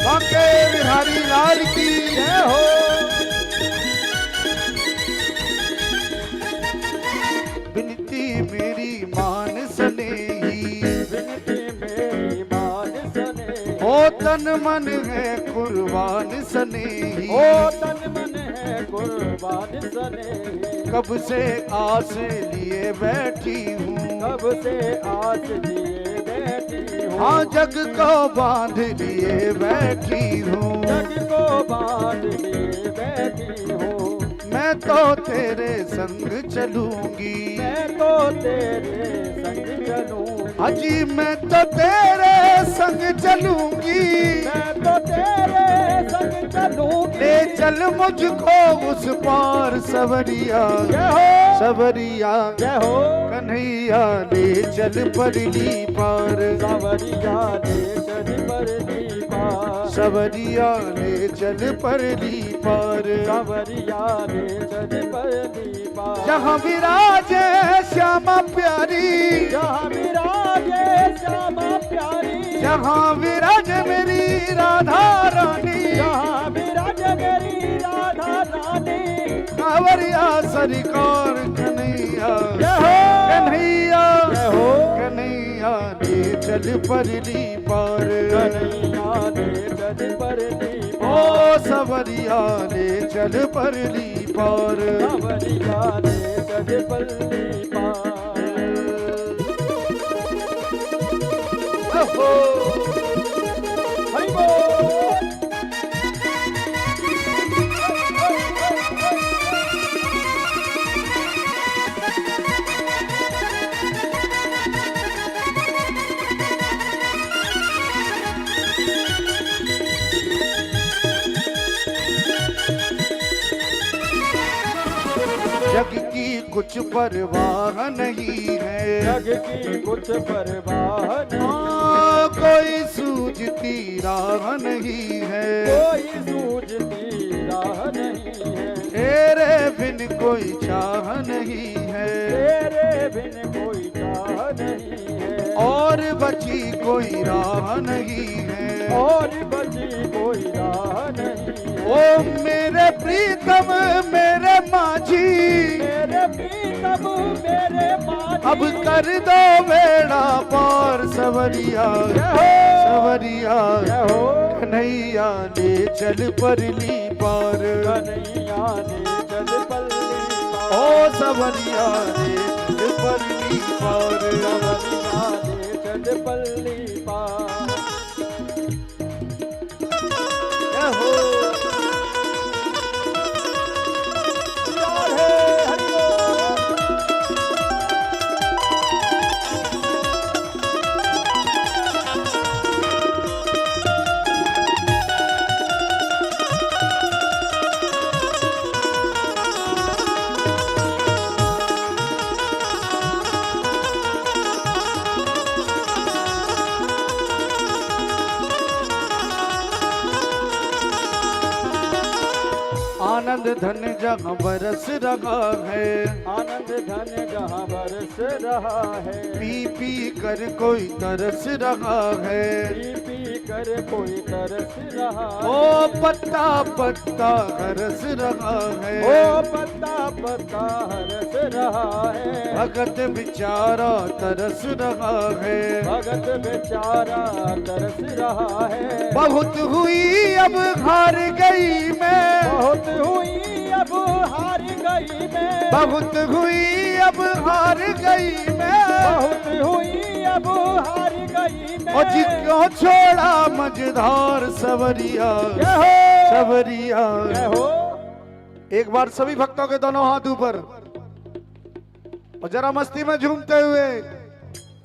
बांके बिहारी लाल की जय हो। बिनती मेरी मान स्नेही विनती मेरी मान सने। ओ तन मन है कुर्बान स्नेही ओ तन मन है कुर्बान सने। कब से आस लिए बैठी हूँ कब से आस लिए बैठी हूँ। हाँ जग को बांध लिए बैठी हूँ जग को बांध लिए बैठी हूँ। मैं तो तेरे संग चलूंगी मैं तो तेरे संग चलूं। अजी मैं तो तेरे संग चलूंगी मैं तो तेरे संग चलूंगी। ले चल मुझको उस पार सवरिया जय हो सवरिया जय हो। कन्हैया ले चल परली पार सावरिया ले चल परली पार। सवरिया ले चल परली पार सावरिया ले चल परली पार। जहाँ विराजे श्यामा प्यारी जहाँ विराजे श्यामा प्यारी। जहाँ विराज मेरी राधा रानी जहाँ विराज मेरी राधा रानी। कांवरिया सरकार कन्हैया जय हो कन्हैया जय हो। कन्हैया ले चल परली पार कन्हैया ले चल परली ओ पार। सवरिया ले चल परली पार सावरिया ले चल परली पार। ओहो हरि बोल। जग की कुछ परवाह नहीं है जग की कुछ परवाह नहीं। हाँ, कोई सूझती राह नहीं है कोई सूझती राह नहीं है। तेरे बिन कोई चाह नहीं है तेरे बिन कोई चाह नहीं है। और बची कोई राह नहीं है और बची कोई राह नहीं है। ओ मेरे प्रीतम मेरे माझी मेरे प्रीतम मेरे माझी। अब कर दो बेड़ा पार सवरिया सवरिया जय हो कन्हैया ले चल परली पार कन्हैया ले चल परली पार। ओ सवरिया ले चल परली पार सावरिया ले चल परली पार। जय हो राधे हरि बोल। आनंद धन जहाँ बरस रहा है आनंद धन जहाँ बरस रहा है। पी पी कर कोई तरस रहा है पी पी कर कोई तरस रहा है। ओ पत्ता पत्ता हरस रहा है ओ पत्ता पत्ता हरस रहा है। भगत बिचारा तरस रहा है भगत बेचारा तरस रहा है। बहुत हुई अब हार गई मैं बहुत हुई अब हार गई मैं। बहुत हुई अब हार गई मैं बहुत हुई अब हार गई मैं। और जिसको छोड़ा मझधार सवरिया जय हो सबरिया। जय हो। एक बार सभी भक्तों के दोनों हाथ ऊपर और जरा मस्ती में झूमते हुए।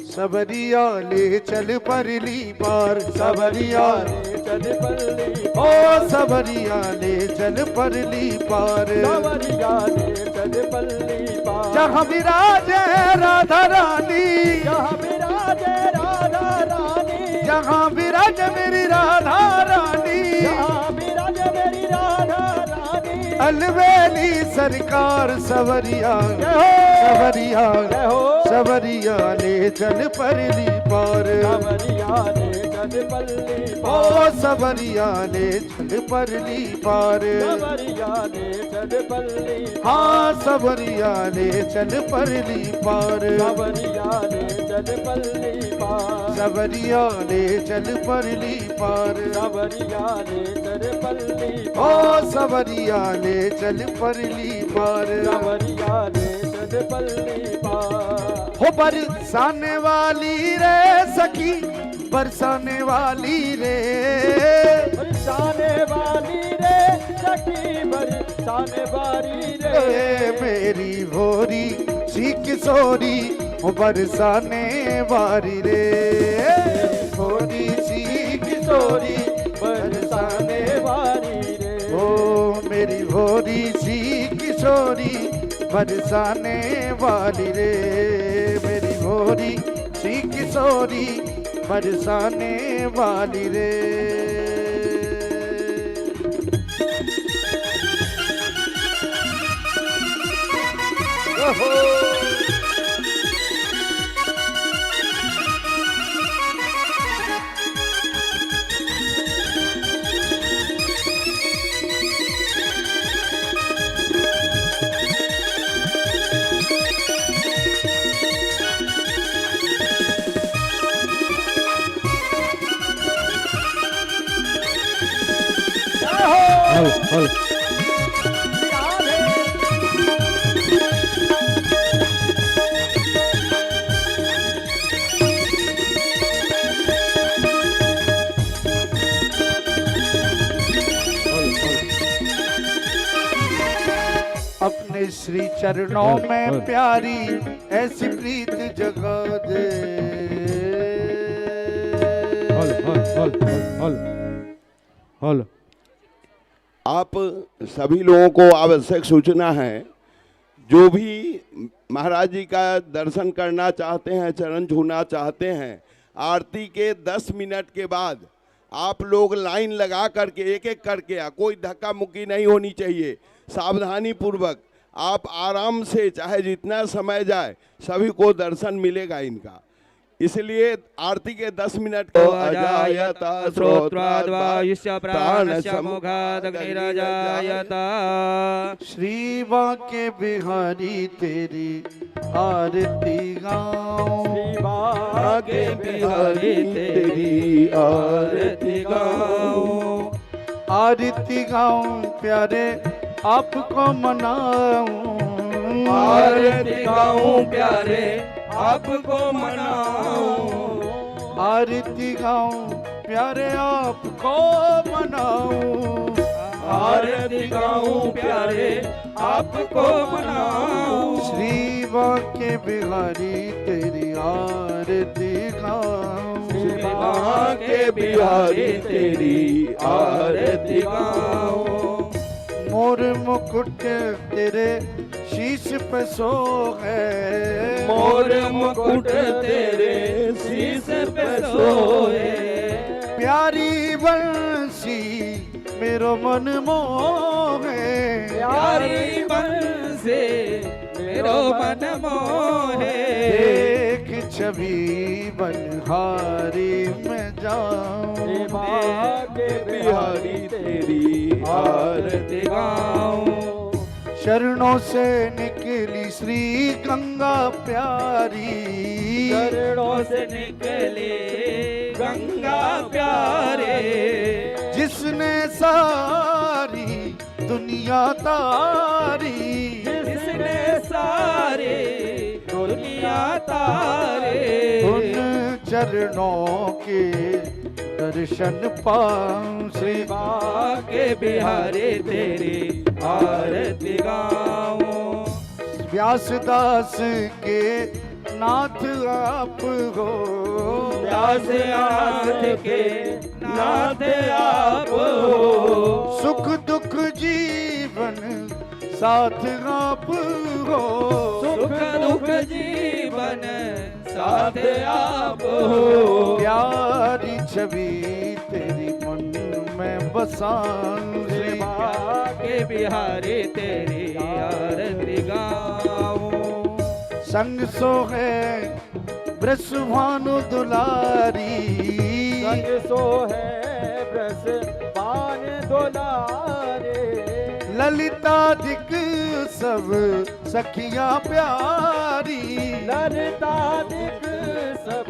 सबरिया ले चल परली पार, सबरिया ले चल परली ओ सबरिया ले चल परली पार, सबरिया ले चल परली पार। जहाँ विराजे राधा रानी, जहाँ विराजे राधा रानी, जहाँ विराज मेरी राधा रानी, जहाँ विराजे मेरी राधा रानी। अलवेली सरकार सवरिया, जय हो। सवरिया जय हो। सवरिया ले चल परली पार, सबरिया ले चल परली ओ पार, सवरिया ले चल परली पार। सबरिया ले चल परली पार, हाँ सवरिया ले चल परली पार, सबरिया ले चल परली पार, सवरिया ले चल परली पार, सबरिया ले चल परली ओ पार, सवरिया ले चल परली पार। सबरिया ले चल परली पार। हो बरसाने वाली रे सखी, बरसाने वाली रे, बरसाने वाली रे सखी, बरसाने वाली रे। ए मेरी भोरी सी किशोरी, हो बरसाने वाली रे, भोरी सी किशोरी बरसाने वाली रे। ओ मेरी भोरी सी किशोरी बरसाने वाली रे, मेरी भोरी सी किशोरी बरसाने वाली रे। ओहो। अपने श्री चरणों में प्यारी ऐसी प्रीत जगा दे। आप सभी लोगों को आवश्यक सूचना है, जो भी महाराज जी का दर्शन करना चाहते हैं, चरण छूना चाहते हैं, आरती के 10 मिनट के बाद आप लोग लाइन लगा करके एक एक करके, कोई धक्का मुक्की नहीं होनी चाहिए, सावधानी पूर्वक आप आराम से, चाहे जितना समय जाए, सभी को दर्शन मिलेगा इनका। इसलिए आरती के 10 मिनट को अजायता श्रोत्राद्वायुष्य प्राणस्य मोघादग्निरजायता। श्री बांके बिहारी तेरी आरती गाऊं, श्री बांके बिहारी तेरी आरती गाऊं, आरती गाऊं प्यारे आपको मनाऊं, आरती गाऊं प्यारे आपको मनाऊं, आरती गाऊं प्यारे आपको मनाऊं, आरती गाऊं प्यारे आपको मनाऊं। श्री बांके बिहारी तेरी आरती गाऊं, श्री बांके बिहारी तेरी आरती गाऊं। मोर मुकुट तेरे शीश पे सो है, मोर मुकुट तेरे शीश पे सोए। प्यारी बंसी मेरो मन मोहे, प्यारी बंसी मेरो मन मोहे। देख छवि बलिहारी में जाऊं, बांके बिहारी तेरी आरती गाऊं। चरणों से निकली श्री गंगा प्यारी, चरणों से निकले गंगा प्यारे। जिसने सारी दुनिया तारी, जिसने सारे दुनिया तारे। उन चरणों के दर्शन पाऊं श्री बाके बिहारी तेरी आरती गाऊं। व्यासदास के नाथ आप हो, व्यासनाथ के नाथ आप हो, सुख दुख जीवन साथ आप हो, सुख दुख जीवन साथ आप हो। प्यारी छवि तेरी मन में बसाऊं श्री बाके बिहारी तेरी आरती गाऊं। संग सो है ब्रसभानु दुलारी, संग सो है ब्रस पान दुलारे, ललिता दिक सब सखियां प्यारी, ललिता दिक सब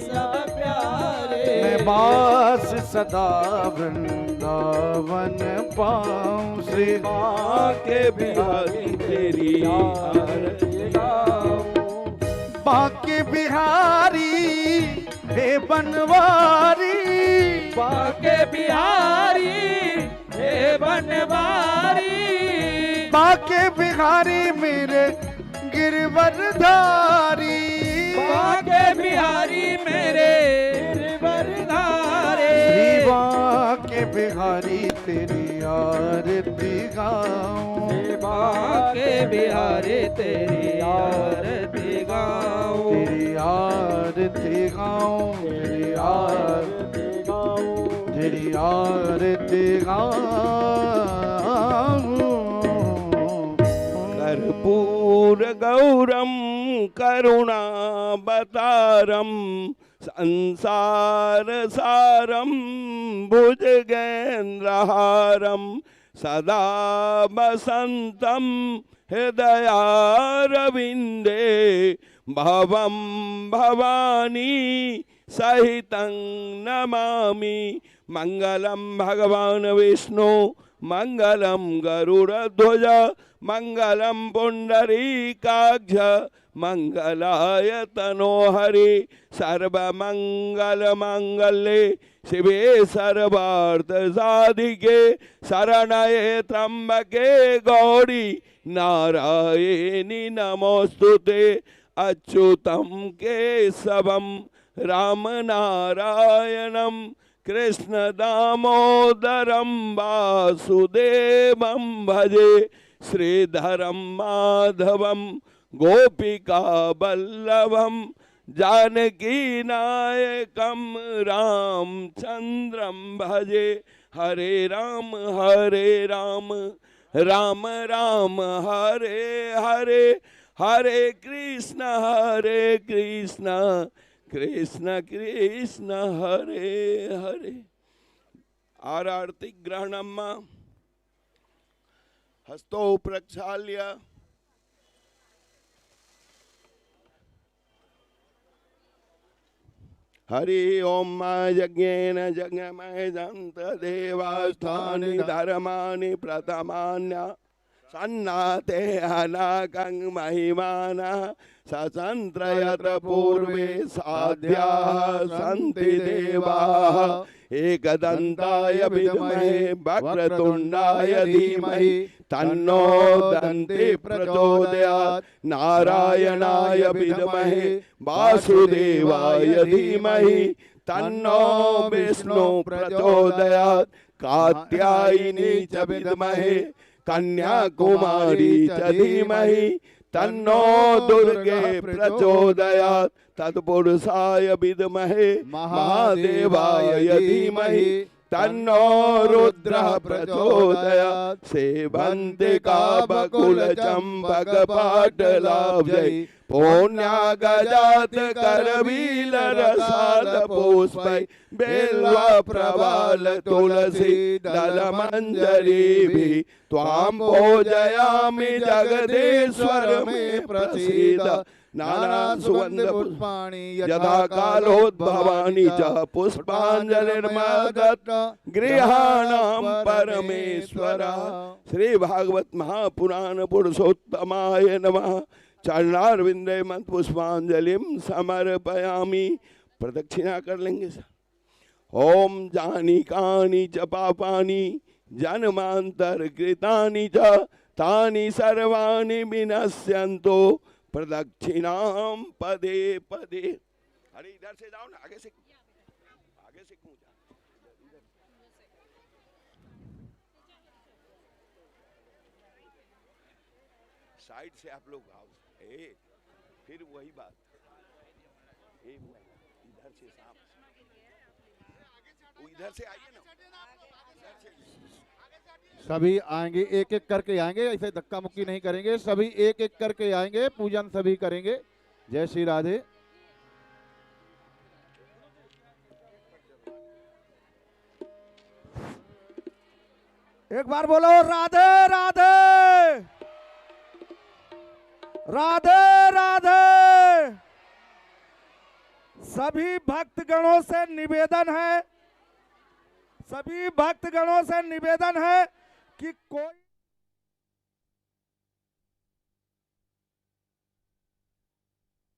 सब प्यारे। मैं बास सदा वृंदावन पाऊं श्री बाके बिहारी तेरी आरती गाऊं। बाके बिहारी हे बनवारी, बाके बिहारी हे बनवारी, बाके बिहारी मेरे गिरवरधारी, बाके बिहारी मेरे गिरवरधारे। श्री बाके बिहारी तेरी आरती गाऊं, बाके बिहारी तेरी आरती गाऊं। तेरी आरती गाऊं, तेरी आरती गाऊं, तेरी आरती गाऊं। कर्पूर गौरम करुणावतारम संसार सारम भुजगेन्द्रहारम सदा वसंतम हृदयारविंदे भवं भवानी सहितं नमामि। मंगलम भगवान विष्णु मंगलम गरुड़ध्वज मंगलम पुंडरीकाक्ष मंगलाय तनोहरि सर्वमंगल मंगले शिवे सर्वार्थ साधिके शरणये त्र्यंबके गौरी नारायणी नमोस्तुते। अच्युतम केशवम राम नारायणम कृष्ण दामोदरम वासुदेवम भजे श्रीधरम माधवम गोपिका वल्लभम जानकी नायकम रामचंद्रम भजे। हरे राम राम राम हरे हरे, हरे कृष्ण कृष्ण कृष्ण हरे हरे। आरती ग्रहणम हस्तो प्रक्षाल्य हरि ओम यज्ञेन यज्ञमय जंत देवास्थानि धर्माणि प्रथमान्य सन्नाते अनाकं महिमाना सचंत्र यत्र पूर्वे साध्या सन्ति देवाः एकदन्ताय विद्महे वक्रतुण्डाय धीमहि तन्नो दन्ति प्रचोदयात्। नारायणाय विद्महे वासुदेवाय धीमहि तन्नो विष्णु प्रचोदयात्। कात्यायनी च विद्महे कन्याकुमारी च धीमहि तन्नो दुर्गे प्रचोदयात्। तत्पुरुषाय विद्महे महादेवाय धीमहि तन्नो रुद्रः प्रचोदयात्। सेवन्ति काबकुल चम्पक पाटलाब्जै पुण्यागजात करवील रसाल पुष्पै बेल्वा प्रवाल तुलसी दल मंजरीभिः त्वां पूजयामि जगदीश्वर मे प्रसीद। नाना सुगंध पुष्पाणि यथा कालोद्भवानि च पुष्पांजलिर्मदत् गृहाणां परमेश्वर। श्री भागवत महापुराण पुरुषोत्तमाय नमः। चरणारविंदे मत पुष्पांजलिम समर्पयामि। प्रदक्षिणा कर लेंगे सर। ओम जानी कानी च पापानि जन्मांतर कृतानि च तानि सर्वाणि विनश्यन्तो प्रदक्षिणाम पदे पदे। अरे इधर से जाओ ना, आगे से कूद जाओ। साइड से आप लोग आओ। फिर वही बात, इधर से सांप, इधर से आइए ना, सभी आएंगे, एक एक करके आएंगे, ऐसे धक्का मुक्की नहीं करेंगे, सभी एक एक करके आएंगे, पूजन सभी करेंगे। जय श्री राधे। एक बार बोलो राधे राधे राधे राधे। सभी भक्तगणों से निवेदन है, सभी भक्तगणों से निवेदन है कि कोई